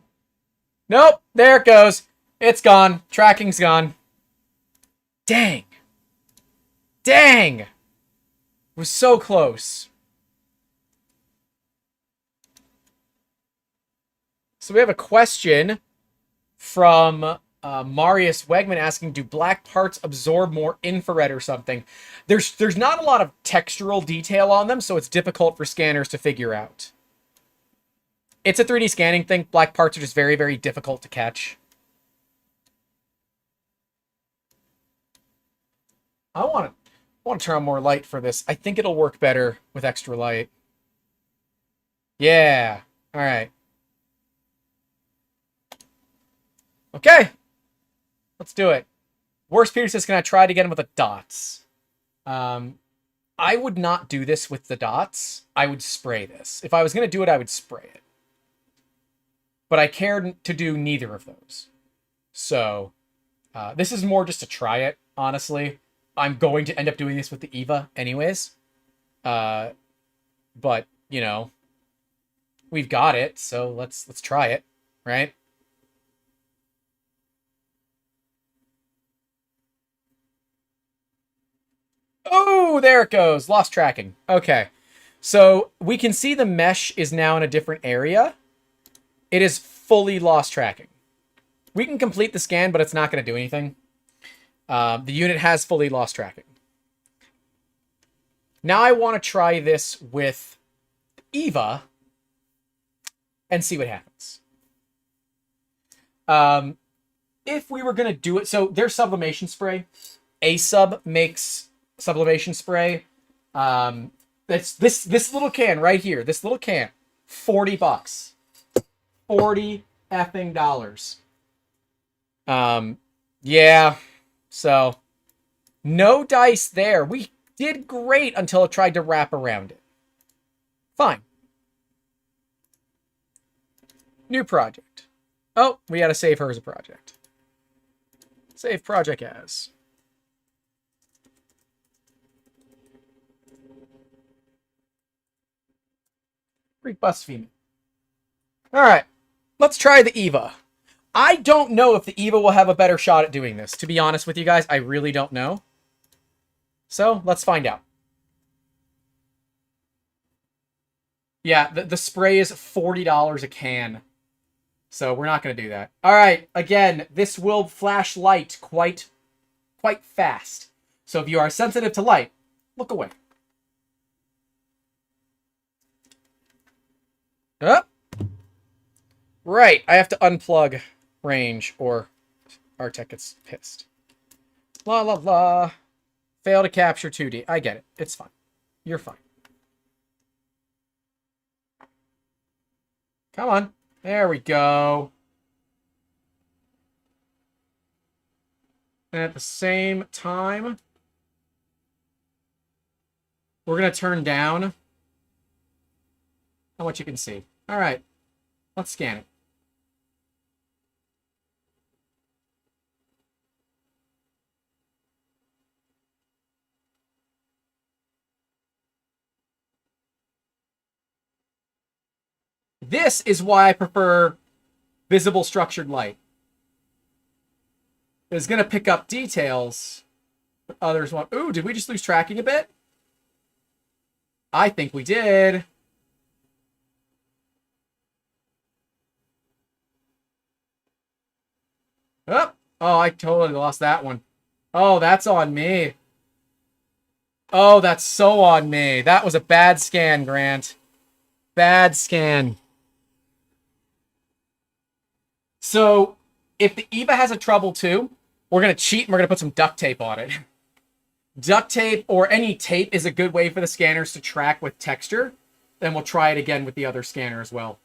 Nope. There it goes. It's gone. Tracking's gone. Dang. Dang. It was so close. So we have a question from Marius Wegman asking, do black parts absorb more infrared or something? There's not a lot of textural detail on them, so it's difficult for scanners to figure out. It's a 3D scanning thing. Black parts are just very, very difficult to catch. I want to turn on more light for this. I think it'll work better with extra light. Yeah. All right. Okay. Let's do it. Worst Peter says, can I try it again with the dots? I would not do this with the dots. I would spray this. If I was going to do it, I would spray it. But I cared to do neither of those. So, this is more just to try it, honestly. I'm going to end up doing this with the Eva anyways. But, you know, we've got it, so let's try it, right? Oh, there it goes. Lost tracking. Okay. So we can see the mesh is now in a different area. It is fully lost tracking. We can complete the scan, but it's not going to do anything. The unit has fully lost tracking. Now I want to try this with Eva and see what happens. If we were going to do it, so there's sublimation spray. A-Sub makes sublimation spray. That's this little can right here. This little can, $40. $40 effing dollars. Yeah. So, no dice there. We did great until it tried to wrap around it. Fine. New project. Oh, we gotta save her as a project. Save project as. Greek bus female. Alright. Let's try the Eva. I don't know if the Eva will have a better shot at doing this. To be honest with you guys, I really don't know. So, let's find out. Yeah, the spray is $40 a can. So, we're not going to do that. Alright, again, this will flash light quite fast. So, if you are sensitive to light, look away. Up. Right, I have to unplug Range or our tech gets pissed. La la la. Fail to capture 2D. I get it. It's fine. You're fine. Come on. There we go. And at the same time, we're going to turn down how much you can see. All right. Let's scan it. This is why I prefer visible structured light. It's going to pick up details that others want. Ooh, did we just lose tracking a bit? I think we did. Oh, I totally lost that one. Oh, that's on me. Oh, that's so on me. That was a bad scan, Grant. Bad scan. So, if the Eva has a trouble too, we're going to cheat and we're going to put some duct tape on it. Duct tape or any tape is a good way for the scanners to track with texture. Then we'll try it again with the other scanner as well.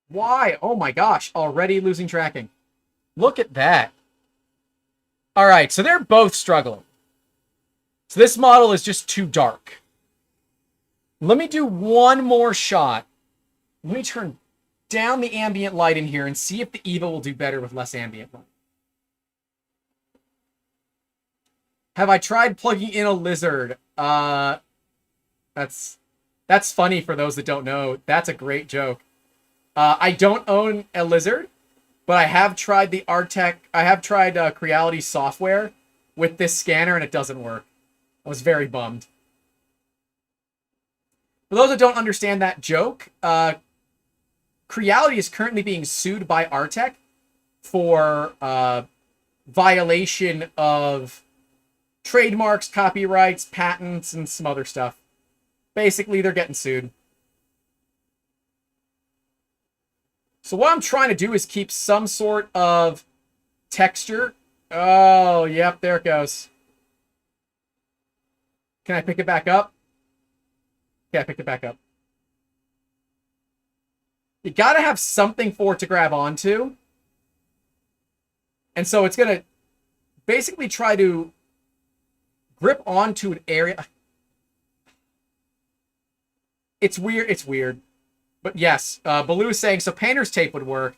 Why? Oh my gosh, already losing tracking. Look at that. All right, so they're both struggling. So this model is just too dark. Let me do one more shot. Let me turn down the ambient light in here and see if the Eva will do better with less ambient light. Have I tried plugging in a lizard? That's funny for those that don't know. That's a great joke. I don't own a lizard, but I have tried the Artec. I have tried Creality software with this scanner, and it doesn't work. I was very bummed. For those that don't understand that joke, Creality is currently being sued by Artec for violation of trademarks, copyrights, patents, and some other stuff. Basically, they're getting sued. So what I'm trying to do is keep some sort of texture. Oh, yep, there it goes. Can I pick it back up? Yeah, I picked it back up. You gotta have something for it to grab onto. And so it's gonna basically try to grip onto an area. It's weird. It's weird. But yes, Baloo is saying, so painter's tape would work.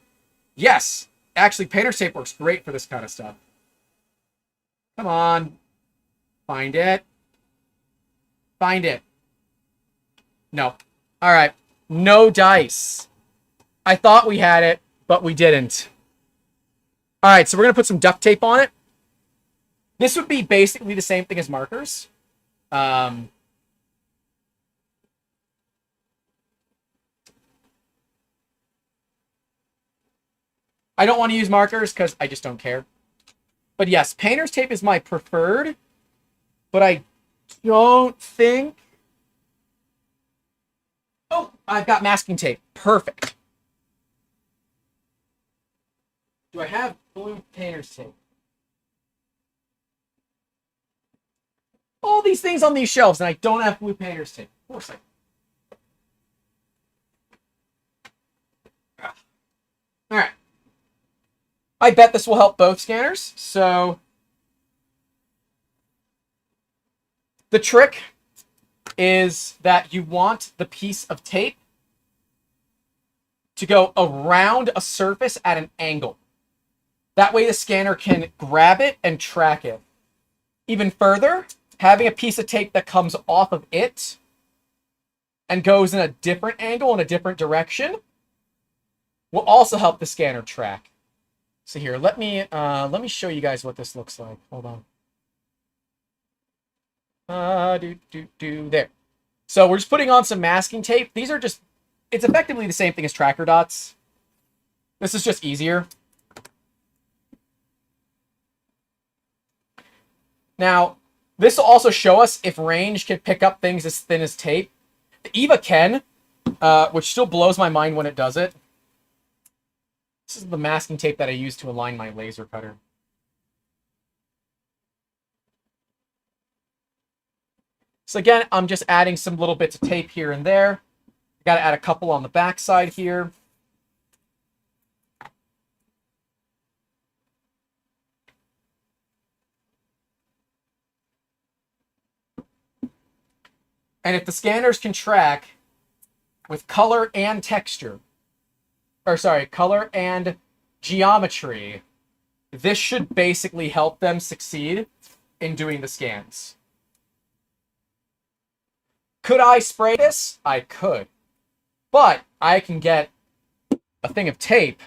Yes, actually, painter's tape works great for this kind of stuff. Come on. Find it. Find it. No. All right. No dice. I thought we had it, but we didn't. All right, so we're going to put some duct tape on it. This would be basically the same thing as markers. I don't want to use markers because I just don't care. But yes, painter's tape is my preferred. But I don't think... Oh, I've got masking tape. Perfect. Do I have blue painter's tape? All these things on these shelves, and I don't have blue painter's tape. Of course I do. All right. I bet this will help both scanners. So the trick is that you want the piece of tape to go around a surface at an angle. That way the scanner can grab it and track it. Even further, having a piece of tape that comes off of it and goes in a different angle in a different direction will also help the scanner track. So here, let me show you guys what this looks like. Hold on. There. So we're just putting on some masking tape. These are just, it's effectively the same thing as tracker dots. This is just easier. Now, this will also show us if Range can pick up things as thin as tape. The EVA can, which still blows my mind when it does it. This is the masking tape that I use to align my laser cutter. So again, I'm just adding some little bits of tape here and there. Got to add a couple on the back side here. And if the scanners can track with color and texture, or sorry, color and geometry, this should basically help them succeed in doing the scans. Could I spray this? I could. But I can get a thing of tape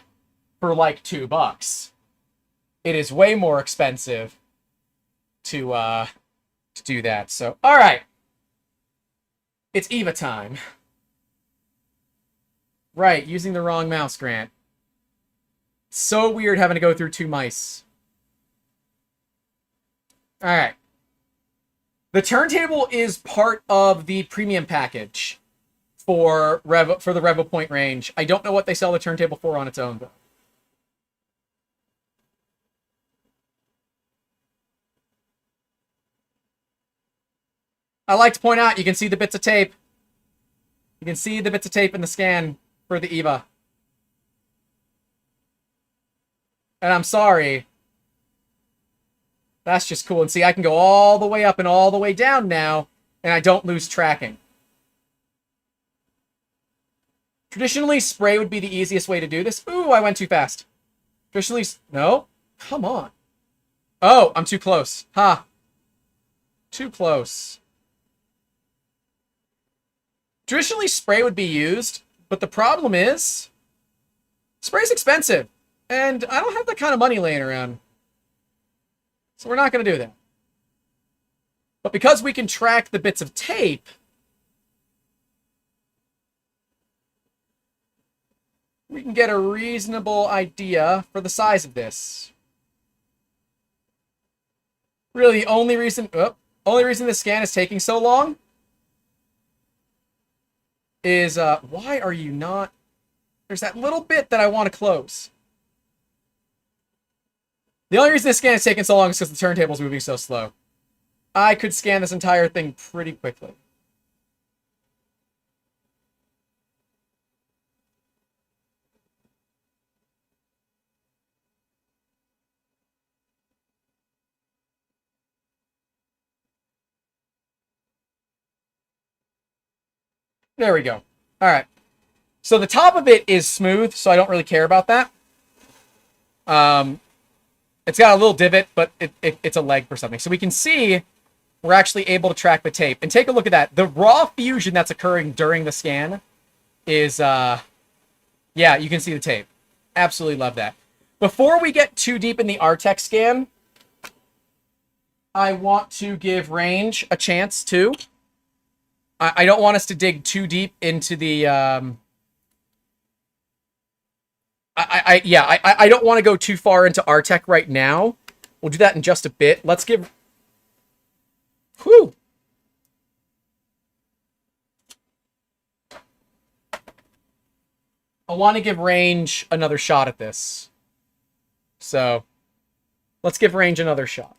for like $2. It is way more expensive to do that. So, all right. It's EVA time. Right, using the wrong mouse, Grant. So weird having to go through 2 mice. All right. The turntable is part of the premium package for the RevoPoint range. I don't know what they sell the turntable for on its own, though. I like to point out, you can see the bits of tape. You can see the bits of tape in the scan for the EVA. And I'm sorry. That's just cool. And see, I can go all the way up and all the way down now, and I don't lose tracking. Traditionally, spray would be the easiest way to do this. Ooh, I went too fast. Traditionally, no? Come on. Oh, I'm too close. Ha. Too close. Traditionally, spray would be used, but the problem is, spray's expensive, and I don't have that kind of money laying around. So we're not going to do that. But because we can track the bits of tape, we can get a reasonable idea for the size of this. Really, the only reason this scan is taking so long is, why are you not... There's that little bit that I want to close. The only reason this scan is taking so long is because the turntable's moving so slow. I could scan this entire thing pretty quickly. There we go. All right. So the top of it is smooth, so I don't really care about that. It's got a little divot, but it's a leg for something. So we can see we're actually able to track the tape. And take a look at that. The raw fusion that's occurring during the scan is, yeah, you can see the tape. Absolutely love that. Before we get too deep in the RTEC scan, I want to give Range a chance too. I don't want us to dig too deep into the, I don't want to go too far into RTEC right now. We'll do that in just a bit. Let's give... Whew! I want to give Range another shot at this. So, let's give Range another shot.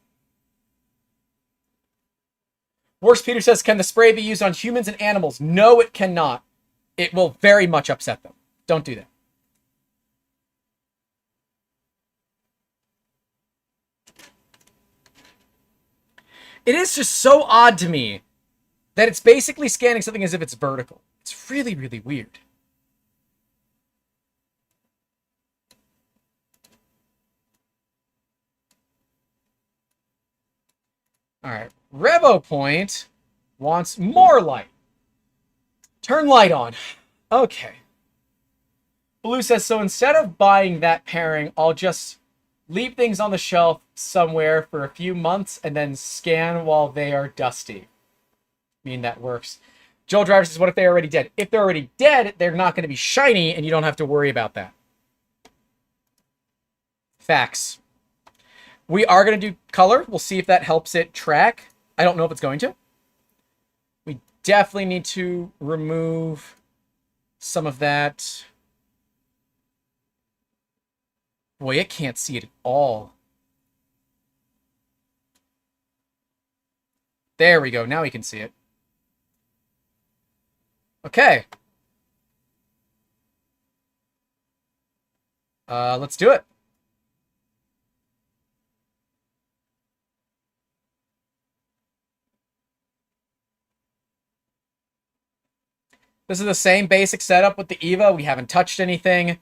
Worst Peter says, can the spray be used on humans and animals? No, it cannot. It will very much upset them. Don't do that. It is just so odd to me that it's basically scanning something as if it's vertical. It's really, really weird. All right. RevoPoint wants more light. Turn light on. Okay. Blue says, so instead of buying that pairing, I'll just leave things on the shelf somewhere for a few months and then scan while they are dusty. I mean, that works. Joel Driver says, what if they're already dead? If they're already dead, they're not going to be shiny and you don't have to worry about that. Facts. We are going to do color. We'll see if that helps it track. I don't know if it's going to. We definitely need to remove some of that. Boy, it can't see it at all. There we go. Now we can see it. Okay. Let's do it. This is the same basic setup with the EVA. We haven't touched anything.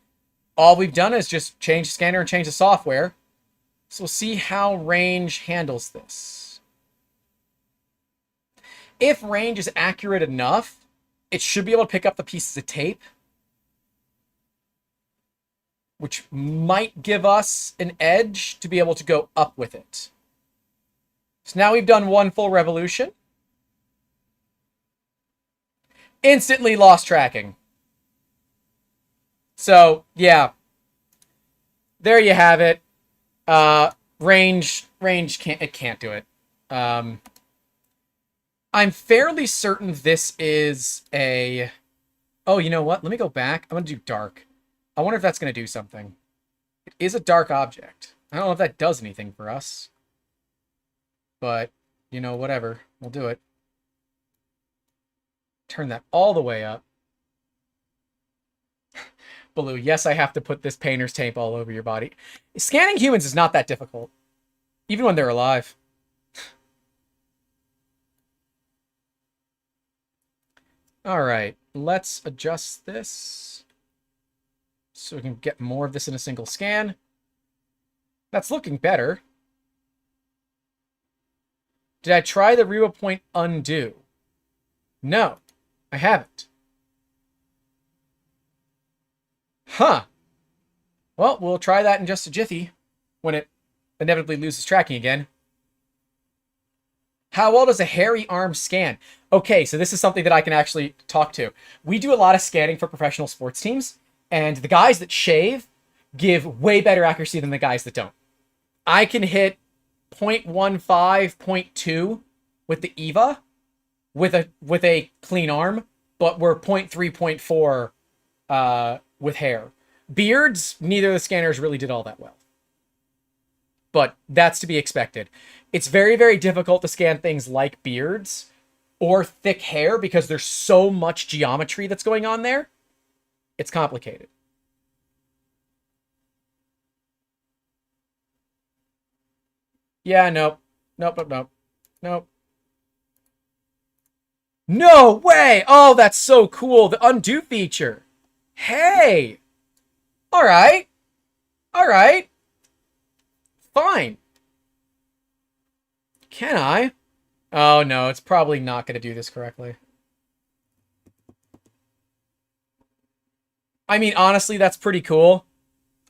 All we've done is just change the scanner and change the software. So we'll see how Range handles this. If Range is accurate enough, it should be able to pick up the pieces of tape, which might give us an edge to be able to go up with it. So now we've done one full revolution. Instantly lost tracking. So, yeah. There you have it. Range can't do it. I'm fairly certain this is a... Oh, you know what? Let me go back. I'm going to do dark. I wonder if that's going to do something. It is a dark object. I don't know if that does anything for us. But, you know, whatever. We'll do it. Turn that all the way up. Blue, yes, I have to put this painter's tape all over your body. Scanning humans is not that difficult. Even when they're alive. Alright, let's adjust this. So we can get more of this in a single scan. That's looking better. Did I try the RevoPoint undo? No, I haven't. Huh. Well, we'll try that in just a jiffy when it inevitably loses tracking again. How well does a hairy arm scan? Okay, so this is something that I can actually talk to. We do a lot of scanning for professional sports teams, And the guys that shave give way better accuracy than the guys that don't. I can hit 0.15, 0.2 with the Eva with a clean arm, but we're 0.3, 0.4 with hair. Beards, neither of the scanners really did all that well. But that's to be expected. It's very, very difficult to scan things like beards or thick hair because there's so much geometry that's going on there. It's complicated. Yeah, nope. Nope. No way! Oh, that's so cool. The undo feature. Hey! Alright. Fine. Can I? Oh, no, it's probably not going to do this correctly. I mean, honestly, that's pretty cool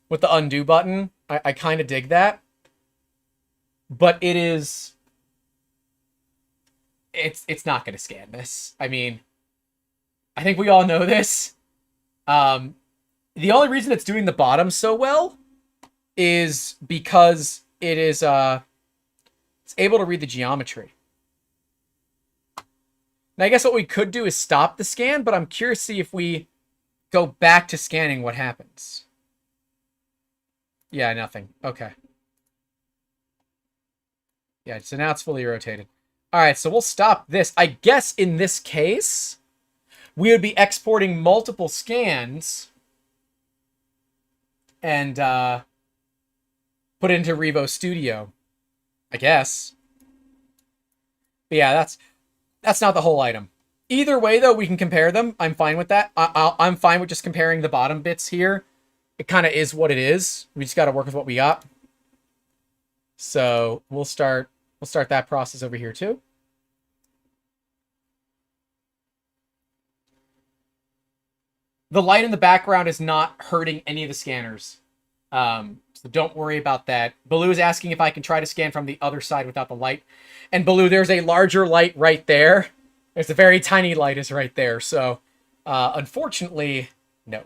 with the undo button. I kind of dig that. But it's not going to scan this. I mean, I think we all know this. The only reason it's doing the bottom so well is because it's able to read the geometry. Now, I guess what we could do is stop the scan, but I'm curious to see if we go back to scanning what happens. Yeah, nothing. Okay. Yeah, so now it's fully rotated. All right, so we'll stop this. I guess in this case, we would be exporting multiple scans and put it into Revo Studio, I guess. But yeah, that's not the whole item. Either way, though, we can compare them. I'm fine with that. I'm fine with just comparing the bottom bits here. It kind of is what it is. We just got to work with what we got. So we'll start that process over here too. The light in the background is not hurting any of the scanners. So don't worry about that. Baloo is asking if I can try to scan from the other side without the light. And Baloo, there's a larger light right there. There's a very tiny light is right there. So, unfortunately, no.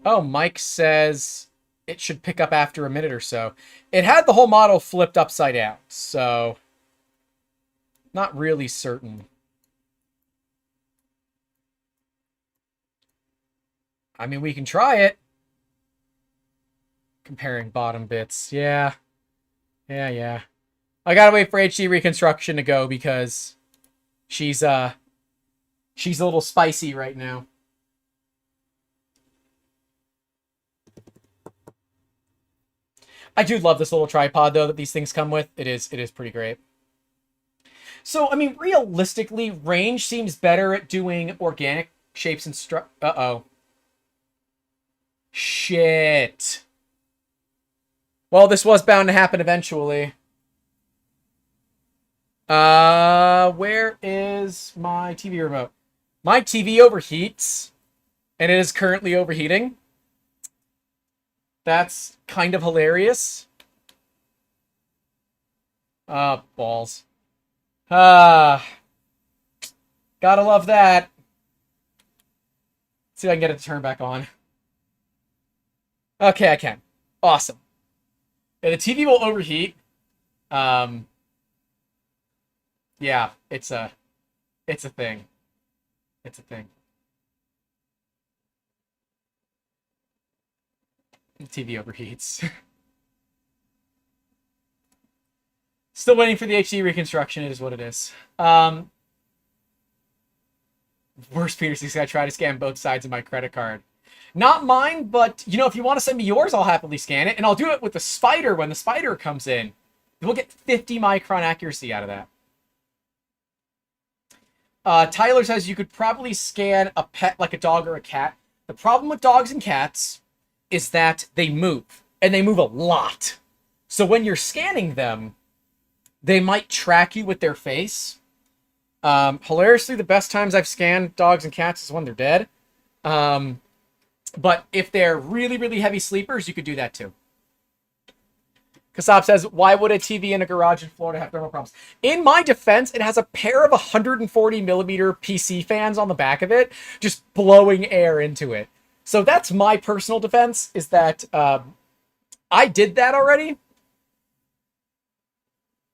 Oh, Mike says it should pick up after a minute or so. It had the whole model flipped upside down, so not really certain. I mean, we can try it. Comparing bottom bits. Yeah. I gotta wait for HD reconstruction to go because she's a little spicy right now. I do love this little tripod though that these things come with. It is pretty great. So, I mean, realistically, Range seems better at doing organic shapes and uh-oh. Shit. Well, this was bound to happen eventually. Where is my TV remote? My TV overheats, and it is currently overheating. That's kind of hilarious. Balls. Gotta love that. Let's see if I can get it to turn back on. Okay, I can. Awesome. Yeah, the TV will overheat. Yeah, it's a thing. It's a thing. The TV overheats. Still waiting for the HD reconstruction. It is what it is. Worst Peter 6 I try to scan both sides of my credit card. Not mine, but, you know, if you want to send me yours, I'll happily scan it. And I'll do it with the spider when the spider comes in. We'll get 50 micron accuracy out of that. Tyler says you could probably scan a pet like a dog or a cat. The problem with dogs and cats is that they move. And they move a lot. So when you're scanning them, they might track you with their face. Hilariously, the best times I've scanned dogs and cats is when they're dead. But if they're really, really heavy sleepers, you could do that too. Kasab says, why would a TV in a garage in Florida have thermal problems? In my defense, it has a pair of 140 millimeter PC fans on the back of it, just blowing air into it. So that's my personal defense, is that I did that already.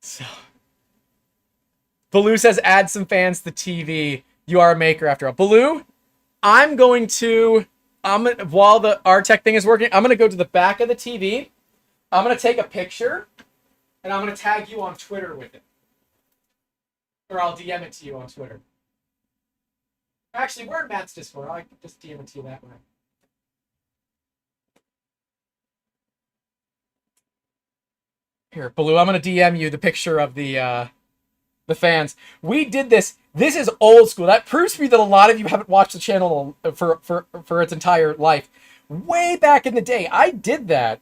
So, Baloo says, add some fans to the TV. You are a maker after all. Baloo, while the Artec thing is working, I'm going to go to the back of the TV. I'm going to take a picture, and I'm going to tag you on Twitter with it. Or I'll DM it to you on Twitter. Actually, we're in Matt's Discord. I can just DM it to you that way. Here, Baloo, I'm going to DM you the picture of the fans. We did this. This is old school. That proves to me that a lot of you haven't watched the channel for its entire life. Way back in the day, I did that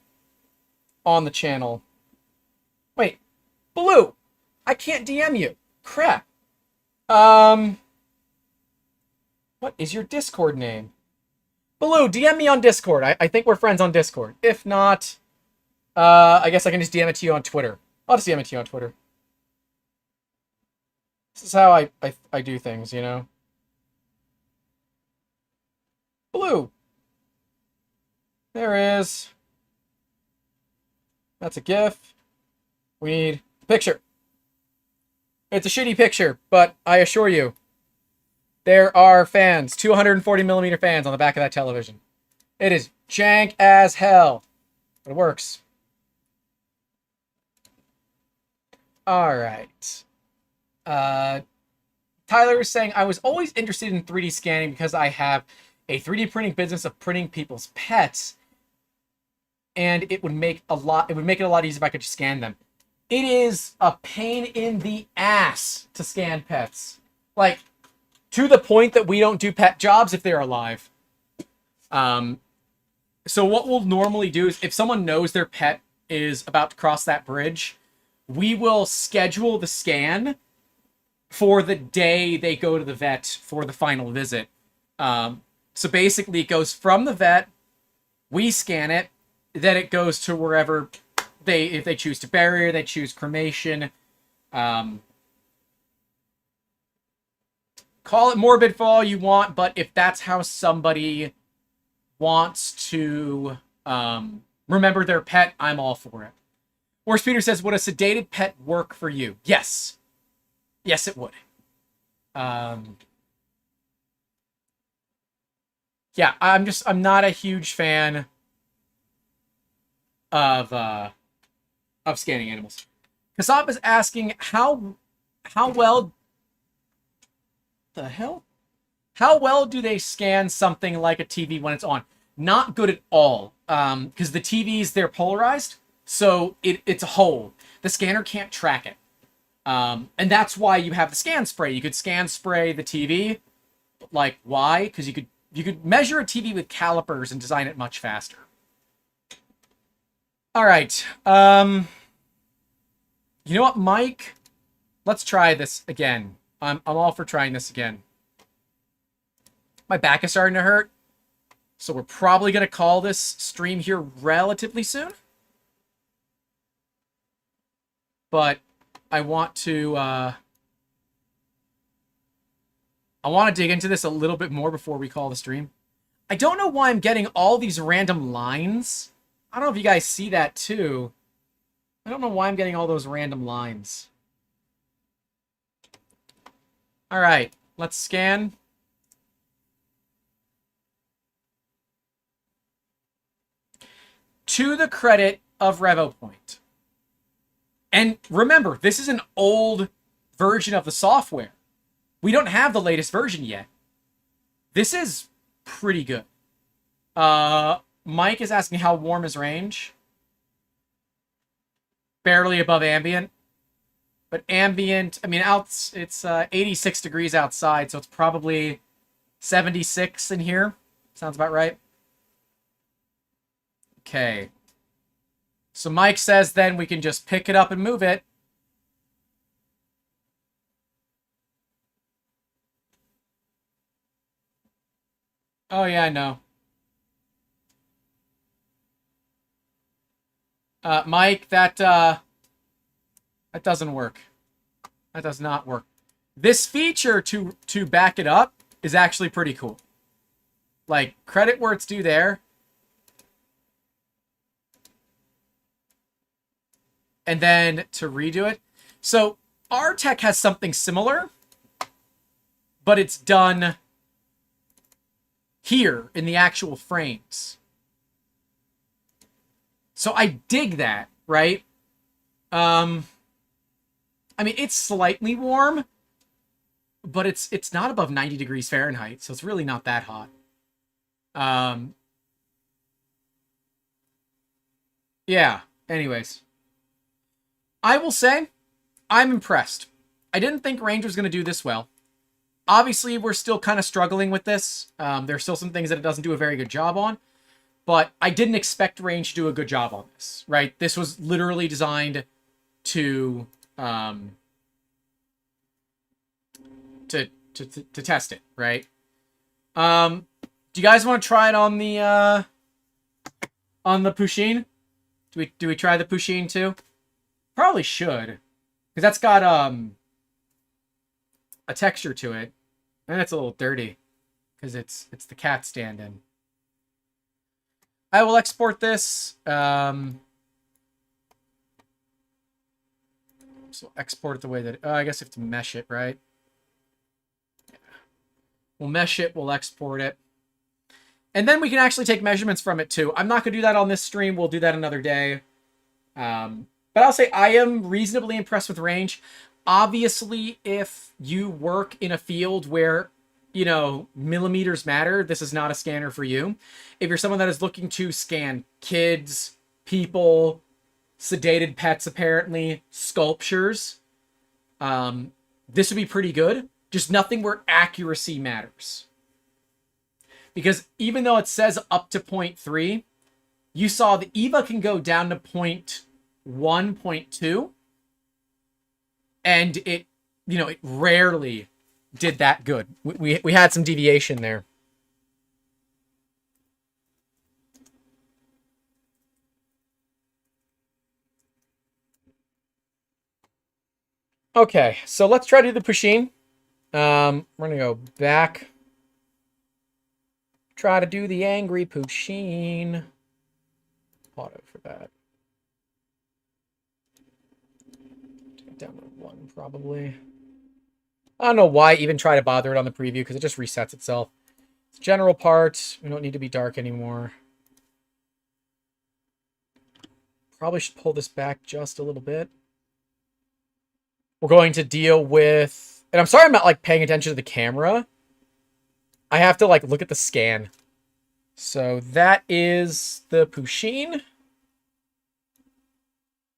on the channel. Wait, Baloo, I can't DM you. Crap. What is your Discord name? Baloo, DM me on Discord. I think we're friends on Discord. If not, I guess I can just DM it to you on Twitter. I'll just DM it to you on Twitter. This is how I do things, you know? Blue. There is. That's a GIF. We need a picture. It's a shitty picture, but I assure you, there are fans, 240 millimeter fans on the back of that television. It is jank as hell, but it works. All right. Tyler is saying, I was always interested in 3D scanning because I have a 3D printing business of printing people's pets, and it would make it a lot easier if I could just scan them. It is a pain in the ass to scan pets. Like, to the point that we don't do pet jobs if they're alive. So what we'll normally do is, if someone knows their pet is about to cross that bridge, we will schedule the scan for the day they go to the vet for the final visit. So basically it goes from the vet, we scan it, then it goes to wherever if they choose to bury or they choose cremation. Call it morbid for all you want, but if that's how somebody wants to remember their pet, I'm all for it. Horse Peter says, would a sedated pet work for you? Yes. Yes, it would. Yeah, I'm not a huge fan of scanning animals. Kasab is asking how well how well do they scan something like a TV when it's on? Not good at all. Because the TVs, they're polarized, so it's a hole. The scanner can't track it. And that's why you have the scan spray. You could scan spray the TV. Like, why? Because you could measure a TV with calipers and design it much faster. All right. You know what, Mike? Let's try this again. I'm all for trying this again. My back is starting to hurt, so we're probably going to call this stream here relatively soon. But I want to dig into this a little bit more before we call the stream. I don't know why I'm getting all these random lines. I don't know if you guys see that too. I don't know why I'm getting all those random lines. All right, let's scan. To the credit of RevoPoint. And remember, this is an old version of the software. We don't have the latest version yet. This is pretty good. Mike is asking how warm is Range. Barely above ambient. But ambient, I mean, it's 86 degrees outside, so it's probably 76 in here. Sounds about right. Okay. So Mike says then we can just pick it up and move it. Oh, yeah, I know. Mike, that doesn't work. That does not work. This feature to back it up is actually pretty cool. Like, credit where it's due there. And then to redo it. So, our tech has something similar, but it's done here in the actual frames. So I dig that, right? I mean, it's slightly warm, but it's not above 90 degrees Fahrenheit, so it's really not that hot. Yeah, anyways. I will say, I'm impressed. I didn't think Range was going to do this well. Obviously, we're still kind of struggling with this. There's still some things that it doesn't do a very good job on. But I didn't expect Range to do a good job on this, right? This was literally designed to test it, right? Do you guys want to try it on the Pusheen? Do we try the Pusheen too? Probably should, because that's got a texture to it, and it's a little dirty because it's the cat stand-in. I will export this. So export it the way that... I guess I have to mesh it, right? Yeah. We'll mesh it. We'll export it. And then we can actually take measurements from it, too. I'm not going to do that on this stream. We'll do that another day. But I'll say I am reasonably impressed with Range. Obviously, if you work in a field where, you know, millimeters matter, this is not a scanner for you. If you're someone that is looking to scan kids, people, sedated pets, apparently, sculptures, this would be pretty good. Just nothing where accuracy matters. Because even though it says up to 0.3, you saw the EVA can go down to 0.1, 0.2, and it, you know, it rarely did that good. We had some deviation there. Okay, so let's try to do the Pusheen. We're gonna go back. Try to do the angry Pusheen. Auto for that. Take it down to 1 probably. I don't know why I even try to bother it on the preview, because it just resets itself. It's general part. We don't need to be dark anymore. Probably should pull this back just a little bit. We're going to deal with... And I'm sorry I'm not, like, paying attention to the camera. I have to, like, look at the scan. So that is the Pusheen.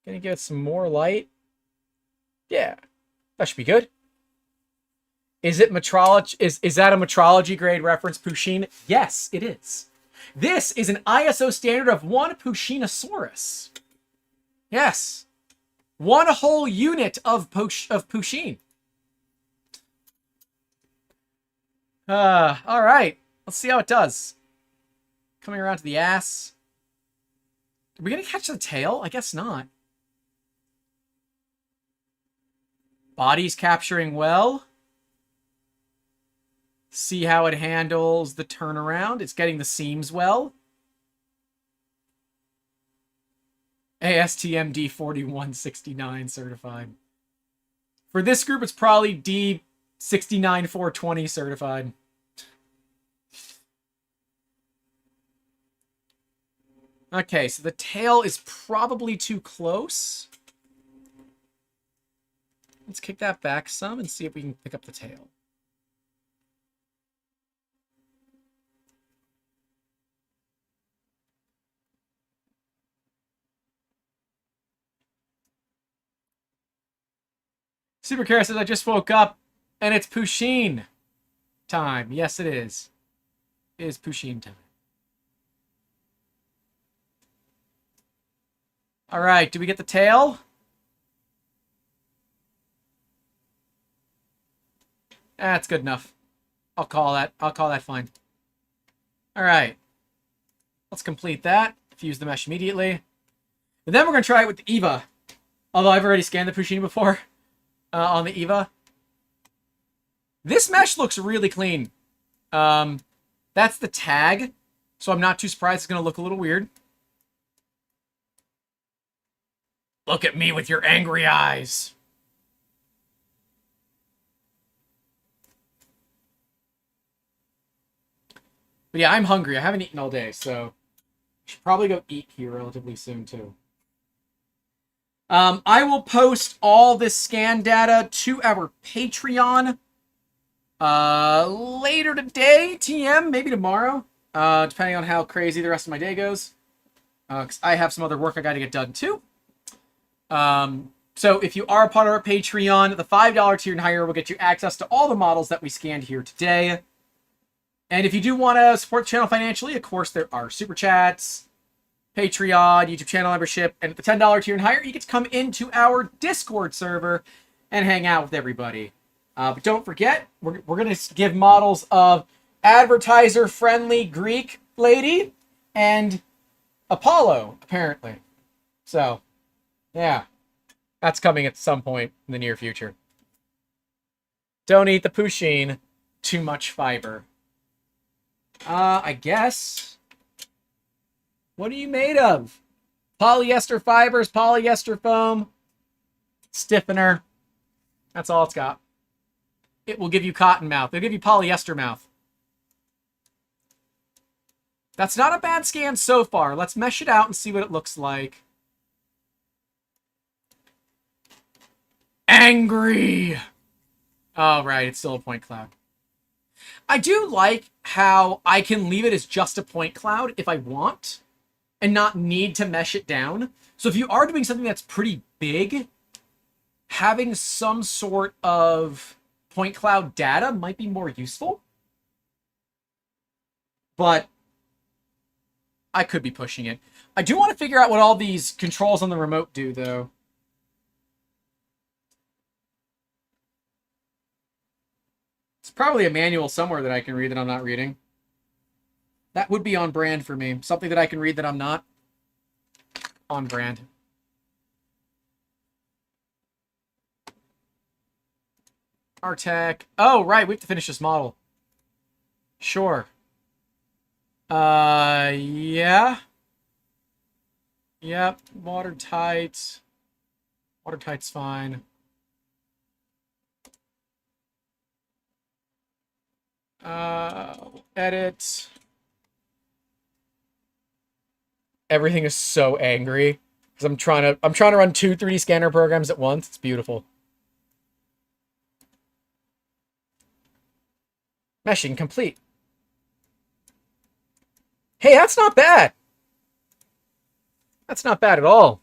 Gonna get some more light. Yeah. That should be good. Is it metrology? Is that a metrology grade reference Pusheen? Yes, it is. This is an ISO standard of 1 Pusheenosaurus. Yes. 1 whole unit of Pusheen. All right. Let's see how it does. Coming around to the ass. Are we gonna catch the tail? I guess not. Body's capturing well. See how it handles the turnaround. It's getting the seams well. ASTM D4169 certified. For this group, it's probably D69420 certified. Okay, so the tail is probably too close. Let's kick that back some and see if we can pick up the tail. Supercar says, I just woke up and it's Pusheen time. Yes, it is. It is Pusheen time. All right, do we get the tail? That's good enough. I'll call that fine. All right. Let's complete that. Fuse the mesh immediately. And then we're going to try it with the Eva. Although I've already scanned the Puccini before on the Eva. This mesh looks really clean. That's the tag, so I'm not too surprised it's going to look a little weird. Look at me with your angry eyes. But yeah, I'm hungry. I haven't eaten all day, so I should probably go eat here relatively soon, too. I will post all this scan data to our Patreon later today, TM, maybe tomorrow, depending on how crazy the rest of my day goes. Because I have some other work I got to get done, too. So if you are a part of our Patreon, the $5 tier and higher will get you access to all the models that we scanned here today. And if you do want to support the channel financially, of course, there are Super Chats, Patreon, YouTube channel membership, and at the $10 tier and higher, you get to come into our Discord server and hang out with everybody. But don't forget, we're going to give models of advertiser-friendly Greek lady and Apollo, apparently. So, yeah. That's coming at some point in the near future. Don't eat the poutine. Too much fiber. I guess. What are you made of? Polyester fibers, polyester foam, stiffener. That's all it's got. It will give you cotton mouth. It'll give you polyester mouth. That's not a bad scan so far. Let's mesh it out and see what it looks like. Angry! Oh, right. It's still a point cloud. I do like how I can leave it as just a point cloud if I want and not need to mesh it down. So if you are doing something that's pretty big, having some sort of point cloud data might be more useful. But I could be pushing it. I do want to figure out what all these controls on the remote do, though. It's probably a manual somewhere that I can read that I'm not reading. That would be on brand for me. Something that I can read that I'm not. On brand. Artec. Oh, right. We have to finish this model. Sure. Yeah. Yep. Watertight. Watertight's fine. Edit. Everything is so angry because I'm trying to run two 3D scanner programs at once. It's beautiful. Meshing complete. Hey, that's not bad. That's not bad at all.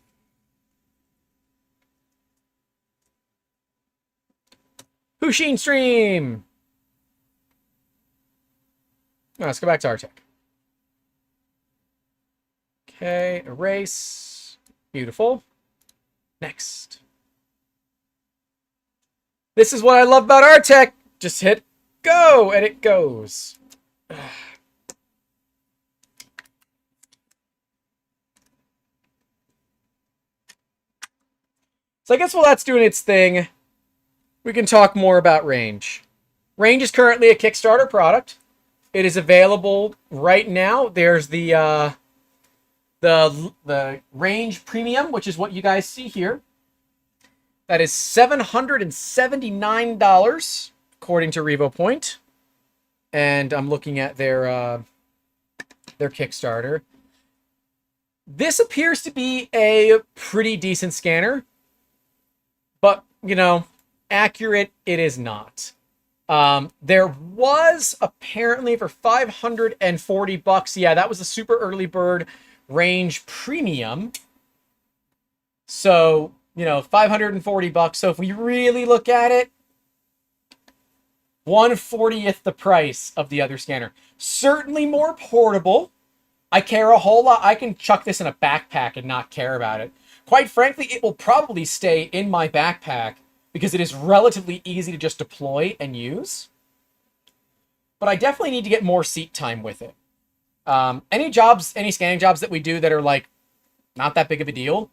Pusheen stream. No, let's go back to Artec. Okay, erase. Beautiful. Next. This is what I love about Artec. Just hit go, and it goes. So I guess while that's doing its thing, we can talk more about Range. Range is currently a Kickstarter product. It is available right now. There's the Range Premium, which is what you guys see here. That is $779, according to RevoPoint. And I'm looking at their Kickstarter. This appears to be a pretty decent scanner. But, you know, accurate it is not. There was apparently for $540. Yeah, that was a super early bird Range Premium. So, you know, $540. So if we really look at it, 1/40th the price of the other scanner. Certainly more portable. I care a whole lot. I can chuck this in a backpack and not care about it. Quite frankly, it will probably stay in my backpack because it is relatively easy to just deploy and use. But I definitely need to get more seat time with it. Any scanning jobs that we do that are like not that big of a deal,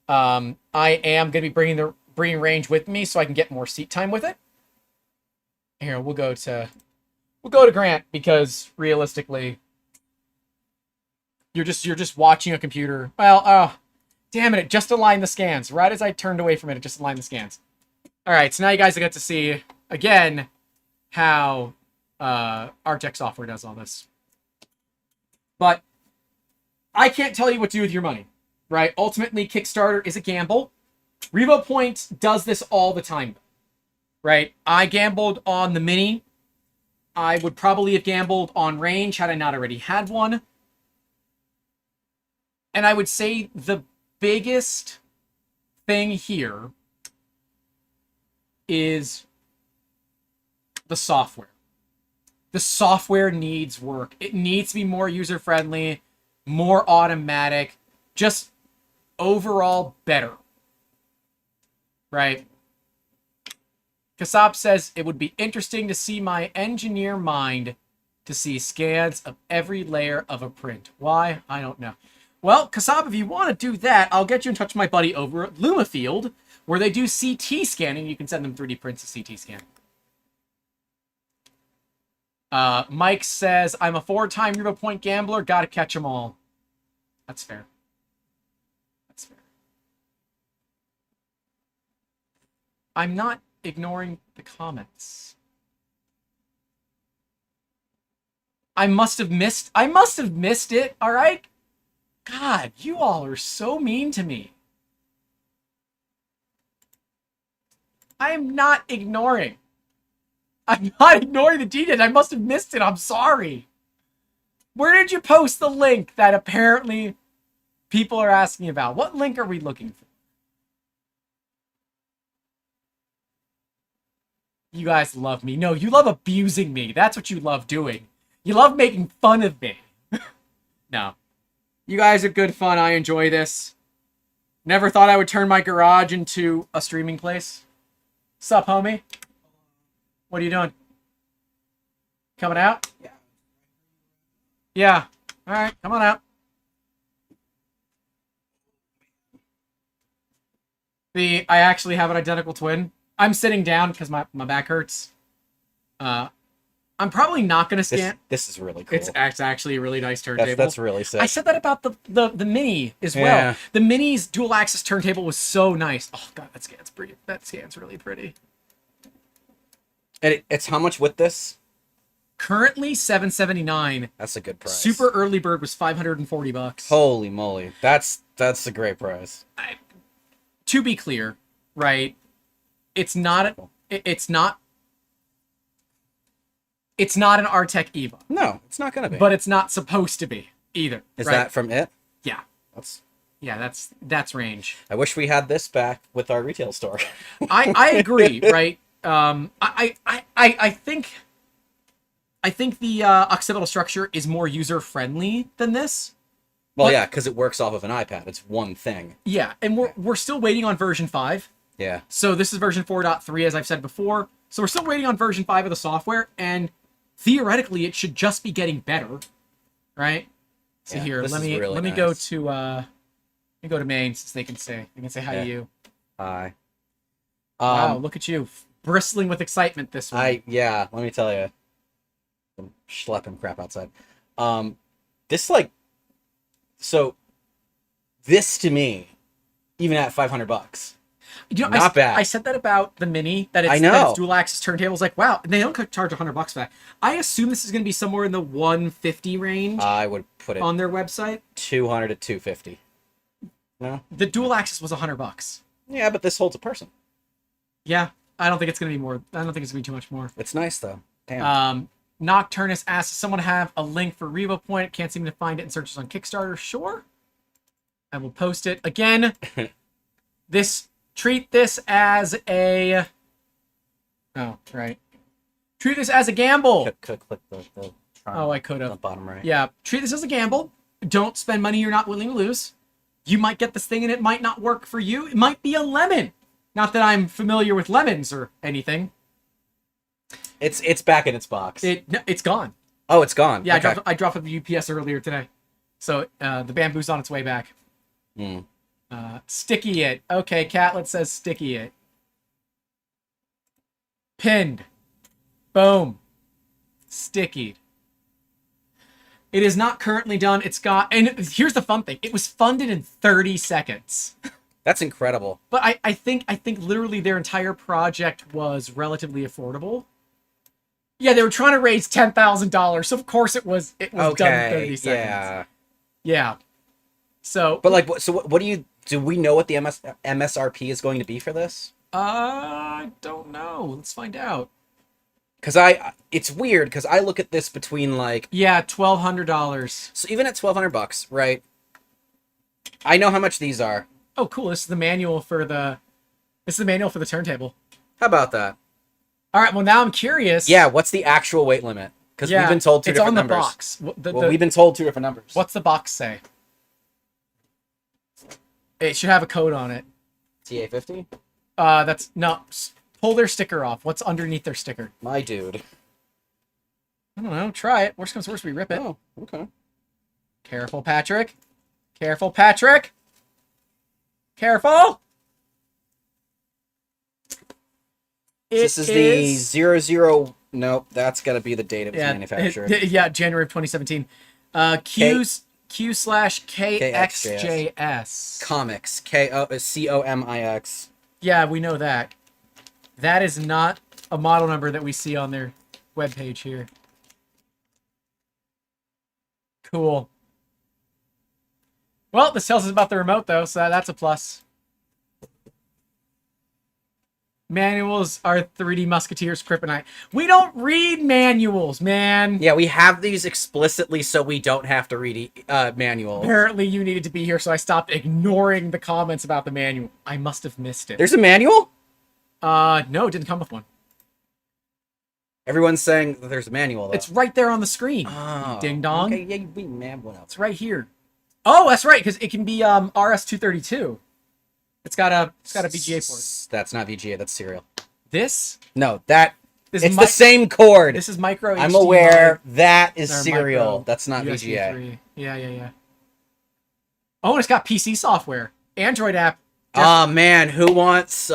I am going to be bringing range with me so I can get more seat time with it. Here, we'll go to Grant, because realistically, you're just watching a computer. Well, damn it just aligned the scans. Right as I turned away from it, it just aligned the scans. All right, so now you guys get to see again how Artech software does all this. But I can't tell you what to do with your money, right? Ultimately, Kickstarter is a gamble. RevoPoint does this all the time, right? I gambled on the Mini. I would probably have gambled on Range had I not already had one. And I would say the biggest thing here is the software. The software needs work. It needs to be more user-friendly, more automatic, just overall better. Right? Kasab says, it would be interesting to see my engineer mind to see scans of every layer of a print. Why? I don't know. Well, Kasab, if you want to do that, I'll get you in touch with my buddy over at Lumafield, where they do CT scanning. You can send them 3D prints of CT scan. Mike says, I'm a 4-time RevoPoint gambler. Gotta catch them all. That's fair. That's fair. I'm not ignoring the comments. I must have missed it, all right? God, you all are so mean to me. I'm not ignoring. I'm not ignoring the details. I must have missed it. I'm sorry. Where did you post the link that apparently people are asking about? What link are we looking for? You guys love me. No, you love abusing me. That's what you love doing. You love making fun of me. No. You guys are good fun. I enjoy this. Never thought I would turn my garage into a streaming place. Sup, homie? What are you doing? Coming out? Yeah. Yeah. All right, come on out. I actually have an identical twin. I'm sitting down because my back hurts. I'm probably not going to scan. This is really cool. It's actually a really nice turntable. That's really sick. I said that about the Mini as well. Yeah. The Mini's dual axis turntable was so nice. Oh god, that scan's pretty. That scan's really pretty. And it's how much with this? Currently $779. That's a good price. Super early bird was $540. Holy moly, that's a great price. To be clear, right? It's not an Artec Eva. No, it's not gonna be. But it's not supposed to be either. Is right? that from it? Yeah. That's Range. I wish we had this back with our retail store. I agree, right? I think the occipital structure is more user friendly than this. Well, But- yeah, because it works off of an iPad. It's one thing. Yeah, and we're still waiting on version 5. Yeah. So this is version 4.3, as I've said before. So we're still waiting on version 5 of the software, and theoretically it should just be getting better, right? So Yeah, here, this let is me really let me go nice. to main, since they can say hi to you. Hi. Wow, look at you, bristling with excitement this one. Yeah, let me tell you. Some schlepping crap outside. This this to me, even at $500, You know, not bad. I said that about the Mini, that it's, I know. that it's dual axis turntables. Like, wow, and they don't charge $100 for that. I assume this is going to be somewhere in the 150 range I would put it on their website. 200 to 250. No. The dual axis was $100. Yeah, but this holds a person. Yeah, I don't think it's going to be more. I don't think it's going to be too much more. It's nice though. Damn. Nocturnus asks, does someone have a link for RevoPoint? Can't seem to find it in searches on Kickstarter. Sure. I will post it. Again, treat this as a... Oh, right. Treat this as a gamble. Click the Oh, I could on the have. bottom right. Yeah, treat this as a gamble. Don't spend money you're not willing to lose. You might get this thing and it might not work for you. It might be a lemon. Not that I'm familiar with lemons or anything. It's back in its box. It's gone. Oh, it's gone. Yeah, Okay. I dropped it at UPS earlier today. So the bamboo's on its way back. Sticky it. Okay, Catlet says sticky it. Pinned. Boom. Sticky. It is not currently done. It's got, and here's the fun thing. It was funded in 30 seconds. That's incredible. But I think literally their entire project was relatively affordable. Yeah, they were trying to raise $10,000, so of course it was done in 30 seconds. Yeah. Yeah. So, But like, so what do we know what the MSRP is going to be for this? I don't know. Let's find out. Because it's weird because I look at this between like, Yeah, $1,200. so even at $1,200, right? I know how much these are. Oh, cool. This is the manual for the turntable. How about that? All right. Well, now I'm curious. Yeah, what's the actual weight limit? Because Yeah, we've been told two it's different on the numbers. box. Well, we've been told two different numbers. What's the box say? It should have a code on it. TA50? That's no. Pull their sticker off. What's underneath their sticker? My dude. I don't know. Try it. Worst comes to worst, we rip it. Oh, okay. Careful, Patrick. Careful, Patrick. Careful. This is the 00. Nope, that's got to be the date it was manufactured. Yeah, January of 2017. Q/KXJS. Comics. COMIX. Yeah, we know that. That is not a model number that we see on their webpage here. Cool. Well, this tells us about the remote, though, so that's a plus. Manuals are 3D Musketeers Kryptonite. We don't read manuals, man. Yeah, we have these explicitly so we don't have to read manuals. Apparently you needed to be here, so I stopped ignoring the comments about the manual. I must have missed it. There's a manual? No, it didn't come with one. Everyone's saying that there's a manual, though. It's right there on the screen. Oh, Ding dong. Okay, yeah, we mad one else. It's right here. Oh, that's right, because it can be RS-232. It's got a VGA port. That's not VGA, that's serial. This? No, This it's the same cord. This is micro I'm HDMI. aware that is Or serial. micro That's not USB VGA. 3. Yeah. Oh, and it's got PC software. Android app. Oh man, who wants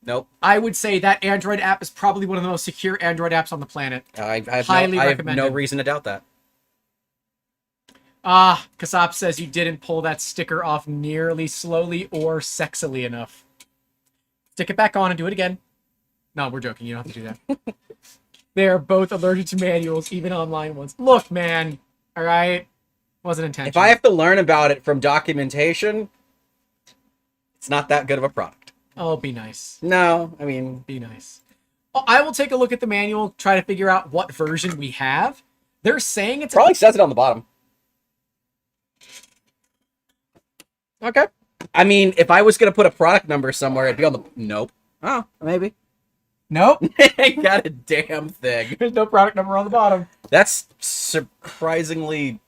Nope. I would say that Android app is probably one of the most secure Android apps on the planet. I Highly have recommended. no reason to doubt that. Kasap says you didn't pull that sticker off nearly slowly or sexily enough. Stick it back on and do it again. No, we're joking. You don't have to do that. They are both allergic to manuals, even online ones. Look, man. All right. Wasn't intentional. If I have to learn about it from documentation, it's not that good of a product. Oh, be nice. No, I mean... Be nice. Oh, I will take a look at the manual, try to figure out what version we have. They're saying it's... Probably says it on the bottom. Okay. I mean, if I was going to put a product number somewhere, it'd be on the... Nope. Oh, maybe. Nope. Ain't got a damn thing. There's no product number on the bottom. That's surprisingly...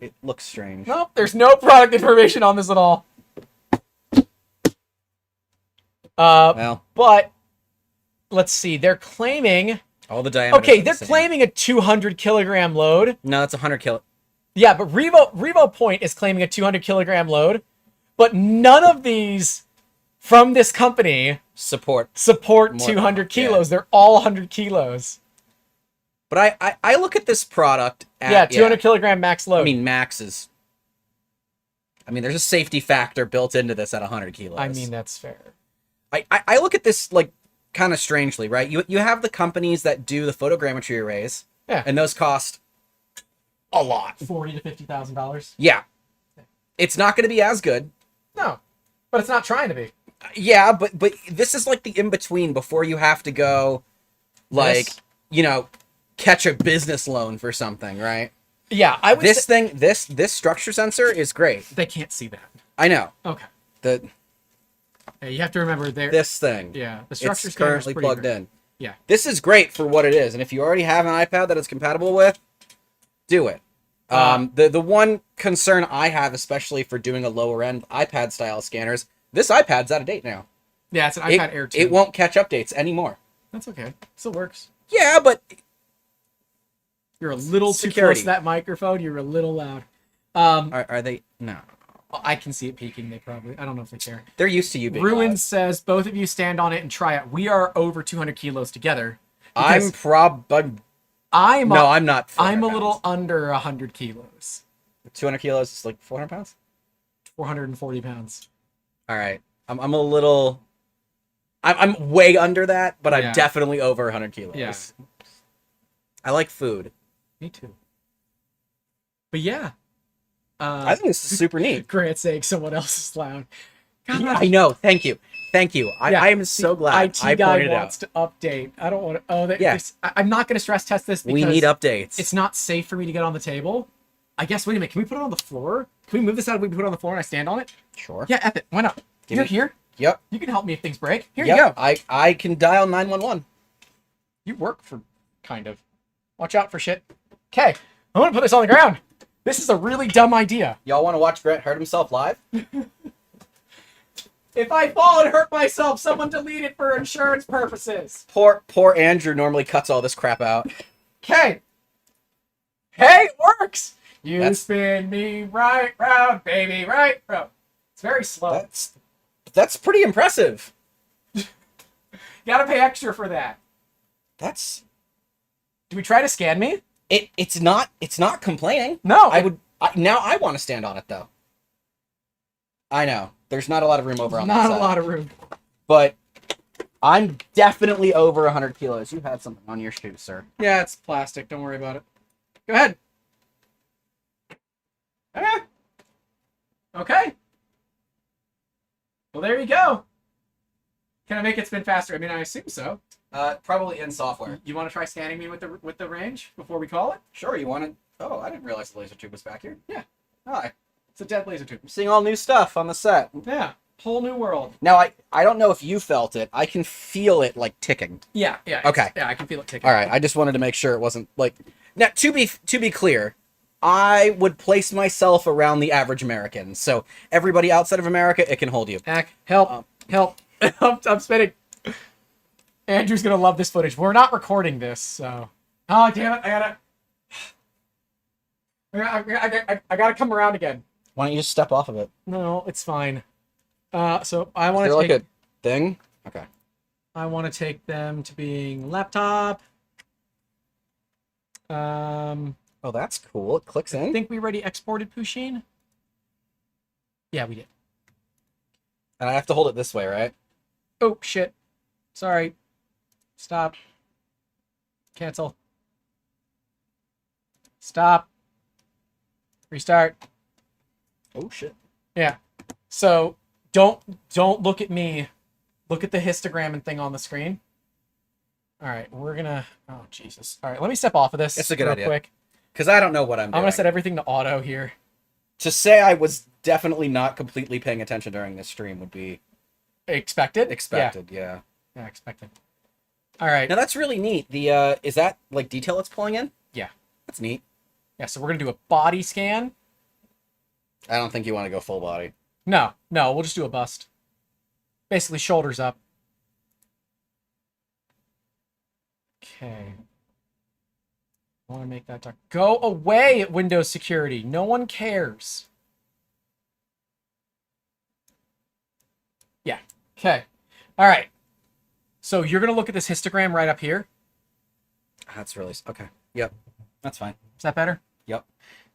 It looks strange. Nope. There's no product information on this at all. Well, But let's see. They're claiming... all the diameters Okay, are they're the same. claiming a 200 kilogram load. No, it's 100 kilo. Yeah, but RevoPoint is claiming a 200 kilogram load. But none of these from this company Support. support More 200 than- kilos. They're all 100 kilos. But I look at this product at... Yeah, 200 kilogram max load. I mean, max is... I mean, there's a safety factor built into this at 100 kilos. I mean, that's fair. I look at this, like, kind of strangely, right? You have the companies that do the photogrammetry arrays. Yeah. And those cost a lot. $40,000 to $50,000. Yeah. It's not going to be as good. No, but it's not trying to be. Yeah, but this is like the in-between before you have to go, like, This? you know, catch a business loan for something, right? Yeah, I would This say... thing, this structure sensor is great. They can't see that. I know. Okay. The Yeah, you have to remember there. this thing. Yeah, the structure It's scanner is currently pretty plugged great. in. Yeah. This is great for what it is, and if you already have an iPad that it's compatible with, do it. The one concern I have, especially for doing a lower end iPad style scanners, this iPad's out of date now. Yeah, it's an iPad Air 2. It won't catch updates anymore. That's okay. Still works. Yeah, but You're a little too Security. close to that microphone. You're a little loud. are they? No. I can see it peaking. They probably. I don't know if they care. They're used to you being Ruin loud. says both of you stand on it and try it. We are over 200 kilos together. I'm I'm no, I'm not. I'm 400 a pounds. little under 100 kilos. 200 kilos is like 400 pounds. 440 pounds. All right, I'm a little. I'm way under that, but Yeah. I'm definitely over 100 kilos. Yeah. I like food. Me too. But yeah. I think this is super neat. Grant's saying someone else is loud. God, I know. Thank you. I am so glad IT I guy pointed it wants out. to update. I don't want to. Oh, Yeah. I'm not going to stress test this because We need updates. it's not safe for me to get on the table. I guess. Wait a minute. Can we put it on the floor? Can we move this out? We put it on the floor and I stand on it. Sure. Yeah, F it. Why not? Give You're me- here. Yep. You can help me if things break. Here Yep. you go. I can dial 911. You work for kind of. Watch out for shit. Okay, I'm gonna put this on the ground. This is a really dumb idea. Y'all want to watch Grant hurt himself live? If I fall and hurt myself, someone delete it for insurance purposes. Poor Andrew normally cuts all this crap out. Okay. Hey, it works. You That's- spin me right round, baby, right round. It's very slow. That's pretty impressive. You gotta pay extra for that. That's Do we try to scan me? it's not complaining. No. Now I want to stand on it though. I know. There's not a lot of room over on that Not side. a lot of room. But I'm definitely over 100 kilos. You had something on your shoe, sir. Yeah, it's plastic. Don't worry about it. Go ahead. Okay. Well, there you go. Can I make it spin faster? I mean, I assume so. Probably in software. You want to try scanning me with the range before we call it? Sure, you want to... Oh, I didn't realize the laser tube was back here. Yeah. Hi. It's a dead laser tube. I'm seeing all new stuff on the set. Yeah. Whole new world. Now, I don't know if you felt it. I can feel it, like, ticking. Yeah. Yeah. Okay. Yeah, I can feel it ticking. All right, I just wanted to make sure it wasn't, like... Now, to be clear, I would place myself around the average American. So, everybody outside of America, it can hold you. Help. Help. I'm spinning. Andrew's gonna love this footage. We're not recording this, so. Oh damn it! I gotta come around again. Why don't you just step off of it? No, it's fine. So I Is want there, to like, take. a thing? Okay. I want to take them to being laptop. Oh, that's cool. It clicks I in. think we already exported Pusheen. Yeah, we did. And I have to hold it this way, right? Oh shit! Sorry. Stop. Cancel. Stop. Restart. Oh, shit. Yeah. So don't look at me. Look at the histogram and thing on the screen. All right, we're gonna. Oh Jesus! All right, let me step off of this. It's a good real idea. Quick. Because I don't know what I'm I'm doing. gonna set everything to auto here. To say I was definitely not completely paying attention during this stream would be Expected. expected, yeah. Yeah, expected. All right. Now that's really neat. The is that like detail it's pulling in? Yeah. That's neat. Yeah. So we're gonna do a body scan. I don't think you want to go full body. No, we'll just do a bust. Basically, shoulders up. Okay. I want to make that dark. Go away at Windows security. No one cares. Yeah. Okay. All right. So you're going to look at this histogram right up here. That's really okay. Yep. That's fine. Is that better? Yep.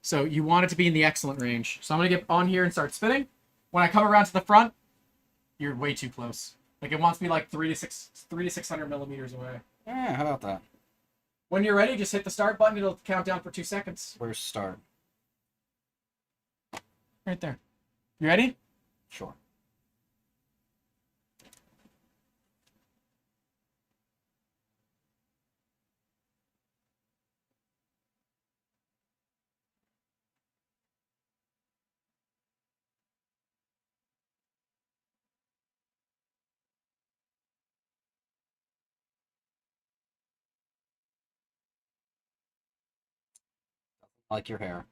So you want it to be in the excellent range. So I'm going to get on here and start spinning. When I come around to the front, you're way too close. Like it wants me like 300 to 600 millimeters away. Yeah, how about that? When you're ready, just hit the start button. It'll count down for 2 seconds. Where's start? Right there. You ready? Sure. I like your hair.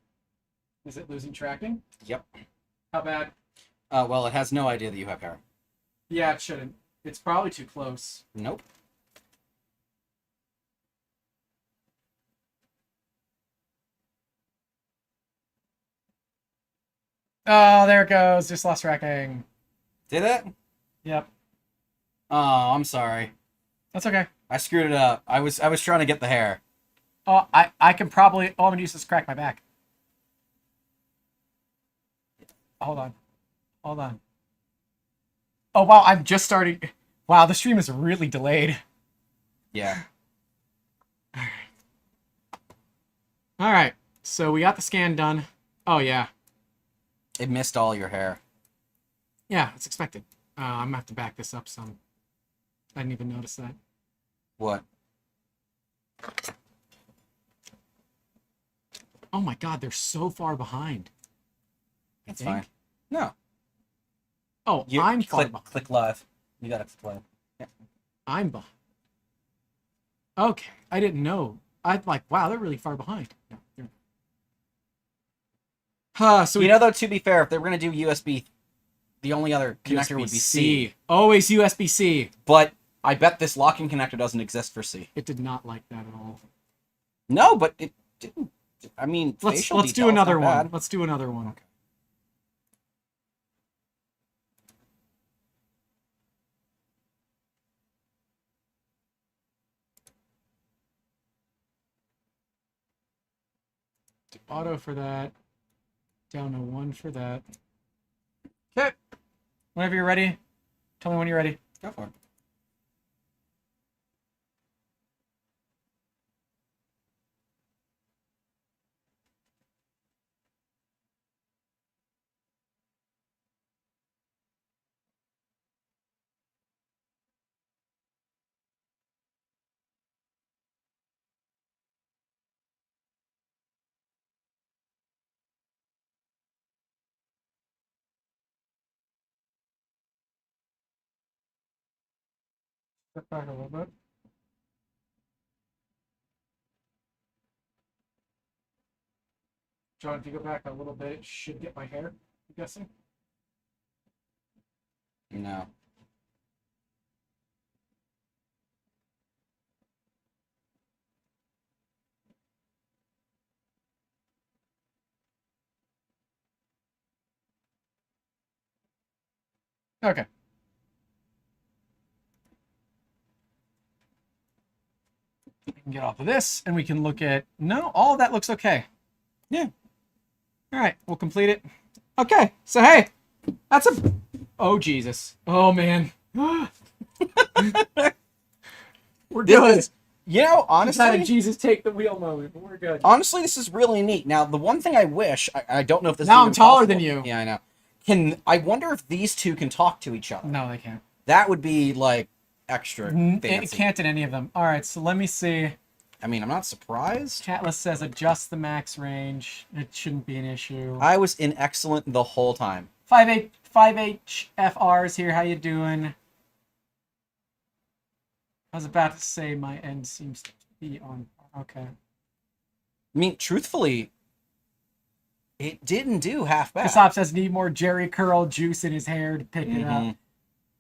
Is it losing tracking? Yep. How bad? Well, it has no idea that you have hair. Yeah, it shouldn't. It's probably too close. Nope. Oh, there it goes. Just lost tracking. Did it? Yep. Oh, I'm sorry. That's okay. I screwed it up. I was trying to get the hair. Oh, I can probably... All I'm going to use is crack my back. Hold on. Hold on. Oh, wow. I'm just starting... Wow, the stream is really delayed. Yeah. All right. So we got the scan done. Oh, yeah. It missed all your hair. Yeah, it's expected. I'm going to have to back this up some. I didn't even notice that. What? Oh my god, they're so far behind. It's think. fine. No. Oh, You I'm far click behind. click live. You gotta click live. Yeah. I'm behind. Okay, I didn't know. I'm like, wow, they're really far behind. No, so You know, though, to be fair, if they were gonna do USB, the only other connector would be C. Always USB-C. But I bet this locking connector doesn't exist for C. It did not like that at all. No, but it didn't. I mean, Let's facial do detail is another not one. bad. Let's do another one. Okay. Do auto for that. Down to 1 for that. Okay. Whenever you're ready, tell me when you're ready. Go for it. Step back a little bit. John, if you go back a little bit, it should get my hair, I'm guessing. No. Okay. We can get off of this, and we can look at... No, all of that looks okay. Yeah. All right, we'll complete it. Okay, so hey, that's a... Oh, Jesus. Oh, man. We're good. This is, you know, Just had a honestly, Jesus take the wheel moment, but we're good. honestly, this is really neat. Now, the one thing I wish, I don't know if this Now is I'm even taller possible. than you. Yeah, I know. I wonder if these two can talk to each other. No, they can't. That would be, like, extra It fancy. can't in any of them. All right, so let me see. I mean, I'm not surprised. Chatlist says adjust the max range. It shouldn't be an issue. I was in excellent the whole time. 5HFRs here. How you doing? I was about to say my end seems to be on. Okay. I mean, truthfully, it didn't do half bad. Kasop says need more Jerry curl juice in his hair to pick it up. Mhm.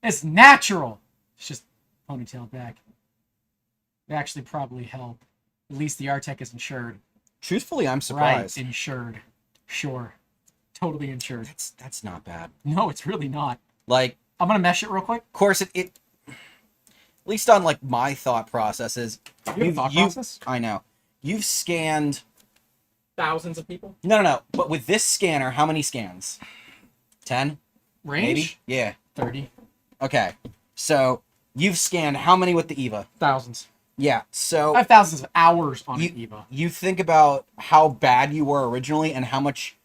It's natural. It's just ponytailed back. It actually probably help. At least the Artec is insured. Truthfully, I'm surprised. Right, insured. Sure. Totally insured. That's not bad. No, it's really not. Like, I'm gonna mesh it real quick. of course, it at least on like my thought processes. You have a thought process? I know. You've scanned. Thousands of people. No. But with this scanner, how many scans? 10? Range? Maybe? Yeah. 30. Okay. So you've scanned how many with the EVA? Thousands. Yeah. So I have thousands of hours on you, an EVA. you think about how bad you were originally and how much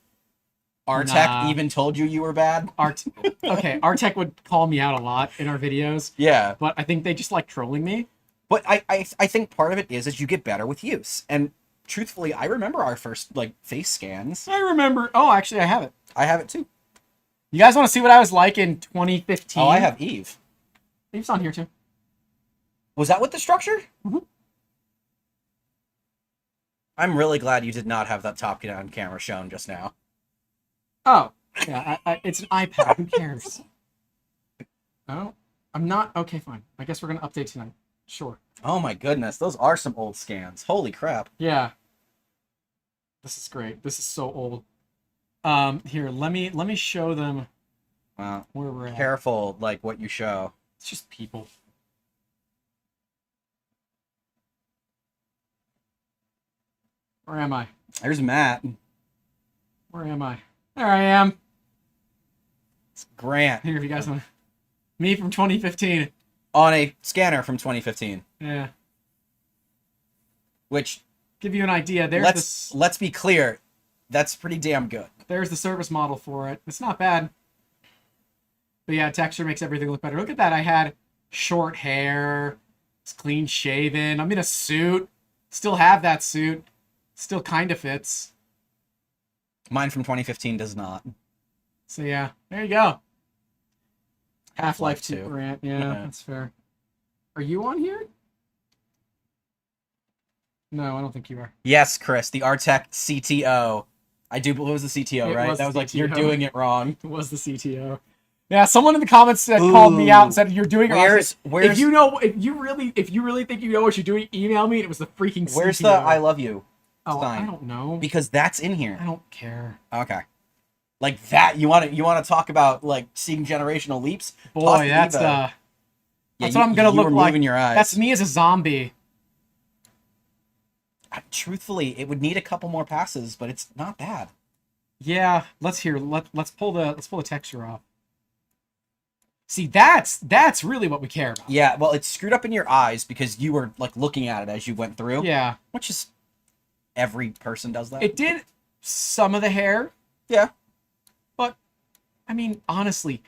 Artec Nah. even told you were bad. Okay, Artec would call me out a lot in our videos, Yeah. but I think they just like trolling me. But I think part of it is you get better with use. And truthfully, I remember our first like face scans. I remember. Oh, actually, I have it. I have it too. You guys want to see what I was like in 2015? Oh, I have Eve. Eve's on here too. Was that with the structure? Mhm. I'm really glad you did not have that top down camera shown just now. Oh, yeah, it's an iPad. Who cares? Oh, I'm not. Okay, fine. I guess we're gonna update tonight. Sure. Oh my goodness, those are some old scans. Holy crap. Yeah. This is great. This is so old. Here, let me show them Well, where we're at. careful, like what you show. It's just people. Where am I? There's Matt. Where am I? There I am. It's Grant Here, if you guys want. Me from 2015. on a scanner from 2015. Yeah. Which Give you an idea. let's be clear, that's pretty damn good. There's the service model for it. It's not bad. But yeah, texture makes everything look better. Look at that. I had short hair. It's clean shaven. I'm in a suit. Still have that suit. Still kind of fits. Mine from 2015 does not. So yeah, there you go. Half-Life 2 2. rant. Yeah, that's fair. Are you on here? No, I don't think you are. Yes, Chris, the Artec CTO. I do believe it was the CTO, It right? was That the was like, CTO. you're doing it wrong. It was the CTO. Yeah, someone in the comments said, called me out and said you're doing it wrong. I said, Where's if you really think you know what you're doing, email me. And it was the freaking CTO. where's the I love you Oh, sign? I don't know. Because that's in I here. don't care. Okay. Like that, you want to talk about like seeing generational leaps? Toss Boy, the that's Evo. that's Yeah, what I'm gonna you look were like. moving your eyes. That's me as a zombie. Truthfully, it would need a couple more passes, but it's not bad. Yeah, let's pull the texture off. See, that's really what we care about. Yeah, well, it's screwed up in your eyes because you were like looking at it as you went through. Yeah, Which is every person does that. it did some of the hair, Yeah. but I mean, honestly,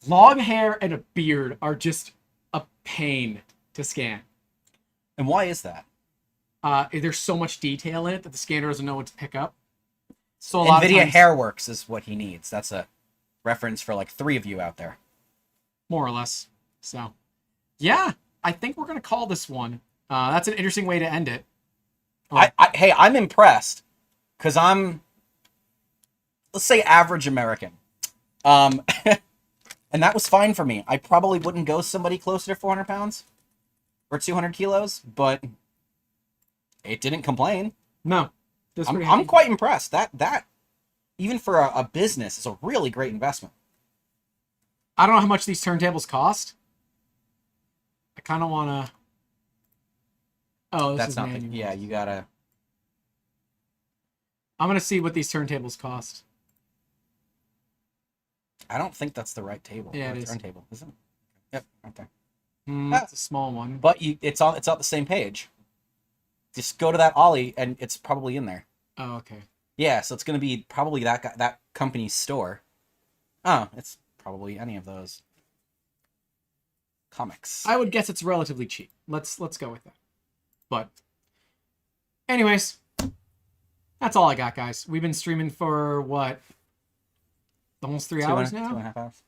long hair and a beard are just a pain to scan. And why is that? There's so much detail in it that the scanner doesn't know what to pick up. So a lot of NVIDIA times, Hairworks is what he needs. That's a reference for like 3 of you out there. more or less. So, yeah, I think we're gonna call this one. That's an interesting way to end it. Hey, I'm impressed because I'm, let's say, average American. And that was fine for me. I probably wouldn't go somebody closer to 400 pounds or 200 kilos, but it didn't complain. No, that's pretty I'm happy. quite impressed. That even for a business is a really great investment. I don't know how much these turntables cost. I kind of want to. Oh, this That's is not the, manual. yeah, you gotta. I'm gonna see what these turntables cost. I don't think that's the right table. Yeah, or it is. turntable, is it? Yep, right there. That's a small one. But it's on the same page. Just go to that Ollie, and it's probably in there. Oh, okay. Yeah, so it's gonna be probably that company's store. Oh, it's probably any of those comics. I would guess it's relatively cheap. Let's go with that. But, anyways, that's all I got, guys. We've been streaming for what? Almost 3 hours now. 2.5 hours.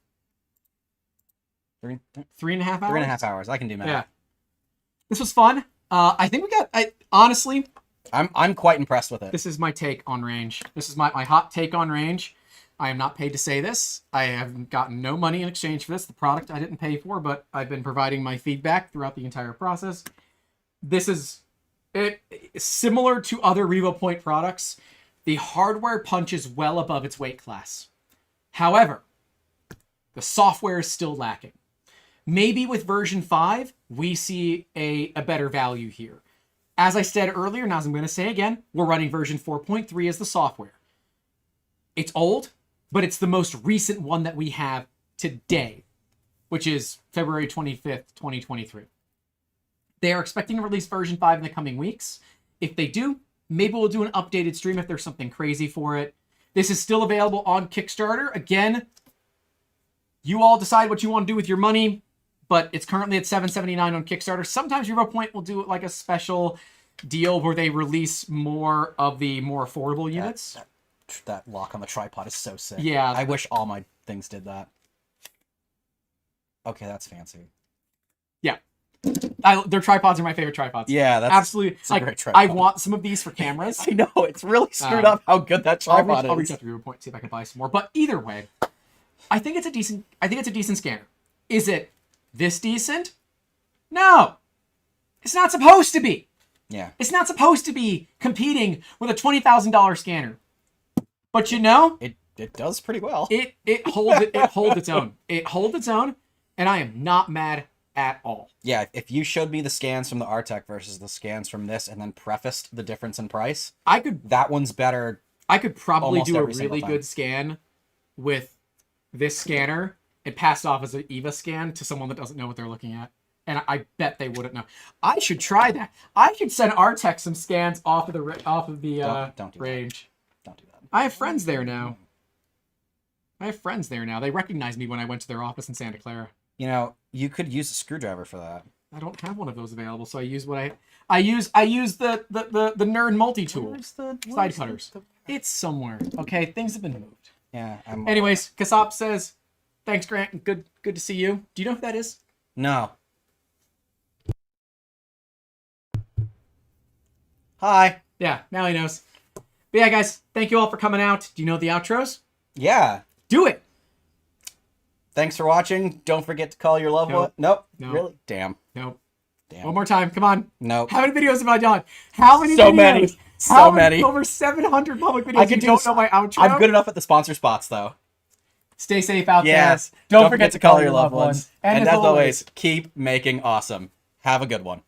3 3.5 hours. 3.5 hours. I can do math. Yeah. This was fun. I think we got. Honestly, I'm quite impressed with it. this is my take on Range. This is my hot take on Range. I am not paid to say this. I have gotten no money in exchange for this. The product I didn't pay for, but I've been providing my feedback throughout the entire process. This is similar to other RevoPoint products. The hardware punches well above its weight class. However, the software is still lacking. Maybe with version 5, we see a better value here. As I said earlier, and as I'm going to say again, we're running version 4.3 as the software. It's old, but it's the most recent one that we have today, which is February 25th, 2023. They are expecting to release version 5 in the coming weeks. If they do, maybe we'll do an updated stream if there's something crazy for it. This is still available on Kickstarter. Again, you all decide what you want to do with your money, but it's currently at $7.79 on Kickstarter. Sometimes RevoPoint will do like a special deal where they release more of the more affordable units. That lock on the tripod is so sick. Yeah. I wish all my things did that. Okay, that's fancy. Yeah. Their tripods are my favorite tripods. Yeah, that's Absolutely. a Like, great tripod. I want some of these for cameras. I know, it's really screwed up how good that I'll tripod reach is. out to RevoPoint, see if I can buy some more. But either way, I think it's a decent scanner. Is it this decent? No. It's not supposed to be. Yeah. It's not supposed to be competing with a $20,000 scanner. But you know, It does pretty well. it holds its own. It holds its own, and I am not mad at all. Yeah, if you showed me the scans from the Artec versus the scans from this, and then prefaced the difference in price, that one's better. I could probably Almost do a every single really time. good scan with this scanner and pass it off as an EVA scan to someone that doesn't know what they're looking at. And I bet they wouldn't know. I should try that. I should send Artec some scans off of the Don't do that. range. Don't do that. I have friends there now. They recognized me when I went to their office in Santa Clara. You know, you could use a screwdriver for that. I don't have one of those available, so I use I use the nerd multi-tool. Side cutters. It's somewhere. Okay, things have been moved. Yeah. Anyways, Kasop says, thanks, Grant, and good to see you. Do you know who that is? No. Hi. Yeah, now he knows. But yeah, guys, thank you all for coming out. Do you know the outros? Yeah. Do it! Thanks for watching. Don't forget to call your loved Nope. one. Nope. Nope. Really? Damn. Nope. Damn. One more time, come on. Nope. How many videos have I done? How many So videos? many. How So many. Over 700 public videos. I could you don't know my outro? I'm good enough at the sponsor spots, though. Stay safe out Yes. there. Don't forget to call your loved ones. And as always, keep making awesome. Have a good one.